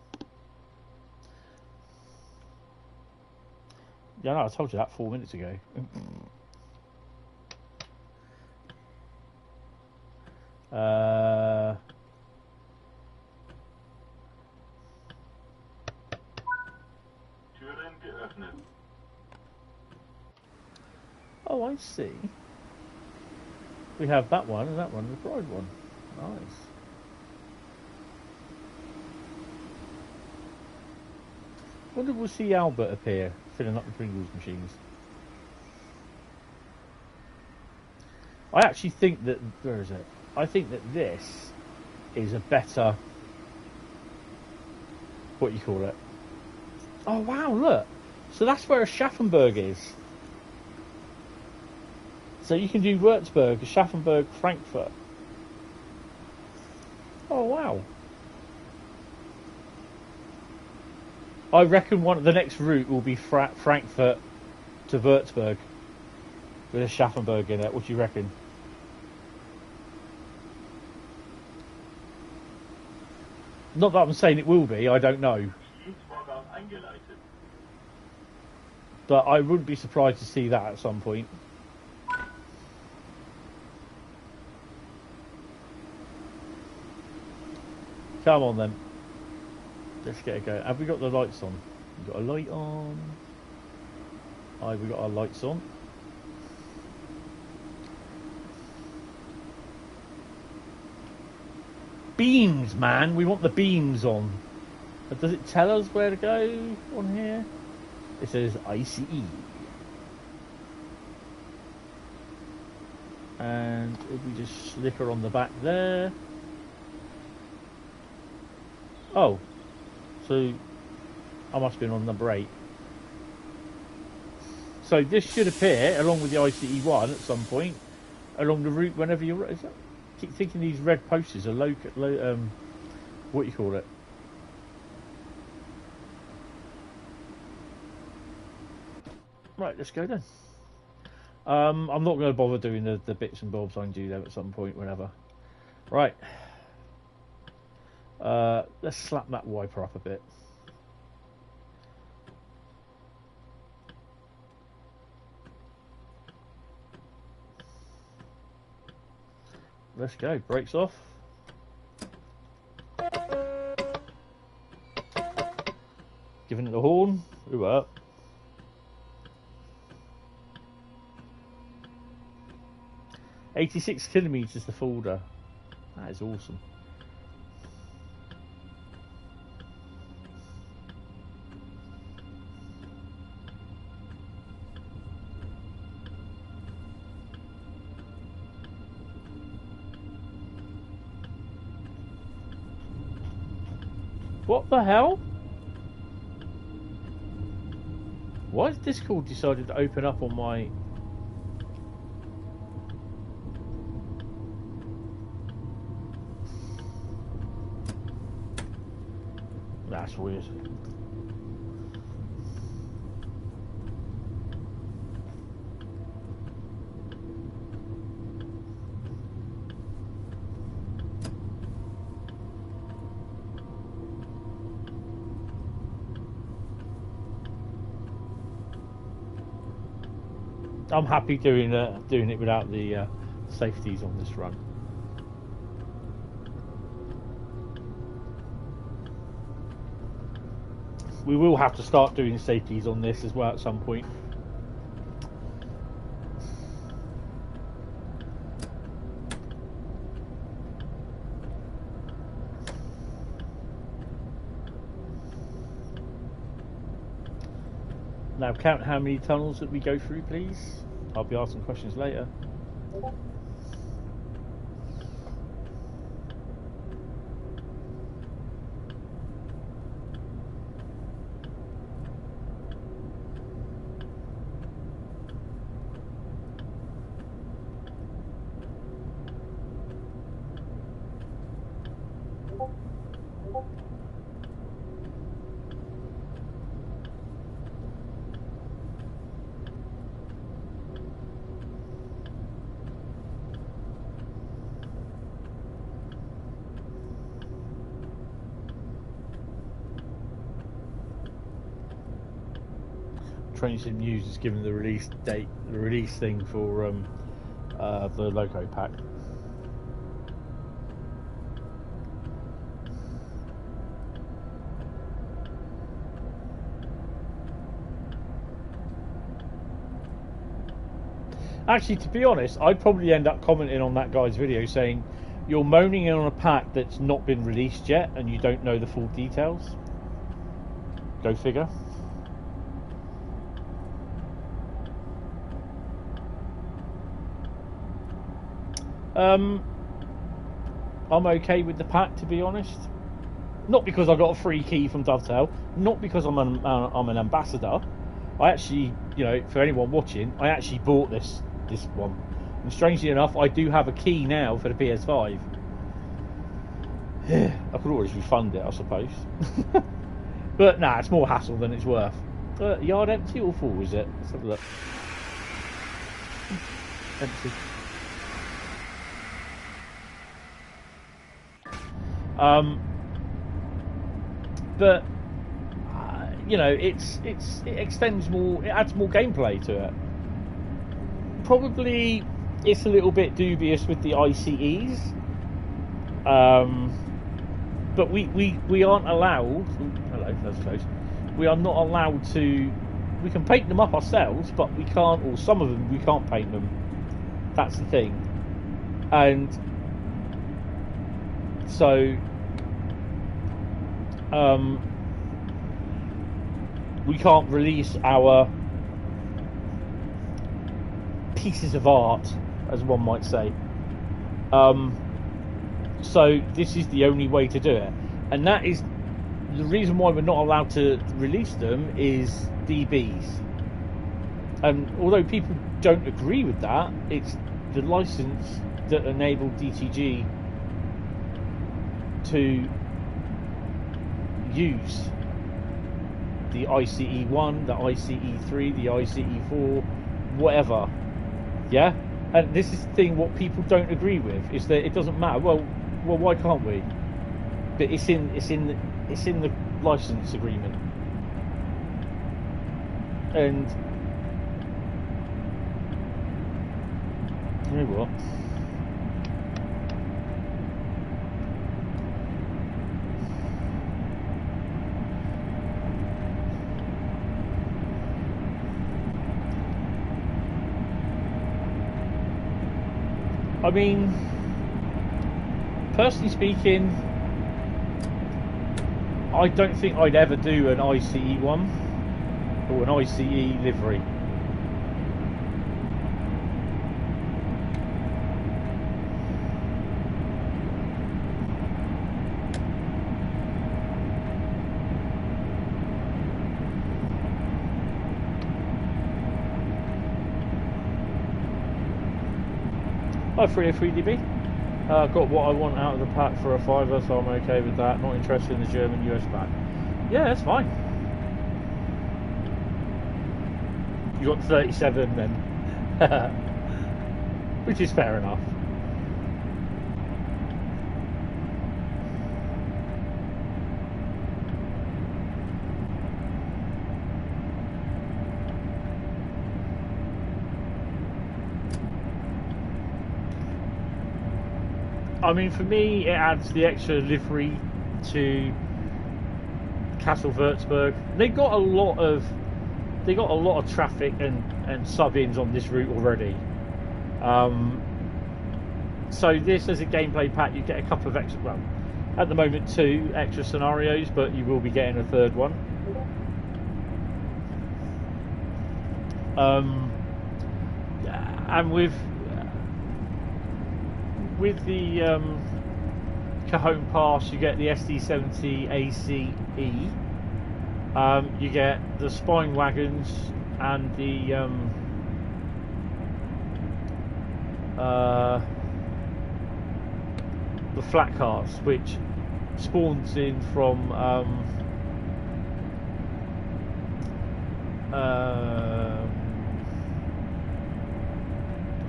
Yeah, no, I told you that 4 minutes ago. Türen geöffnet. Oh, I see. We have that one and that one, the Pride one. Nice. Wonder if we'll see Albert appear, filling up the Pringles machines. I actually think that, where is it? I think that this is a better, what you call it? Oh wow, look! So that's where a Schaffenburg is. So you can do Wurzburg, Schaffenburg, Frankfurt. Oh wow. I reckon the next route will be Frankfurt to Wurzburg with a Schaffenburg in it. What do you reckon? Not that I'm saying it will be, I don't know. But I wouldn't be surprised to see that at some point. Come on then. Let's get it going. Have we got the lights on? We've got a light on. Aye, we got our lights on. Beams, man. We want the beams on. But does it tell us where to go on here? It says ICE. And if we just slicker on the back there. Oh. So I must have been on number 8. So this should appear along with the ICE1 at some point along the route whenever you're. Is that, I keep thinking these red posters are what do you call it? Right, let's go then. I'm not going to bother doing the bits and bobs. I can do them at some point whenever. Right. Let's slap that wiper up a bit. Let's go. Brakes off. Giving it the horn. Ooh, up. $86 kilometers the folder. That is awesome. What the hell? Why has Discord decided to open up on my... That's weird. I'm happy doing it without the safeties on this run. We will have to start doing safeties on this as well at some point. Now count how many tunnels that we go through, please. I'll be asking questions later. Trains in News is given the release date, the release thing for the Loco pack. Actually, to be honest, I'd probably end up commenting on that guy's video saying, you're moaning on a pack that's not been released yet and you don't know the full details. Go figure. I'm okay with the pack, to be honest. Not because I got a free key from Dovetail, not because I'm an ambassador. I actually, you know, for anyone watching, I actually bought this one, and strangely enough, I do have a key now for the PS5. I could always refund it, I suppose. But nah, it's more hassle than it's worth. Yard empty or full, is it? Let's have a look. Empty. But you know, it extends more, it adds more gameplay to it. Probably it's a little bit dubious with the ICEs, but we aren't allowed. Hello, that's close. We are not allowed to. We can paint them up ourselves, but we can't, or some of them we can't paint them. That's the thing, and so. We can't release our pieces of art, as one might say. So this is the only way to do it, and that is the reason why we're not allowed to release them is DBs. And although people don't agree with that, it's the license that enabled DTG to use the ICE1, the ICE3, the ICE4, whatever. Yeah? And this is the thing, what people don't agree with is that it doesn't matter. Well, why can't we? But it's in the license agreement. And you know what? I mean, personally speaking, I don't think I'd ever do an ICE one or an ICE livery. Hi 303DB. Got what I want out of the pack for a £5, so I'm okay with that. Not interested in the German US pack. Yeah, that's fine. You got 37 then. Which is fair enough. I mean, for me, it adds the extra livery to Kassel-WÜRZBURG. They got a lot of traffic and sub-ins on this route already. So this, as a gameplay pack, you get a couple of extra. Well, at the moment, 2 extra scenarios, but you will be getting a 3rd one. And with the Cajon pass, you get the SD70 ACE. You get the spine wagons and the flat carts, which spawns in from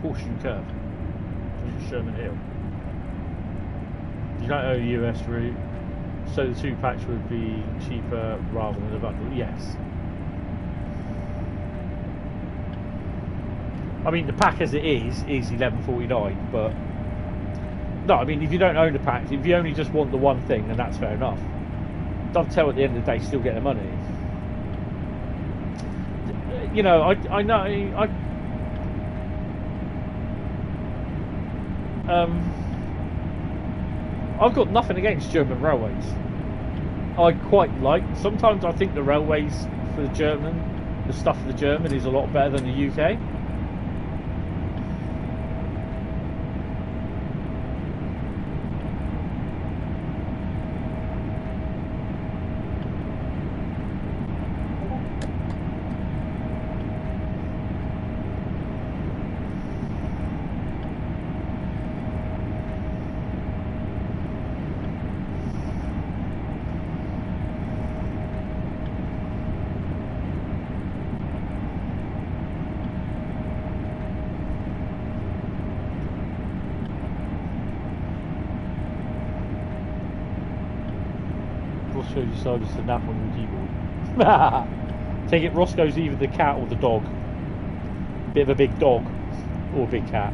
Horseshoe Curve, which is Sherman Hill. You don't owe a US route, so the 2 packs would be cheaper rather than the bundle. Yes. I mean, the pack as it is $11.49, but no, I mean, if you don't own the pack, if you only just want the one thing, then that's fair enough. Dovetail at the end of the day still get the money. You know, I know I've got nothing against German railways. I quite like. Sometimes I think the railways for the stuff for the German is a lot better than the UK. Roscoe decided to nap on your keyboard. Take it, Roscoe's either the cat or the dog. Bit of a big dog or a big cat.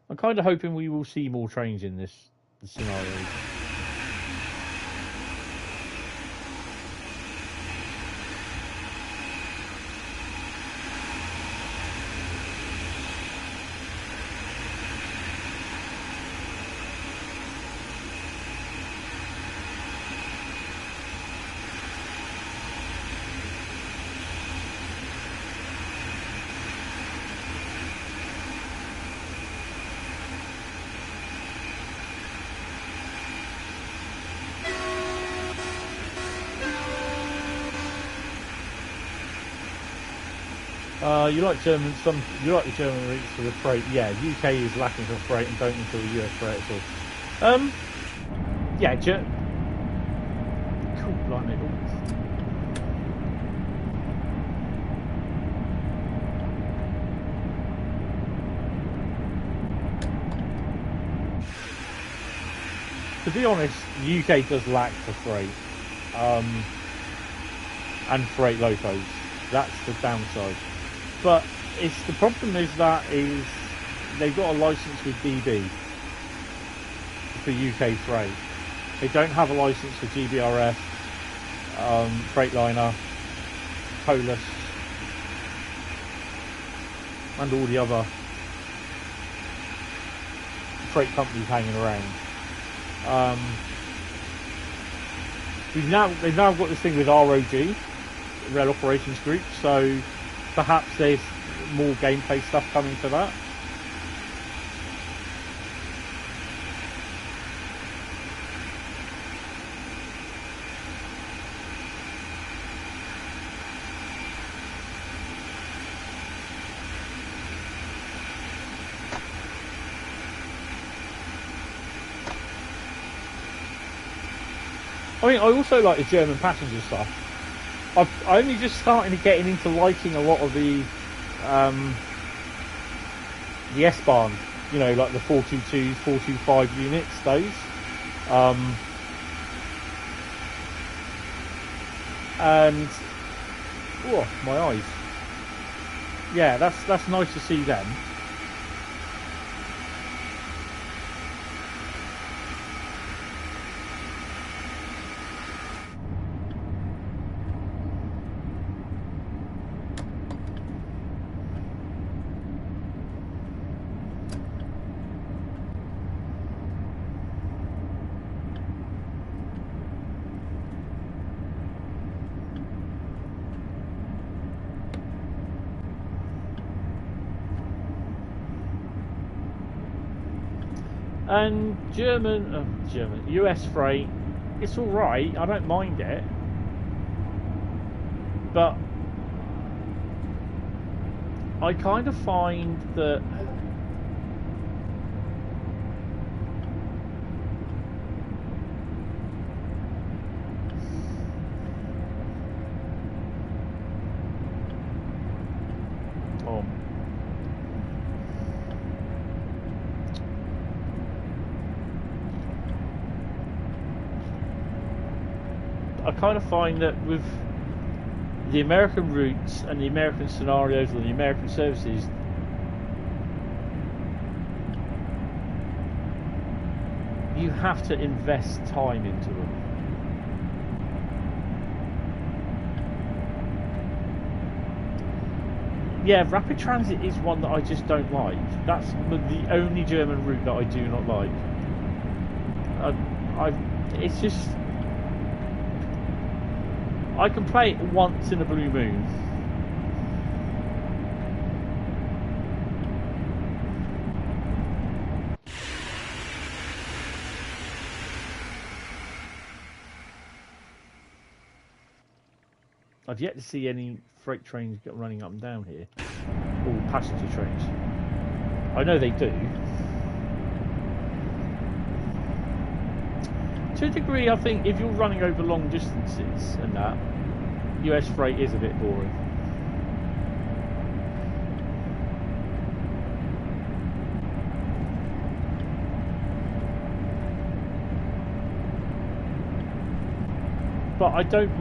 I'm kind of hoping we will see more trains in this scenario. You like German? You like the German routes for the freight? Yeah, UK is lacking for freight and don't until the US freight at all. Yeah, cool, blimey. To be honest, the UK does lack for freight, and freight locos. That's the downside. But the problem is they've got a license with DB for UK freight. They don't have a license for GBRF, Freightliner, Polis, and all the other freight companies hanging around. They've now got this thing with ROG, Rail Operations Group, so perhaps there's more gameplay stuff coming to that. I mean, I also like the German passenger stuff. I'm only just starting to getting into liking a lot of the S-Bahn, you know, like the 422s, 425 units, those. And oh, my eyes. Yeah, that's nice to see them. And US freight, it's all right. I don't mind it, but I kind of find that with the American routes and the American scenarios or the American services, you have to invest time into them. Yeah, rapid transit is one that I just don't like. That's the only German route that I do not like. It's just, I can play it once in a blue moon. I've yet to see any freight trains running up and down here, or passenger trains. I know they do. To a degree, I think if you're running over long distances and that, US freight is a bit boring. But I don't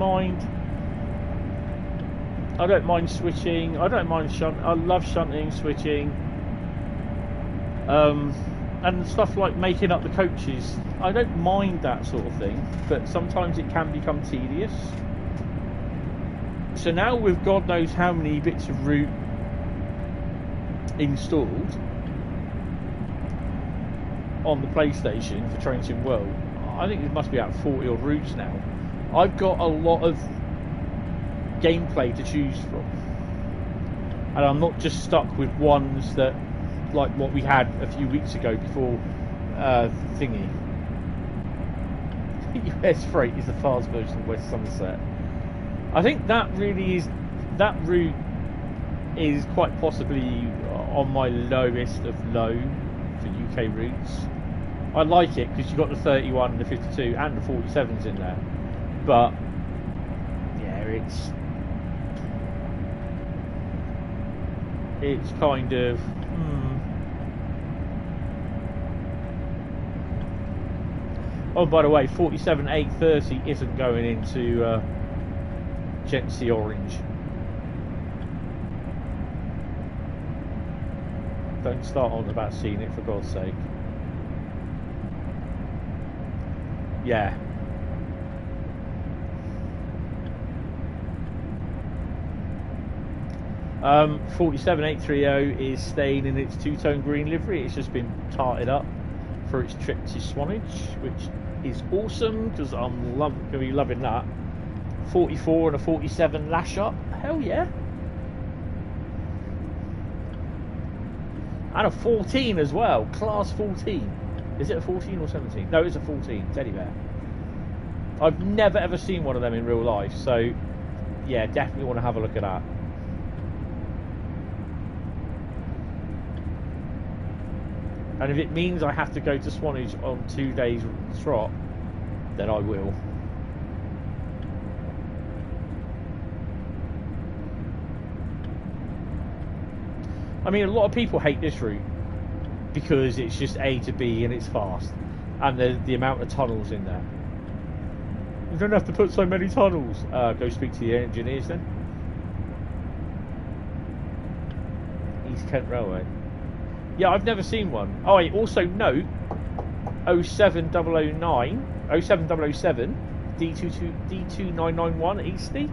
mind switching. I don't mind shunting. I love shunting, switching, and stuff like making up the coaches. I don't mind that sort of thing, but sometimes it can become tedious. So now with God knows how many bits of route installed on the PlayStation for Train Sim World, I think it must be about 40 odd routes now. I've got a lot of gameplay to choose from, and I'm not just stuck with ones that, like what we had a few weeks ago before thingy. US freight is the fast version of West Somerset. I think that really is, that route is quite possibly on my lowest of low for UK routes. I like it because you've got the 31, the 52 and the 47s in there, but yeah, it's kind of Oh, by the way, 47 830 isn't going into Gency Orange. Don't start on about seeing it, for God's sake. Yeah. Um, 47 830 is staying in its two-tone green livery. It's just been tarted up for its trip to Swanage, which is awesome because I'm going to be loving that. 44 and a 47 lash up. Hell yeah. And a 14 as well, class 14. Is it a 14 or 17? No, it's a 14, teddy bear. I've never ever seen one of them in real life, so yeah, definitely want to have a look at that. And if it means I have to go to Swanage on 2 days trot, then I will. I mean, a lot of people hate this route because it's just A to B and it's fast, and the amount of tunnels in there. You don't have to put so many tunnels. Go speak to the engineers then. East Kent Railway. Yeah, I've never seen one. Oh, I also note 07009, 07007 D22991 Easty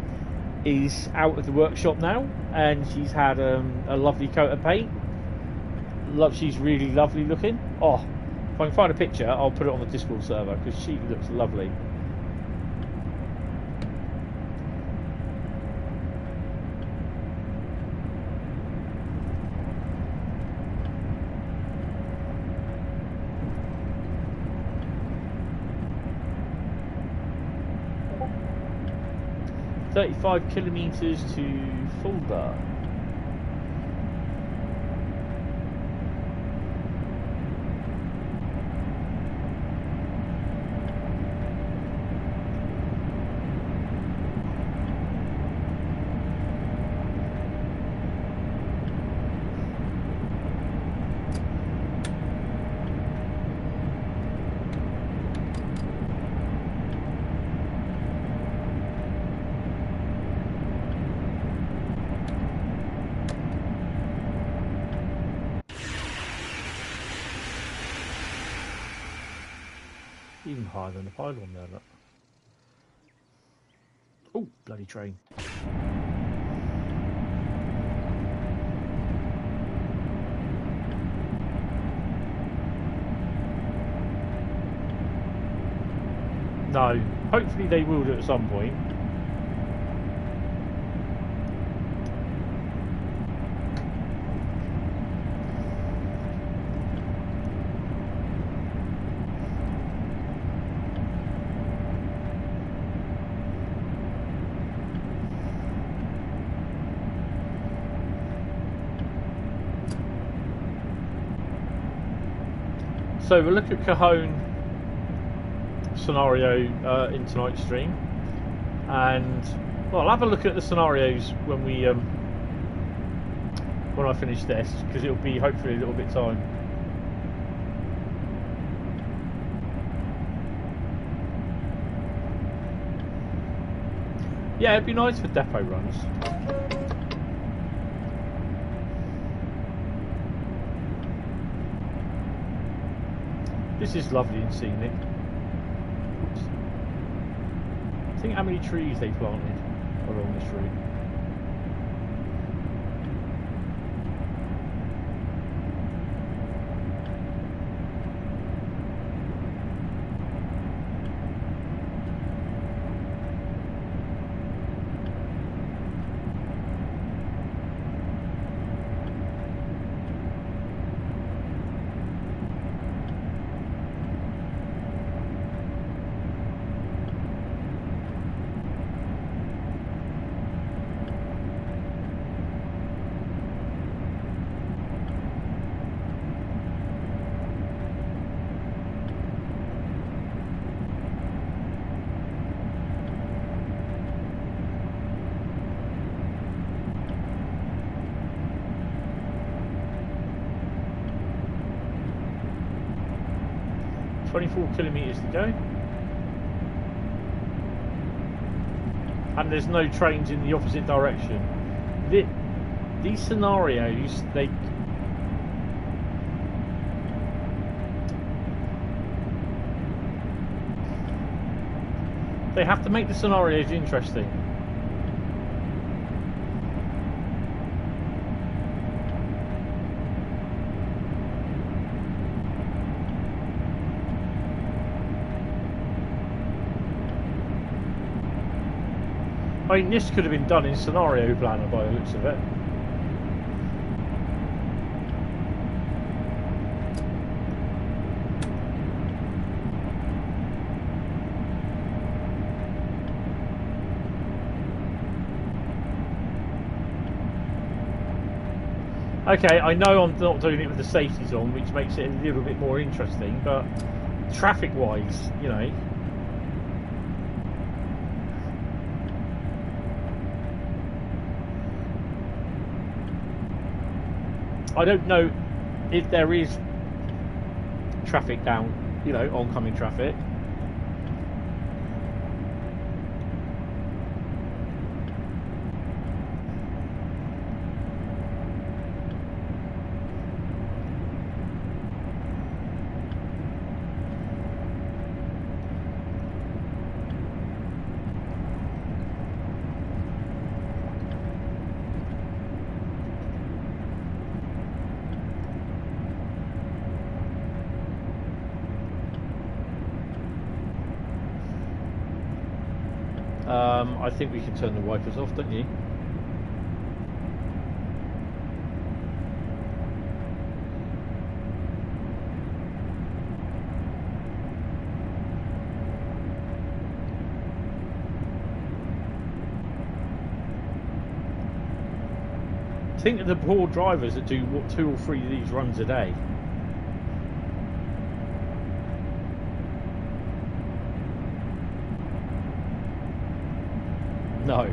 is out of the workshop now, and she's had a lovely coat of paint. She's really lovely looking. Oh, if I can find a picture, I'll put it on the Discord server because she looks lovely. .35 kilometres to Fulda. Even higher than the pylon there, look. Oh, bloody train. No, hopefully they will do it at some point. So we'll look at Cajon scenario in tonight's stream, and well, I'll have a look at the scenarios when we when I finish this, because it'll be hopefully a little bit time. Yeah, it'd be nice for depot runs. This is lovely and scenic. Oops. Think how many trees they planted along this route. 24 kilometres to go. And there's no trains in the opposite direction. These scenarios, they have to make the scenarios interesting. I mean, this could have been done in Scenario Planner by the looks of it. Okay, I know I'm not doing it with the safeties on, which makes it a little bit more interesting, but traffic-wise, you know. I don't know if there is traffic down, you know, oncoming traffic. I think we can turn the wipers off, don't you? Think of the poor drivers that do what, 2 or 3 of these runs a day. No.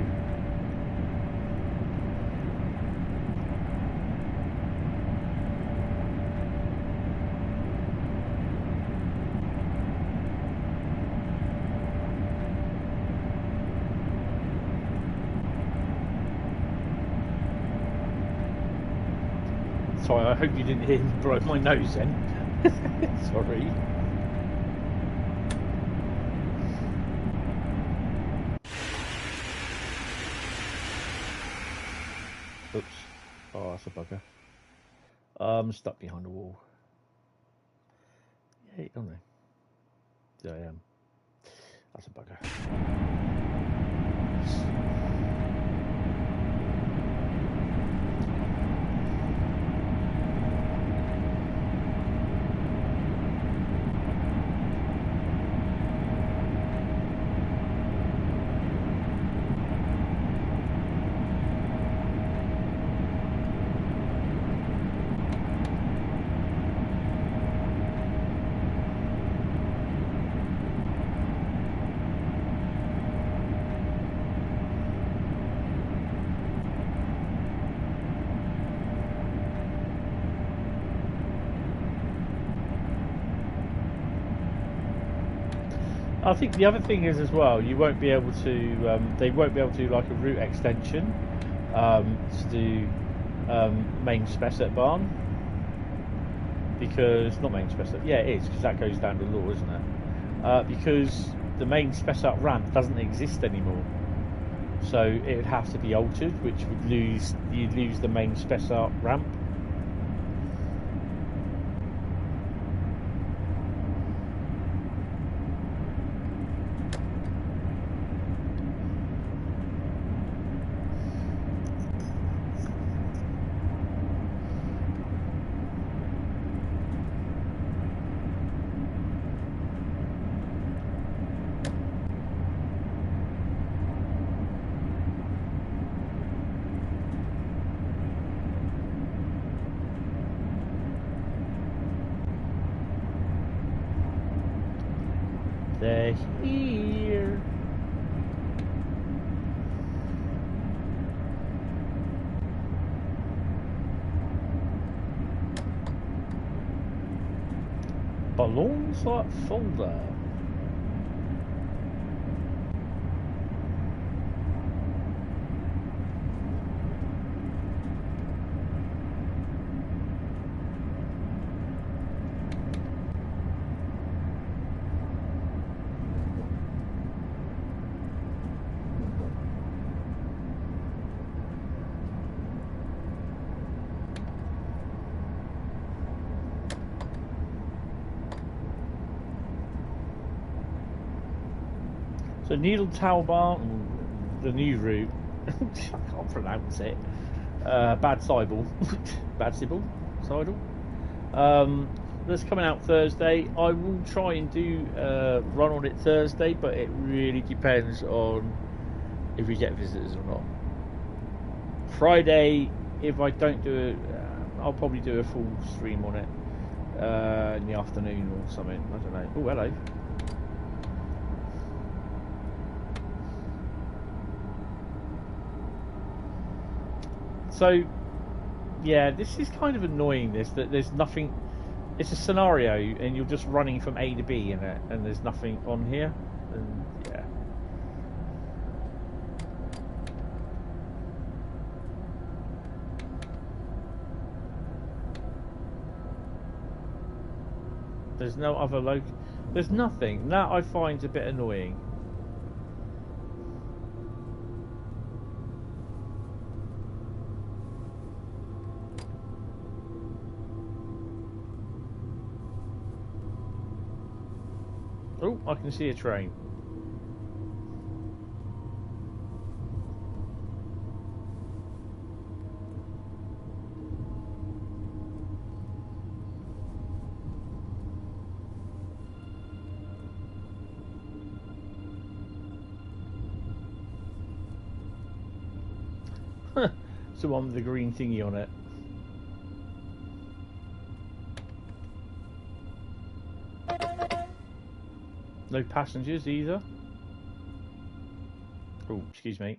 Sorry, I hope you didn't hear me blow my nose then. Sorry. Oops. Oh, that's a bugger. I'm stuck behind the wall. Yeah, don't I? Yeah, I am. That's a bugger. I think the other thing is as well, you won't be able to, they won't be able to do like a route extension to do main spec at Barn, because, not main spec, yeah it is, because that goes down to Law, isn't it? Because the main spec up ramp doesn't exist anymore, so it would have to be altered, which would you'd lose the main spec up ramp. They're here. Balloons like folder. So Needle Talbar, the new route, I can't pronounce it, Bad Sybil, Bad Sybil, Sidle, that's coming out Thursday. I will try and do run on it Thursday, but it really depends on if we get visitors or not. Friday, if I don't do it, I'll probably do a full stream on it in the afternoon or something, I don't know. Oh, hello. So, yeah, this is kind of annoying. That there's nothing. It's a scenario, and you're just running from A to B in it, and there's nothing on here. And yeah, there's no other There's nothing. That I find a bit annoying. Oh, I can see a train. It's the one with the green thingy on it. No passengers either. Oh, excuse me.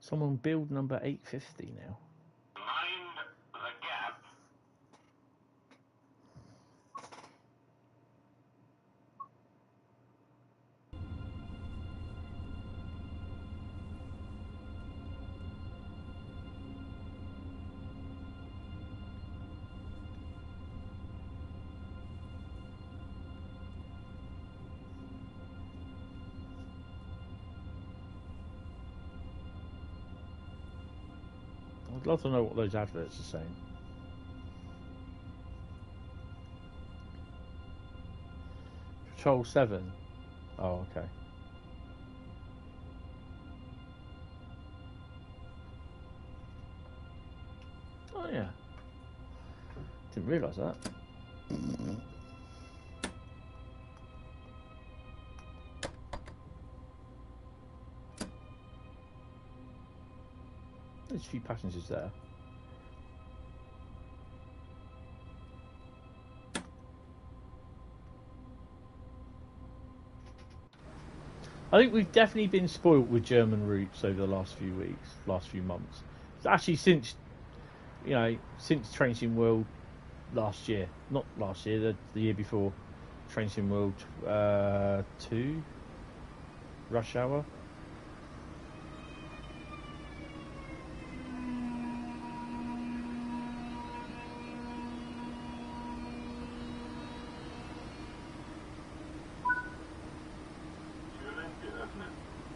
Someone build number 850 now. Mind the gap. I'd love to know what those adverts are saying. Patrol 7. Oh, okay. Oh, yeah. Didn't realise that. There's a few passengers there. I think we've definitely been spoilt with German routes over the last few weeks, last few months. Actually, since since Train Sim World last year, not last year, the year before, Train Sim World 2, Rush Hour.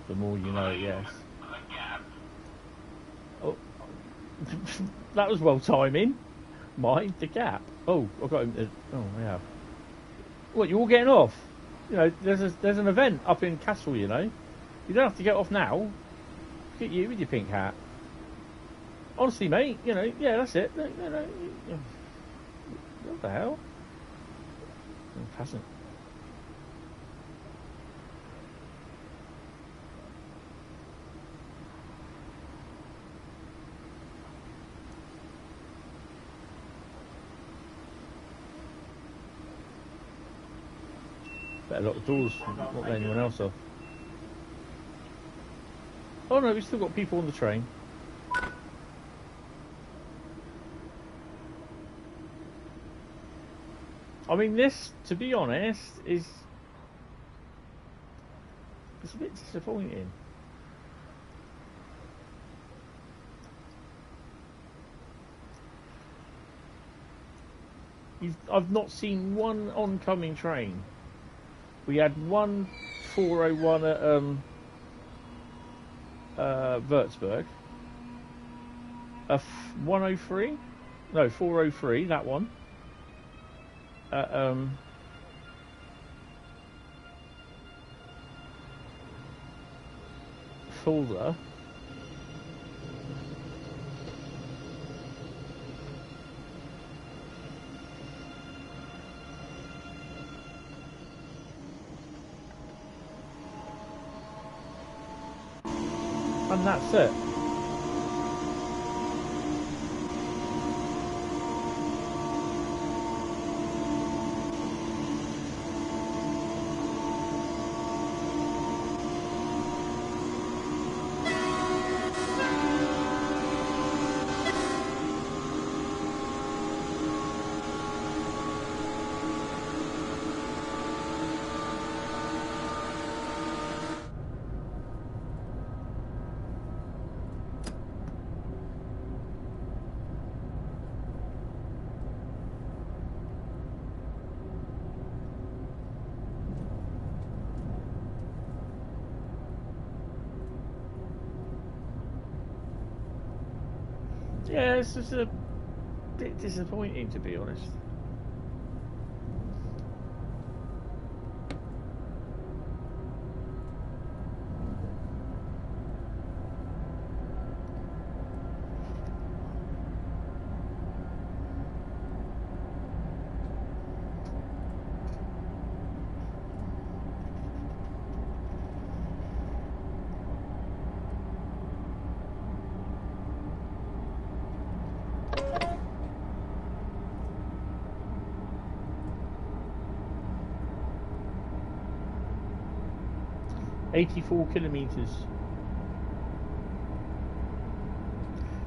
The more you know, yes. Oh, that was well timing. Mind the gap. Oh, I got him. Oh, yeah. What? You all getting off? You know, there's an event up in Kassel. You know, you don't have to get off now. Look at you with your pink hat. Honestly, mate. You know, yeah, that's it. No. What the hell? It hasn't. Better lock the doors, not let anyone else off. Oh no, we've still got people on the train. I mean, this, to be honest, it's a bit disappointing. I've not seen one oncoming train. We had one 401 at Wurzburg. A 103? No, 403, that one. Fulda. And that's it. Yeah, it's just a bit disappointing, to be honest. .84 kilometres.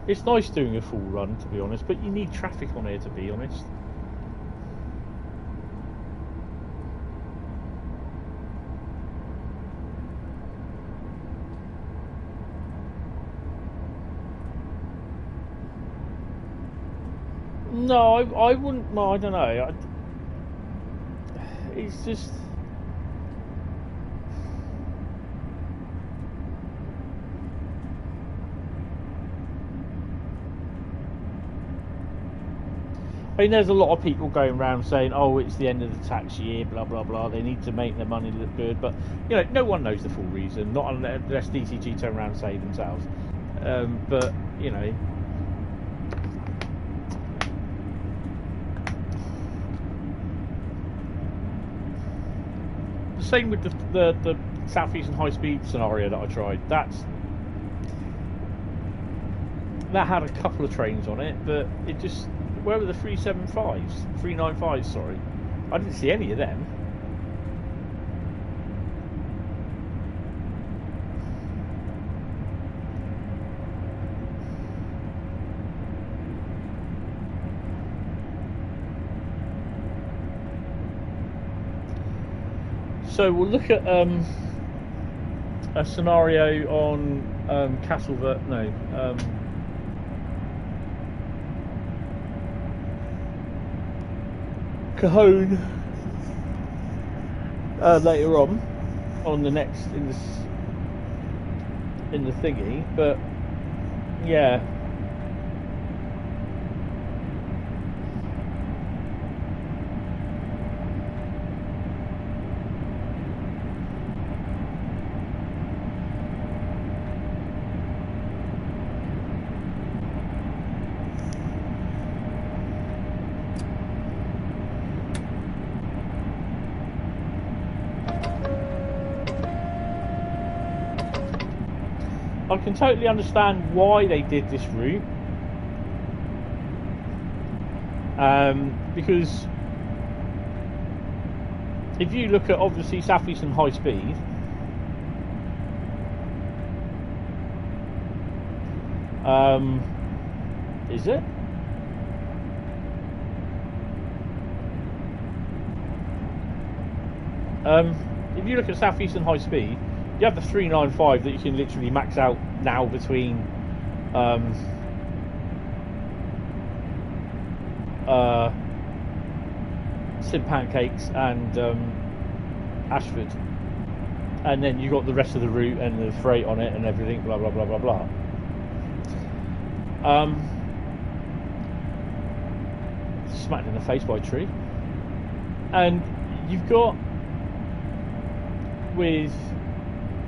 It's nice doing a full run, to be honest, but you need traffic on here, to be honest. No, I wouldn't. No, I don't know. It's just. I mean, there's a lot of people going around saying, "Oh, it's the end of the tax year, blah blah blah. They need to make their money look good." But you know, no one knows the full reason. Not unless DCG turn around and say themselves. But you know, the same with the Southeastern Highspeed scenario that I tried. That had a couple of trains on it, but it just. Where were the 375s? 395s, sorry. I didn't see any of them. So we'll look at a scenario on Cajon later on the next in the thingy, but yeah. I can totally understand why they did this route, because if you look at obviously Southeastern Highspeed, Is it? If you look at Southeastern Highspeed, you have the 395 that you can literally max out now between St Pancakes and Ashford, and then you got the rest of the route and the freight on it and everything, blah blah blah blah blah. Smacked in the face by a tree. And you've got with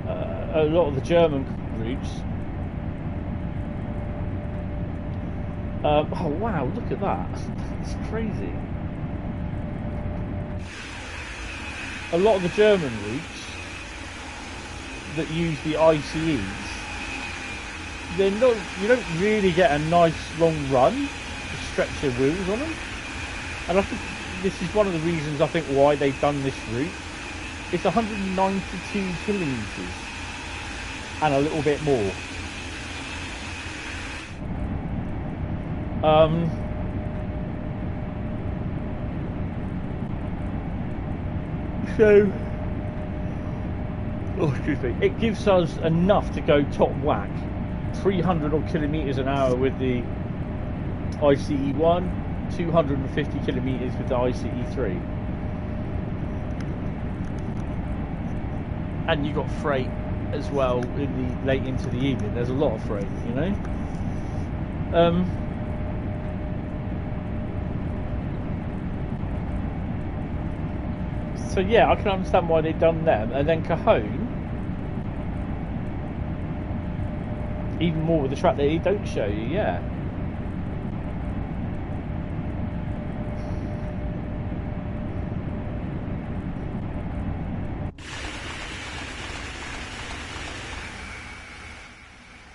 a lot of the German routes. Oh wow, look at that. It's crazy. A lot of the German routes that use the ICEs, they're not, you don't really get a nice long run to stretch your wheels on them. And I think this is one of the reasons I think why they've done this route. It's 192 kilometres and a little bit more. So, oh, excuse me, it gives us enough to go top whack 300 odd kilometres an hour with the ICE1, 250 kilometres with the ICE3. And you got freight as well in the late into the evening. There's a lot of freight, you know. So yeah, I can understand why they've done them. And then Cajon, even more with the track that they don't show you, yeah.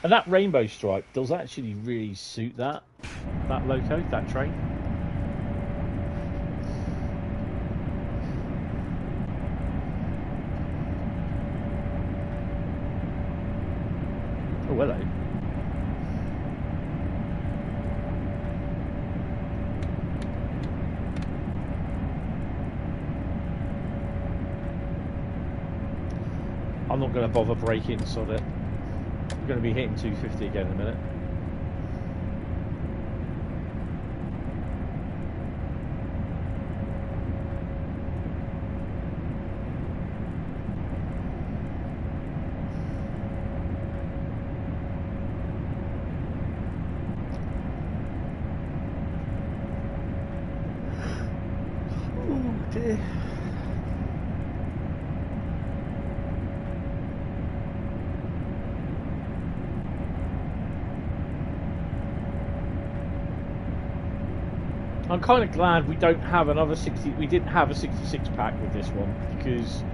And that rainbow stripe does actually really suit that loco, that train. Oh, hello. I'm not going to bother braking, sod it. I'm going to be hitting 250 again in a minute. Oh dear. I'm kind of glad we don't have another 60. We didn't have a 66 pack with this one, because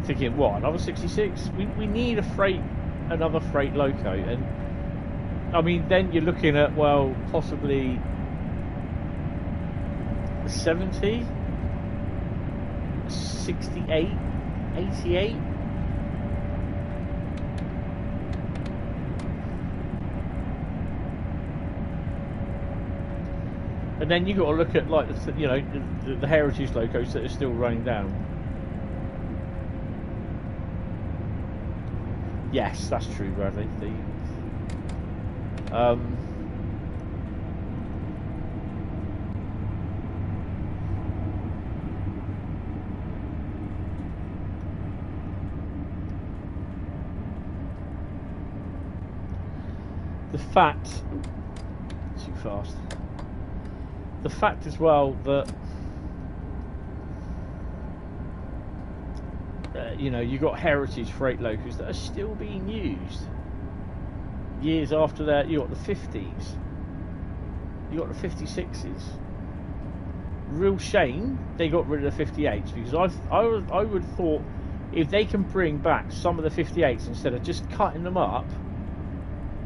thinking, what, another 66? We need another freight loco, and I mean, then you're looking at, well, possibly 70, 68, 88. And then you got to look at, like, you know, the heritage locos that are still running down. Yes, that's true, Bradley. The fact, too fast. The fact as well that you know, you got heritage freight locos that are still being used years after that. You got the 50s, you got the 56s. Real shame they got rid of the 58s, because I would have thought if they can bring back some of the 58s instead of just cutting them up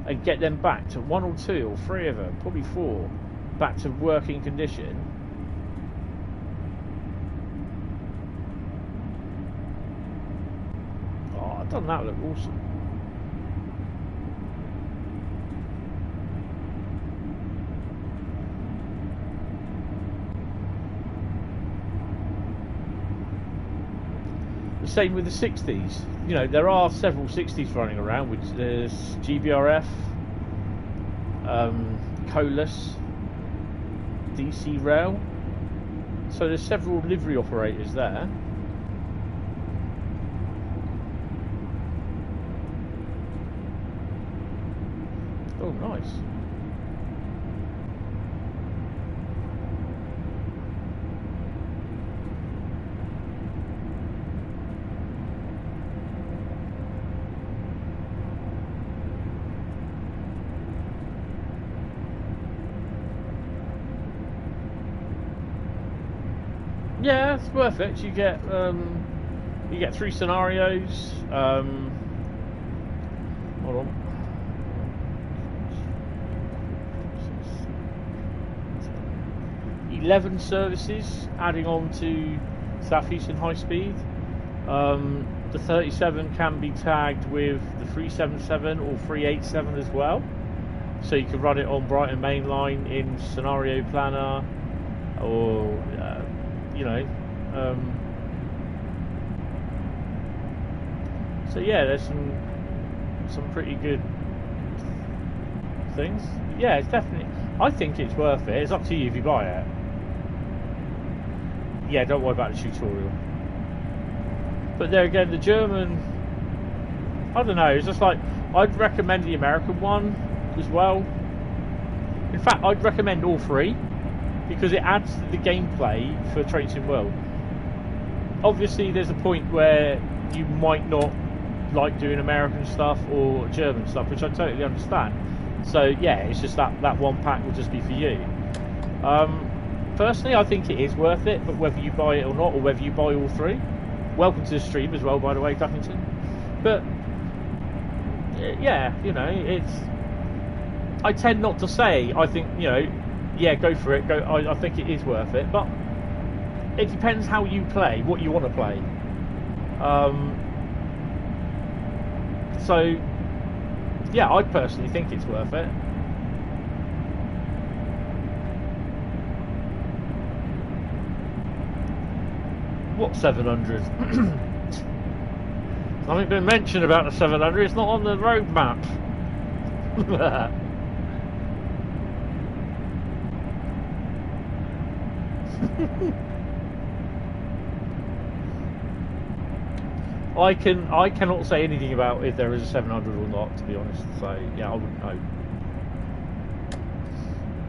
and get them back to 1 or 2 or 3 of them, probably 4, back to working condition. Oh, doesn't that look awesome? same with the 60s. You know, there are several 60s running around, which there's GBRF, Colas, DC Rail. So there's several livery operators there. Oh, nice. Yeah, it's worth it. You get 3 scenarios. Hold on. 11 services adding on to Southeastern Highspeed. The 37 can be tagged with the 377 or 387 as well. So you can run it on Brighton Main Line in Scenario Planner, or you know. So yeah, there's some pretty good things. Yeah, it's definitely. I think it's worth it. It's up to you if you buy it. Yeah, don't worry about the tutorial. But there again, the German, I don't know, it's just like, I'd recommend the American one as well. In fact, I'd recommend all 3, because it adds to the gameplay for Train Sim World. Obviously, there's a point where you might not like doing American stuff or German stuff, which I totally understand. So yeah, it's just that one pack will just be for you. Personally, I think it is worth it, but whether you buy it or not, or whether you buy all 3, welcome to the stream as well, by the way, Duffington. But yeah, you know, it's. I tend not to say. I think, you know, yeah, go for it. Go. I think it is worth it, but it depends how you play, what you want to play. So yeah, I personally think it's worth it. What 700? Nothing been mentioned about the 700. It's not on the road map. I cannot say anything about if there is a 700 or not, to be honest. So yeah, I wouldn't know.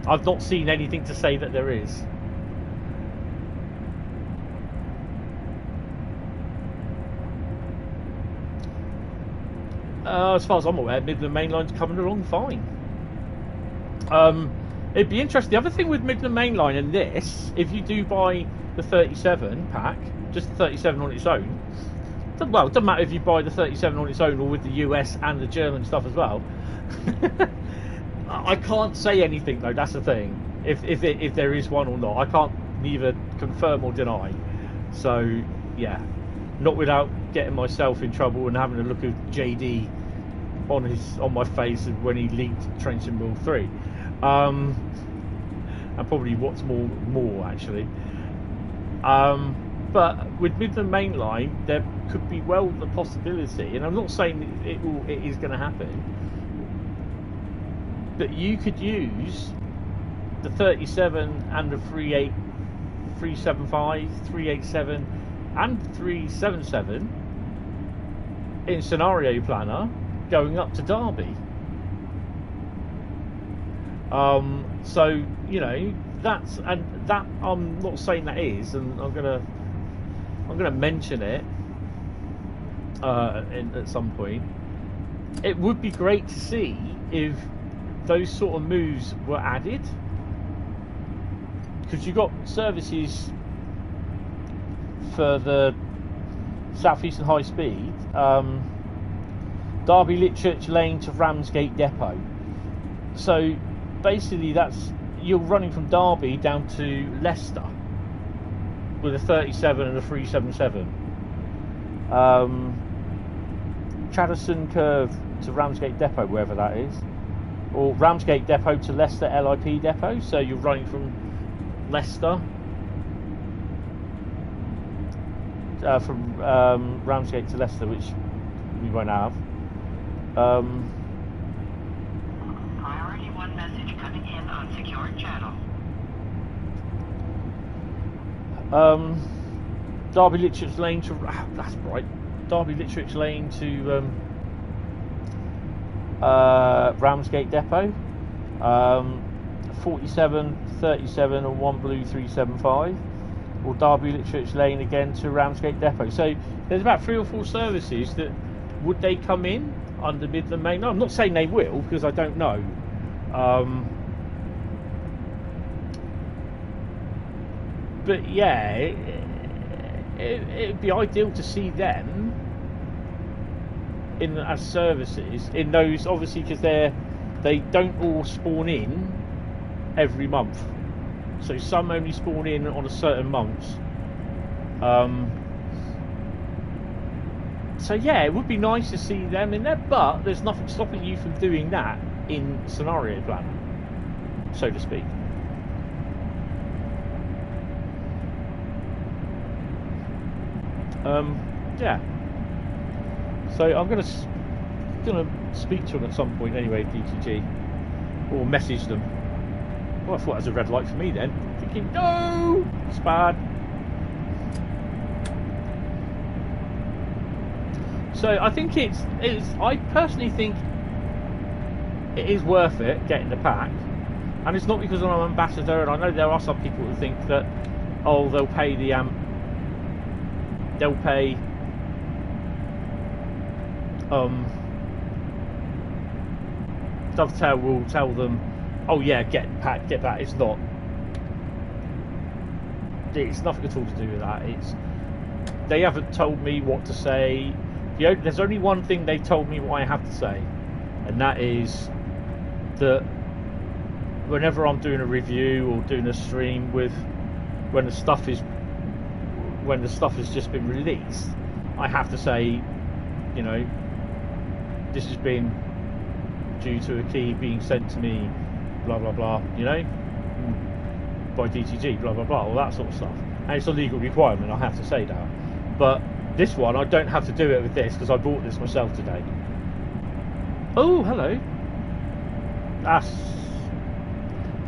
I've not seen anything to say that there is. As far as I'm aware, Midland Main Line's coming along fine. It'd be interesting. The other thing with Midland Main Line and this, if you do buy the 37 pack, just the 37 on its own, well, it doesn't matter if you buy the 37 on its own or with the US and the German stuff as well. I can't say anything though, that's the thing. If there is one or not, I can't neither confirm or deny. So yeah, not without getting myself in trouble and having a look at JD on my face when he leaked Train Sim World 3, and probably what's more actually. But with Midland Main Line, there could be well the possibility, and I'm not saying it is going to happen, but you could use the 37 and the 375, 387 and 377 in Scenario Planner going up to Derby. So you know, that's, and that, I'm not saying that is, and I'm gonna mention it at some point. It would be great to see if those sort of moves were added, because you've got services for the Southeastern Highspeed, Derby Litchurch Lane to Ramsgate Depot. So basically that's, you're running from Derby down to Leicester with a 37 and a 377. Chadderson Curve to Ramsgate Depot, wherever that is, or Ramsgate Depot to Leicester LIP Depot. So you're running from Leicester from Ramsgate to Leicester, which we won't have. Priority 1 message coming in on secured channel. Derby Litchfield Lane to that's right. Derby Litchfield Lane to Ramsgate Depot. 47, 37 and 1 blue 375, or Derby Litchfield Lane again to Ramsgate Depot. So there's about 3 or 4 services that would they come in under Midland Main. No, I'm not saying they will because I don't know. But yeah, it'd be ideal to see them in as services in those, obviously, because they don't all spawn in every month. So some only spawn in on a certain months. So yeah, it would be nice to see them in there, but there's nothing stopping you from doing that in Scenario Planner, so to speak. Yeah. So I'm gonna speak to them at some point anyway, DTG, or message them. Well, I thought it was a red light for me then. Thinking, no, it's bad. So I think it's. I personally think it is worth it getting the pack, and it's not because I'm an ambassador. And I know there are some people who think that, oh, they'll pay the they'll pay. Dovetail will tell them, oh yeah, get that. It's not. It's nothing at all to do with that. They haven't told me what to say. There's only one thing they told me what I have to say, and that is that whenever I'm doing a review or doing a stream when the stuff has just been released, I have to say, you know, this has been due to a key being sent to me, blah blah blah, you know, by DTG, blah blah blah, all that sort of stuff. And it's a legal requirement, I have to say that. But this one, I don't have to do it with this because I bought this myself today. Oh, hello.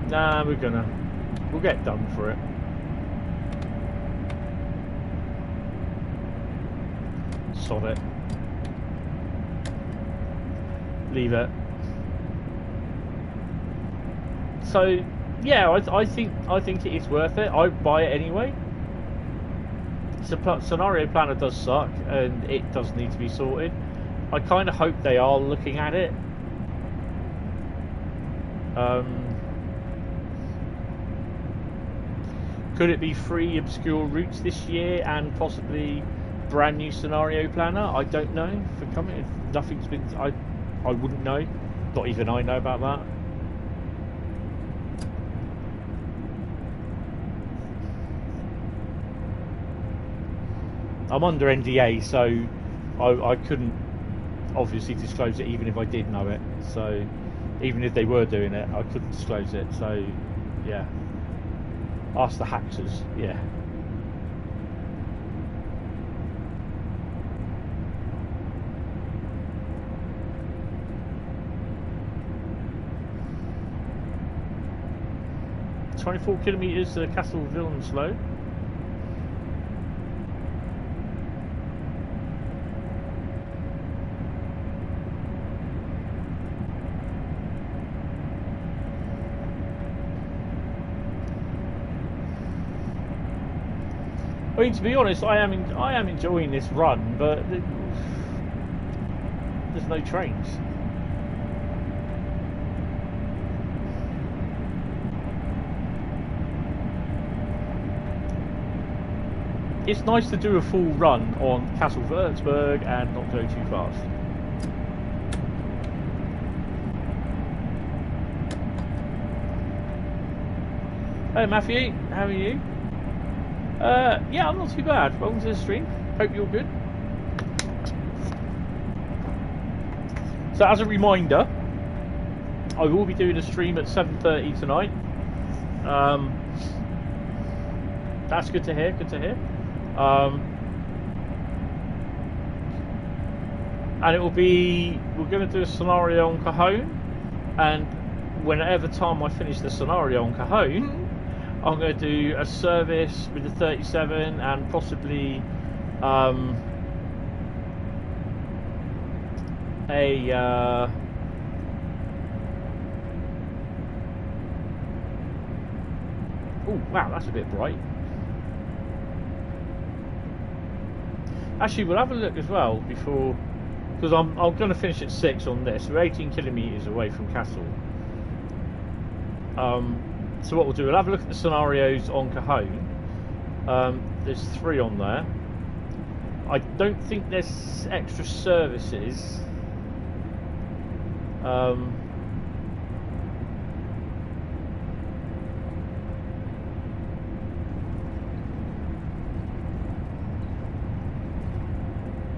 Nah, we'll get done for it. Sod it. Leave it. So yeah, I think it is worth it. I'd buy it anyway. Scenario Planner does suck, and it does need to be sorted. I kind of hope they are looking at it. Could it be free obscure routes this year and possibly brand new Scenario Planner? I don't know. For coming, nothing's been. I wouldn't know. Not even I know about that. I'm under NDA, so I couldn't obviously disclose it even if I did know it. So even if they were doing it, I couldn't disclose it. So yeah, ask the hackers. Yeah. .24 kilometres to Kassel Wurzburg. I mean, to be honest, I am enjoying this run, but there's no trains. It's nice to do a full run on KASSEL-WÜRZBURG and not go too fast. Hey Matthew, how are you? Yeah, I'm not too bad. Welcome to the stream. Hope you're good. So as a reminder, I will be doing a stream at 7:30 tonight. That's good to hear, good to hear. And it will be, we're going to do a scenario on Cajon, and whenever time I finish the scenario on Cajon, I'm going to do a service with the 37 and possibly oh wow, that's a bit bright. Actually, we'll have a look as well before, because I'm going to finish at 6 on this. We're 18 kilometres away from Kassel. So what we'll do, we'll have a look at the scenarios on Cajon. There's 3 on there. I don't think there's extra services.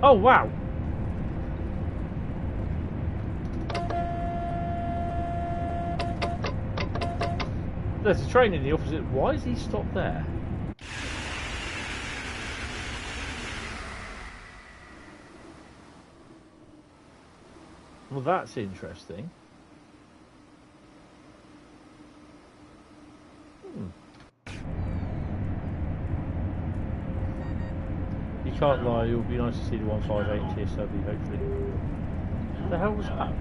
Oh wow! There's a train in the opposite. Why is he stopped there? Well, that's interesting. You can't lie, it would be nice to see the 158 TSW, hopefully. What the hell was that?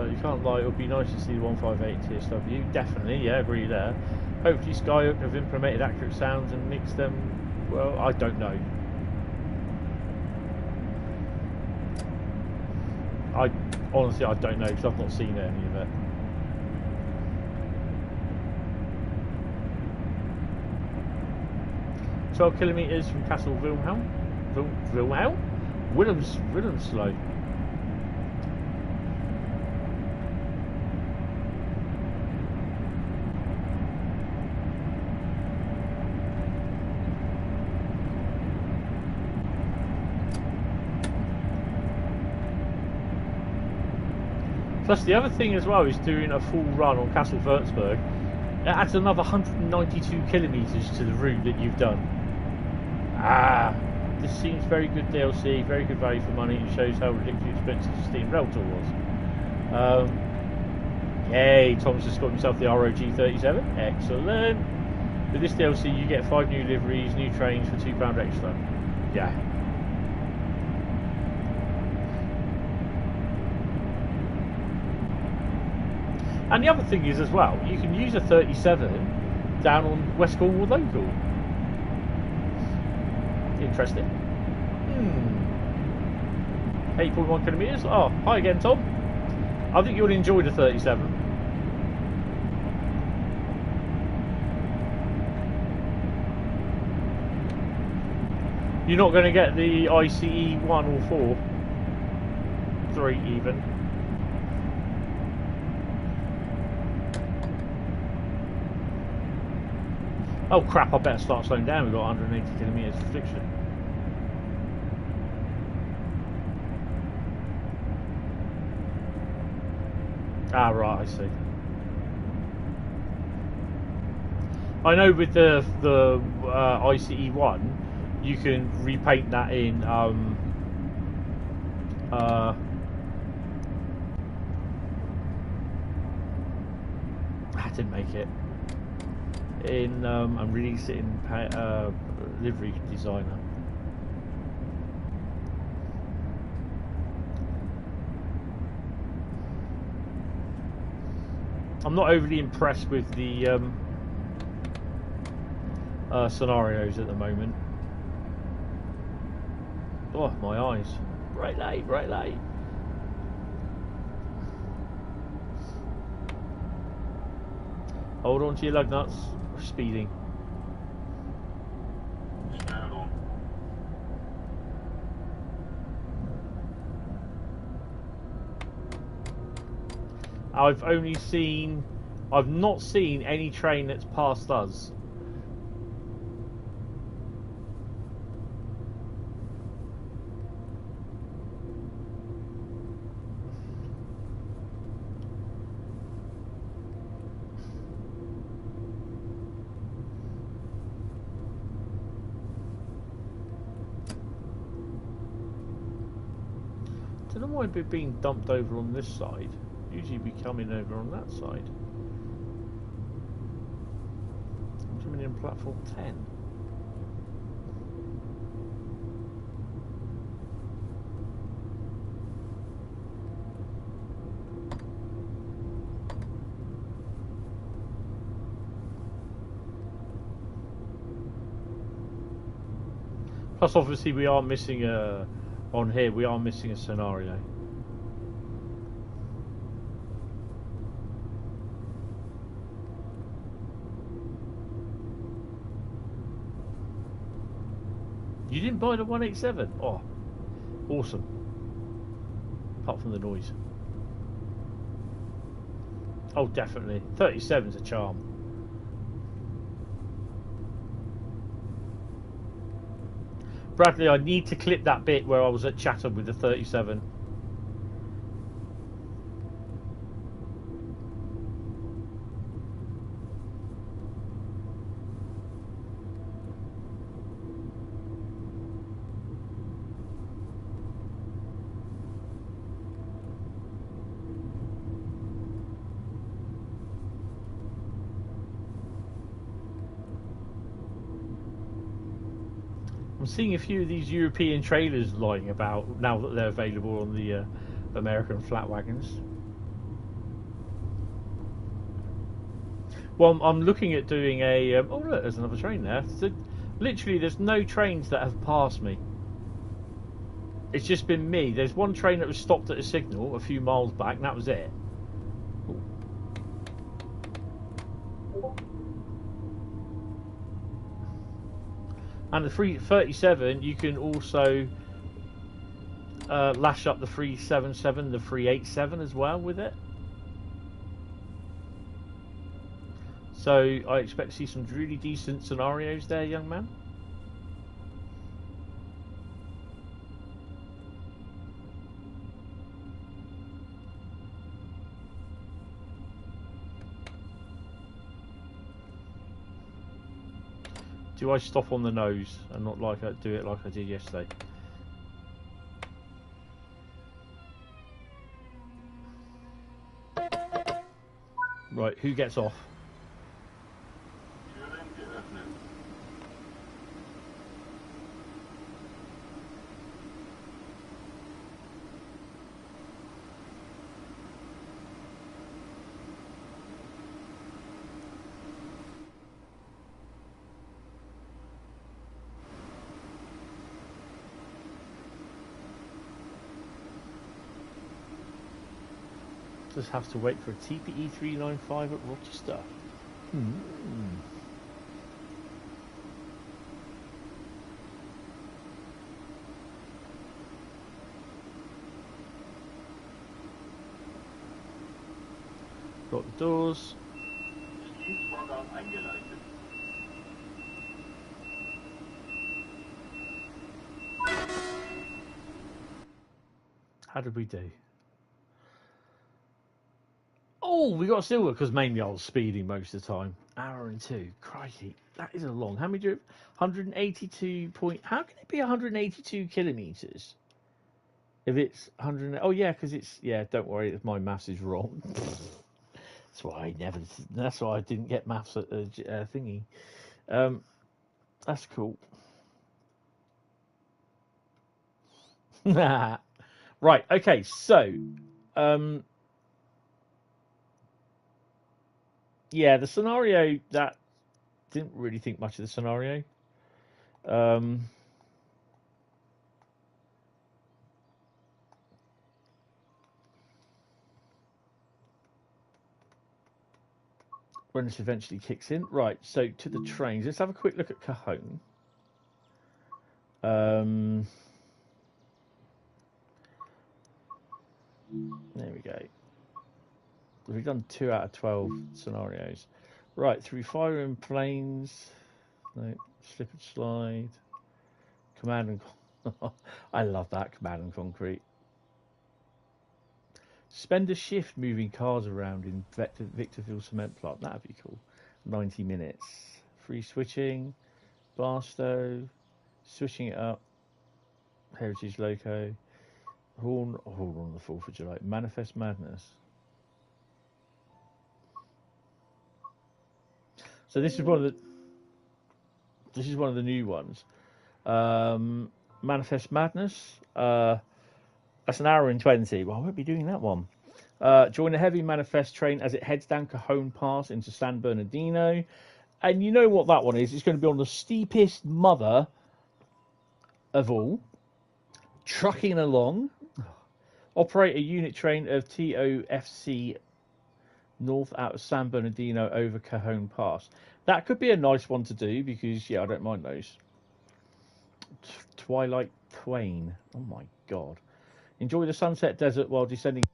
You can't lie, it would be nice to see the 158 TSW. Definitely, yeah, agree there. Hopefully Skyhook have implemented accurate sounds and mixed them. Well, I don't know. Honestly, I don't know because I've not seen any of it. – 12 kilometres from Kassel Wilhelmslow. Plus the other thing as well is doing a full run on Kassel-WÜRZBURG. It adds another 192 kilometres to the route that you've done. This seems very good DLC, very good value for money, and shows how ridiculously expensive the Steam Railtour was. Yay, Thomas has got himself the ROG 37. Excellent. With this DLC you get 5 new liveries, new trains for £2 extra. Yeah. And the other thing is as well, you can use a 37 down on West Cornwall Local. Interesting. 8.1 kilometres. Oh, hi again, Tom. I think you'll enjoy the 37. You're not going to get the ICE 1 or 4. 3 even. Oh crap, I better start slowing down. We've got 180 kilometres of friction. Ah, right, I see. I know with the ICE 1, you can repaint that in I didn't make it. And release it in Livery Designer. I'm not overly impressed with the scenarios at the moment. Oh, my eyes. Bright light, bright light. Hold on to your lug nuts. We're speeding. Stand on. I've not seen any train that's passed us. don't know why we're being dumped over on this side. Usually we come in over on that side. I'm coming in platform 10. Plus, obviously, we are missing on here. We are missing a scenario. You didn't buy the 187? Oh, awesome. Apart from the noise. Oh, definitely. 37's a charm. Bradley, I need to clip that bit where I was at Chatham with the 37. I'm seeing a few of these European trailers lying about now that they're available on the American flat wagons. Well, I'm looking at doing a... oh, look, there's another train there. So, literally, there's no trains that have passed me. It's just been me. There's one train that was stopped at a signal a few miles back, and that was it. And the 337, you can also lash up the 377, the 387 as well with it. So I expect to see some really decent scenarios there, young man. Do I stop on the nose and not like I do it like I did yesterday? Right, who gets off? Just have to wait for a TPE 395 at Rochester. Got the doors. How did we do? Oh, we got silver because mainly I was speeding most of the time. Hour and 2. Crikey, that is a long. How many do? 182 point. How can it be 182 kilometers? If it's 100. Oh yeah, because it's Don't worry, my maths is wrong. That's why I never. That's why I didn't get maths at thingy. That's cool. Right. Okay. So. Yeah, the scenario, that didn't really think much of the scenario. When this eventually kicks in. Right, so to the trains. Let's have a quick look at Cajon. There we go. We've done 2 out of 12 scenarios. Right, through fire and planes. No, slip and slide. Command and... I love that, command and concrete. Spend a shift moving cars around in Victorville cement plant. That'd be cool. 90 minutes. Free switching. Barstow. Switching it up. Heritage Loco. Hold on the 4th of July. Manifest Madness. So this is one of the new ones. Manifest Madness. That's an hour and 20. Well, I won't be doing that one. Join a heavy manifest train as it heads down Cajon Pass into San Bernardino. And you know what that one is? It's going to be on the steepest mother of all. Trucking along. Operate a unit train of TOFC north out of San Bernardino over Cajon Pass. That could be a nice one to do because, yeah, I don't mind those. Twilight Twain. Oh my god. Enjoy the sunset desert while descending.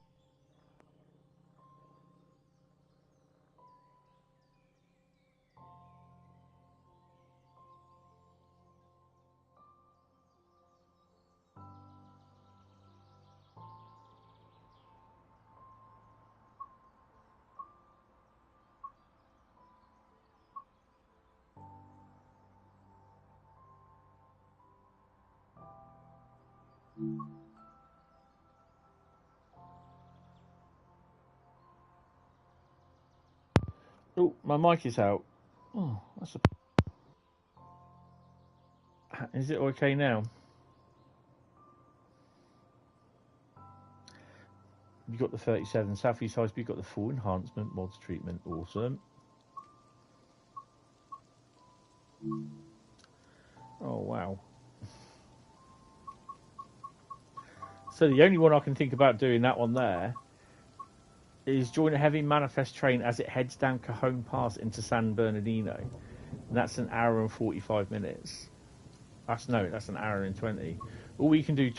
Oh, my mic is out. Oh, that's a... Is it okay now? You got the 37 Southeast Highspeed. You got the full enhancement mods treatment. Awesome. Oh wow. So the only one I can think about doing that one there is join a heavy manifest train as it heads down Cajon Pass into San Bernardino. And that's an hour and 45 minutes. That's an hour and 20. Or we can do...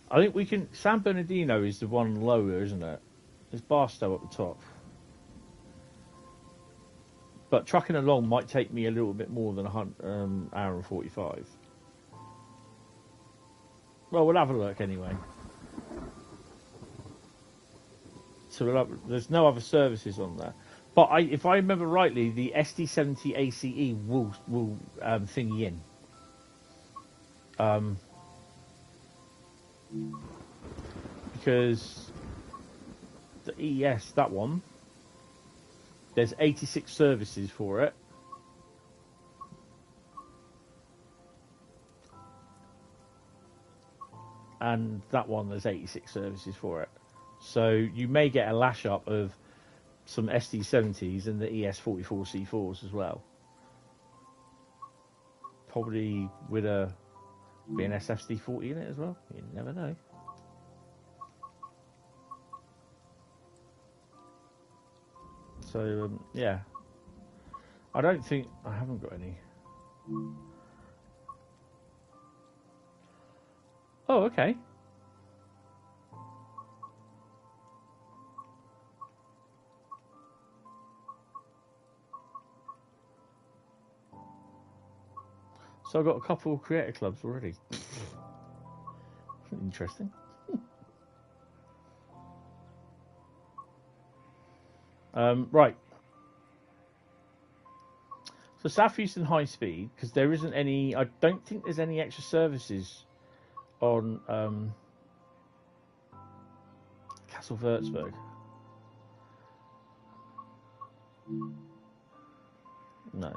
I think we can... San Bernardino is the one lower, isn't it? There's Barstow at the top. But trucking along might take me a little bit more than an hour and 45. Well, we'll have a look anyway. So there's no other services on there. But if I remember rightly, the SD70 ACE will thingy in. Because the ES, that one, there's 86 services for it. And that one, there's 86 services for it. So you may get a lash up of some SD70s and the ES44C4s as well. Probably with a BNSF D40 in it as well. You never know. So, yeah. I don't think... I haven't got any. Oh, okay. So I've got a couple of creator clubs already. Interesting. Right. So Southeastern Highspeed, because there isn't any... I don't think there's any extra services on Kassel-WÜRZBURG. No.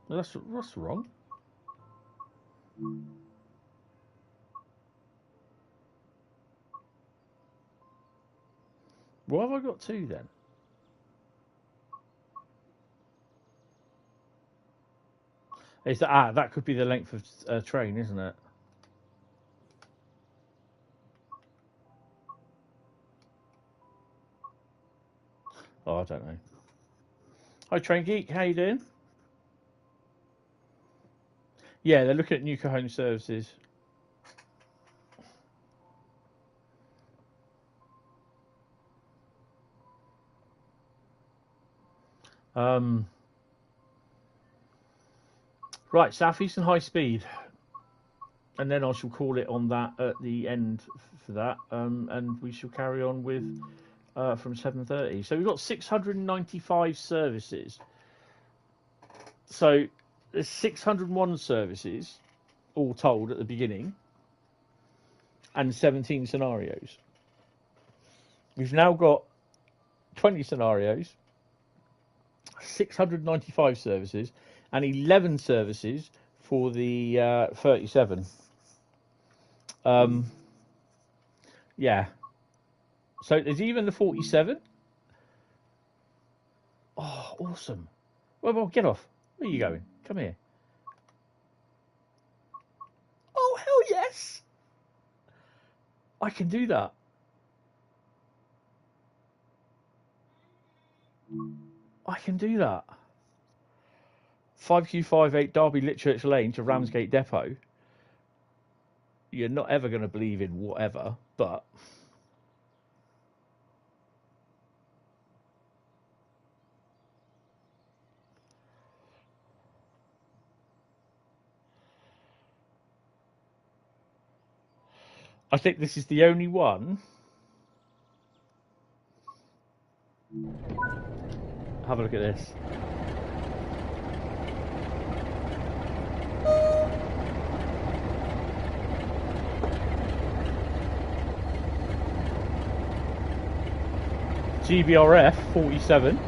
That's wrong. What have I got two then? Is that that could be the length of train, isn't it? Oh, I don't know. Hi, Train Geek. How you doing? Yeah, they're looking at new Cajon services. Right, Southeastern Highspeed. And then I shall call it on that at the end for that. And we shall carry on with from 7:30. So we've got 695 services. So there's 601 services all told at the beginning and 17 scenarios. We've now got 20 scenarios, 695 services, and 11 services for the 37. Yeah. So there's even the 47. Oh, awesome. Well, get off. Where are you going? Come here. Oh, hell yes. I can do that. I can do that. 5Q58 Derby Litchurch Lane to Ramsgate Depot. You're not ever going to believe in whatever, but... I think this is the only one. Have a look at this. GBRF 47.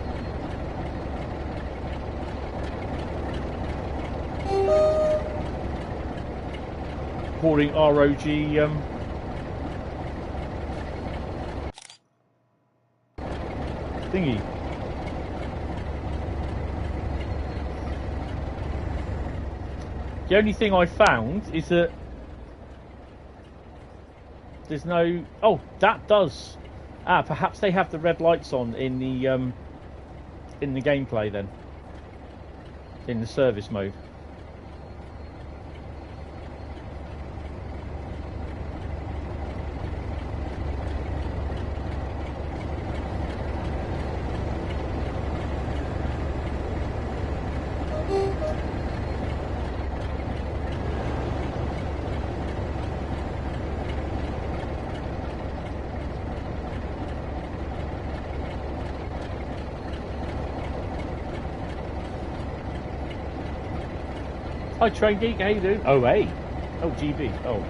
Calling ROG thingy. The only thing I found is that there's no... Oh, that does. Ah, perhaps they have the red lights on in the gameplay then. In the service mode. Hi Train Geek, how you doing? Oh, hey. Oh, GB. Oh.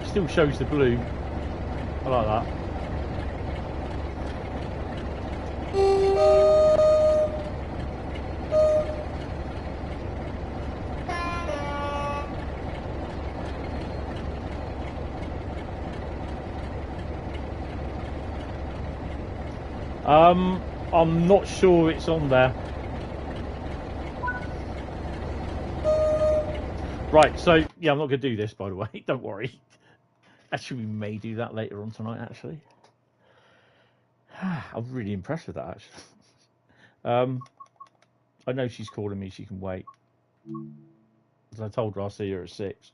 Still shows the blue. I like that. I'm not sure it's on there. Right, so yeah, I'm not going to do this, by the way. Don't worry. Actually, we may do that later on tonight. Actually, I'm really impressed with that. Actually, I know she's calling me. She can wait. As I told her, I'll see her at 6.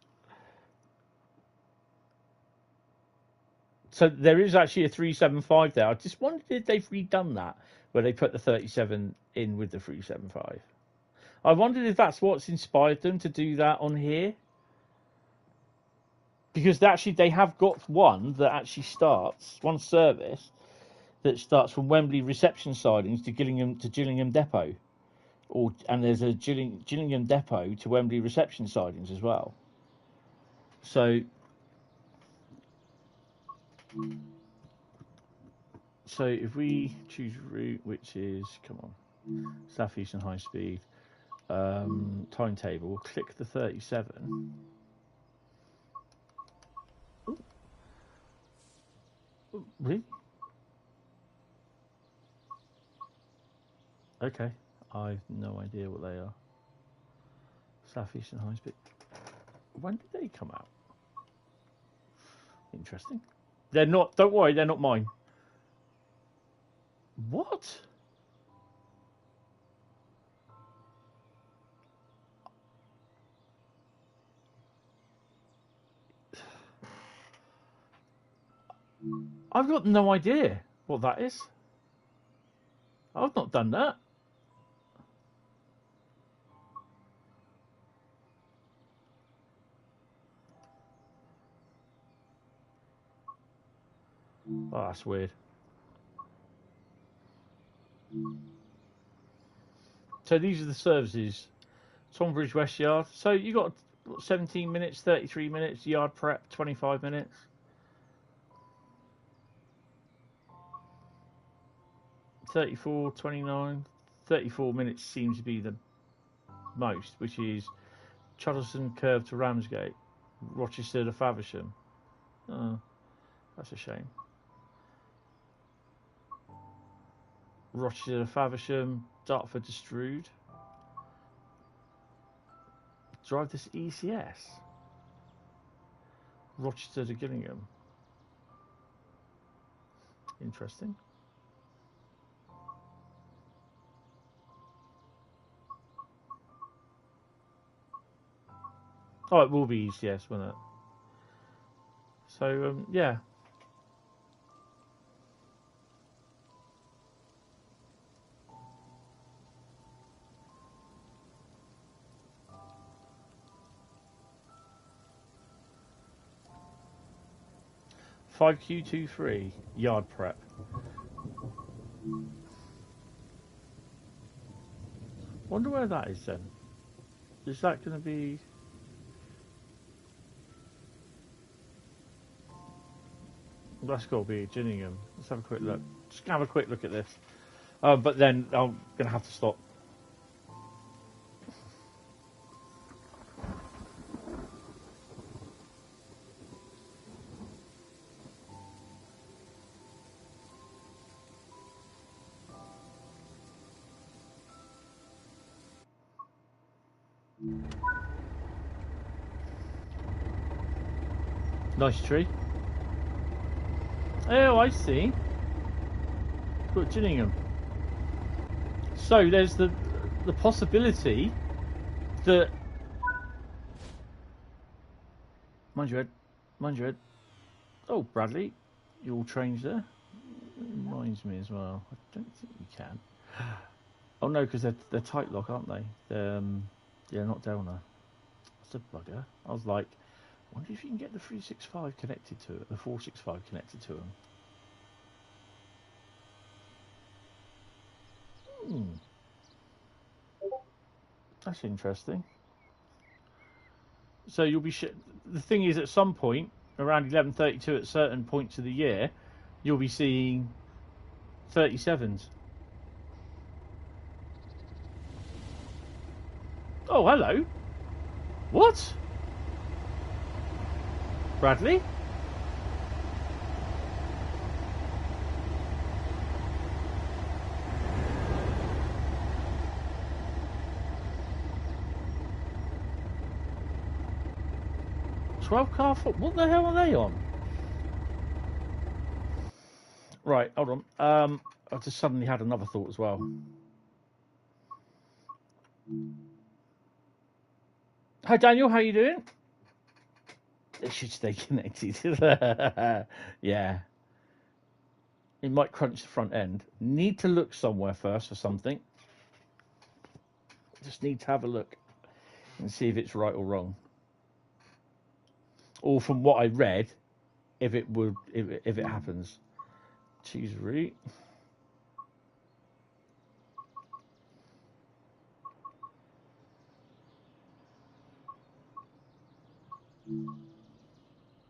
So there is actually a 375 there. I just wondered if they've redone that, where they put the 37 in with the 375. I wondered if that's what's inspired them to do that on here. Because actually they have got one that actually starts, one service that starts from Wembley reception sidings to Gillingham Depot. And there's a Gillingham Depot to Wembley reception sidings as well. So if we choose route, which is, come on, Southeastern Highspeed, timetable, click the 37. Ooh, really? Okay, I have no idea what they are. Southeastern Highspeed. When did they come out? Interesting. They're not, don't worry, they're not mine. What? I've got no idea what that is. I've not done that. Oh, that's weird. So these are the services. Tonbridge West Yard. So you got what, 17 minutes, 33 minutes, yard prep, 25 minutes. $34, $29, 34 minutes seems to be the most, which is Chuddleston Curve to Ramsgate, Rochester to Faversham. Oh, that's a shame. Rochester to Faversham, Dartford to Strood. Drive this ECS. Rochester to Gillingham. Interesting. Oh, it will be ECS, won't it? So, yeah. $5Q23 yard prep. Wonder where that is then. Is that going to be? That's got to be Gillingham. Let's have a quick look. Just have a quick look at this. But then I'm going to have to stop. Nice tree. Oh, I see. Put Gillingham. So there's the possibility that, mind your head. Oh, Bradley, you're all trains there. Reminds me as well. I don't think you can. Oh no, because they're tight lock, aren't they? Yeah, not Delner. That's a bugger. I was like, I wonder if you can get the 365 connected to it, the 465 connected to them. That's interesting. So you'll be the thing is, at some point around 11:32 at certain points of the year, you'll be seeing 37s. Oh, hello. What? Bradley? Car foot. What the hell are they on? Right, hold on. I just suddenly had another thought as well. Hi Daniel, how you doing? They should stay connected. Yeah. It might crunch the front end. Need to look somewhere first for something. Just need to have a look and see if it's right or wrong. Or from what I read, if it happens. Cheese root.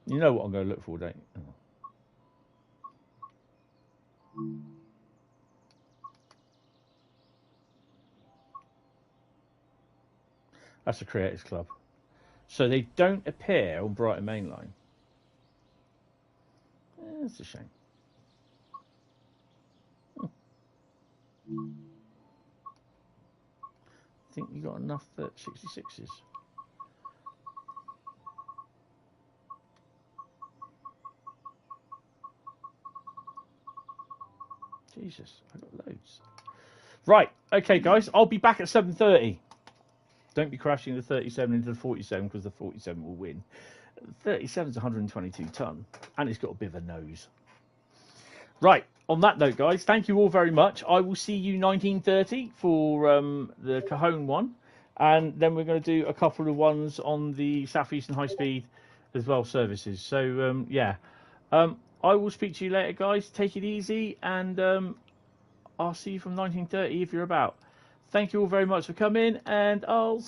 You know what I'm going to look for, don't you? Oh. That's a Creators Club. So they don't appear on Brighton Main Line. That's a shame. I think you got enough 66s. Jesus, I got loads. Right, okay, guys, I'll be back at 7:30. Don't be crashing the 37 into the 47 because the 47 will win. 37's 122 ton, and it's got a bit of a nose. Right. On that note, guys, thank you all very much. I will see you 1930 for the Cajon one, and then we're going to do a couple of ones on the Southeastern Highspeed as well services. So yeah, I will speak to you later, guys. Take it easy, and I'll see you from 1930 if you're about. Thank you all very much for coming, and I'll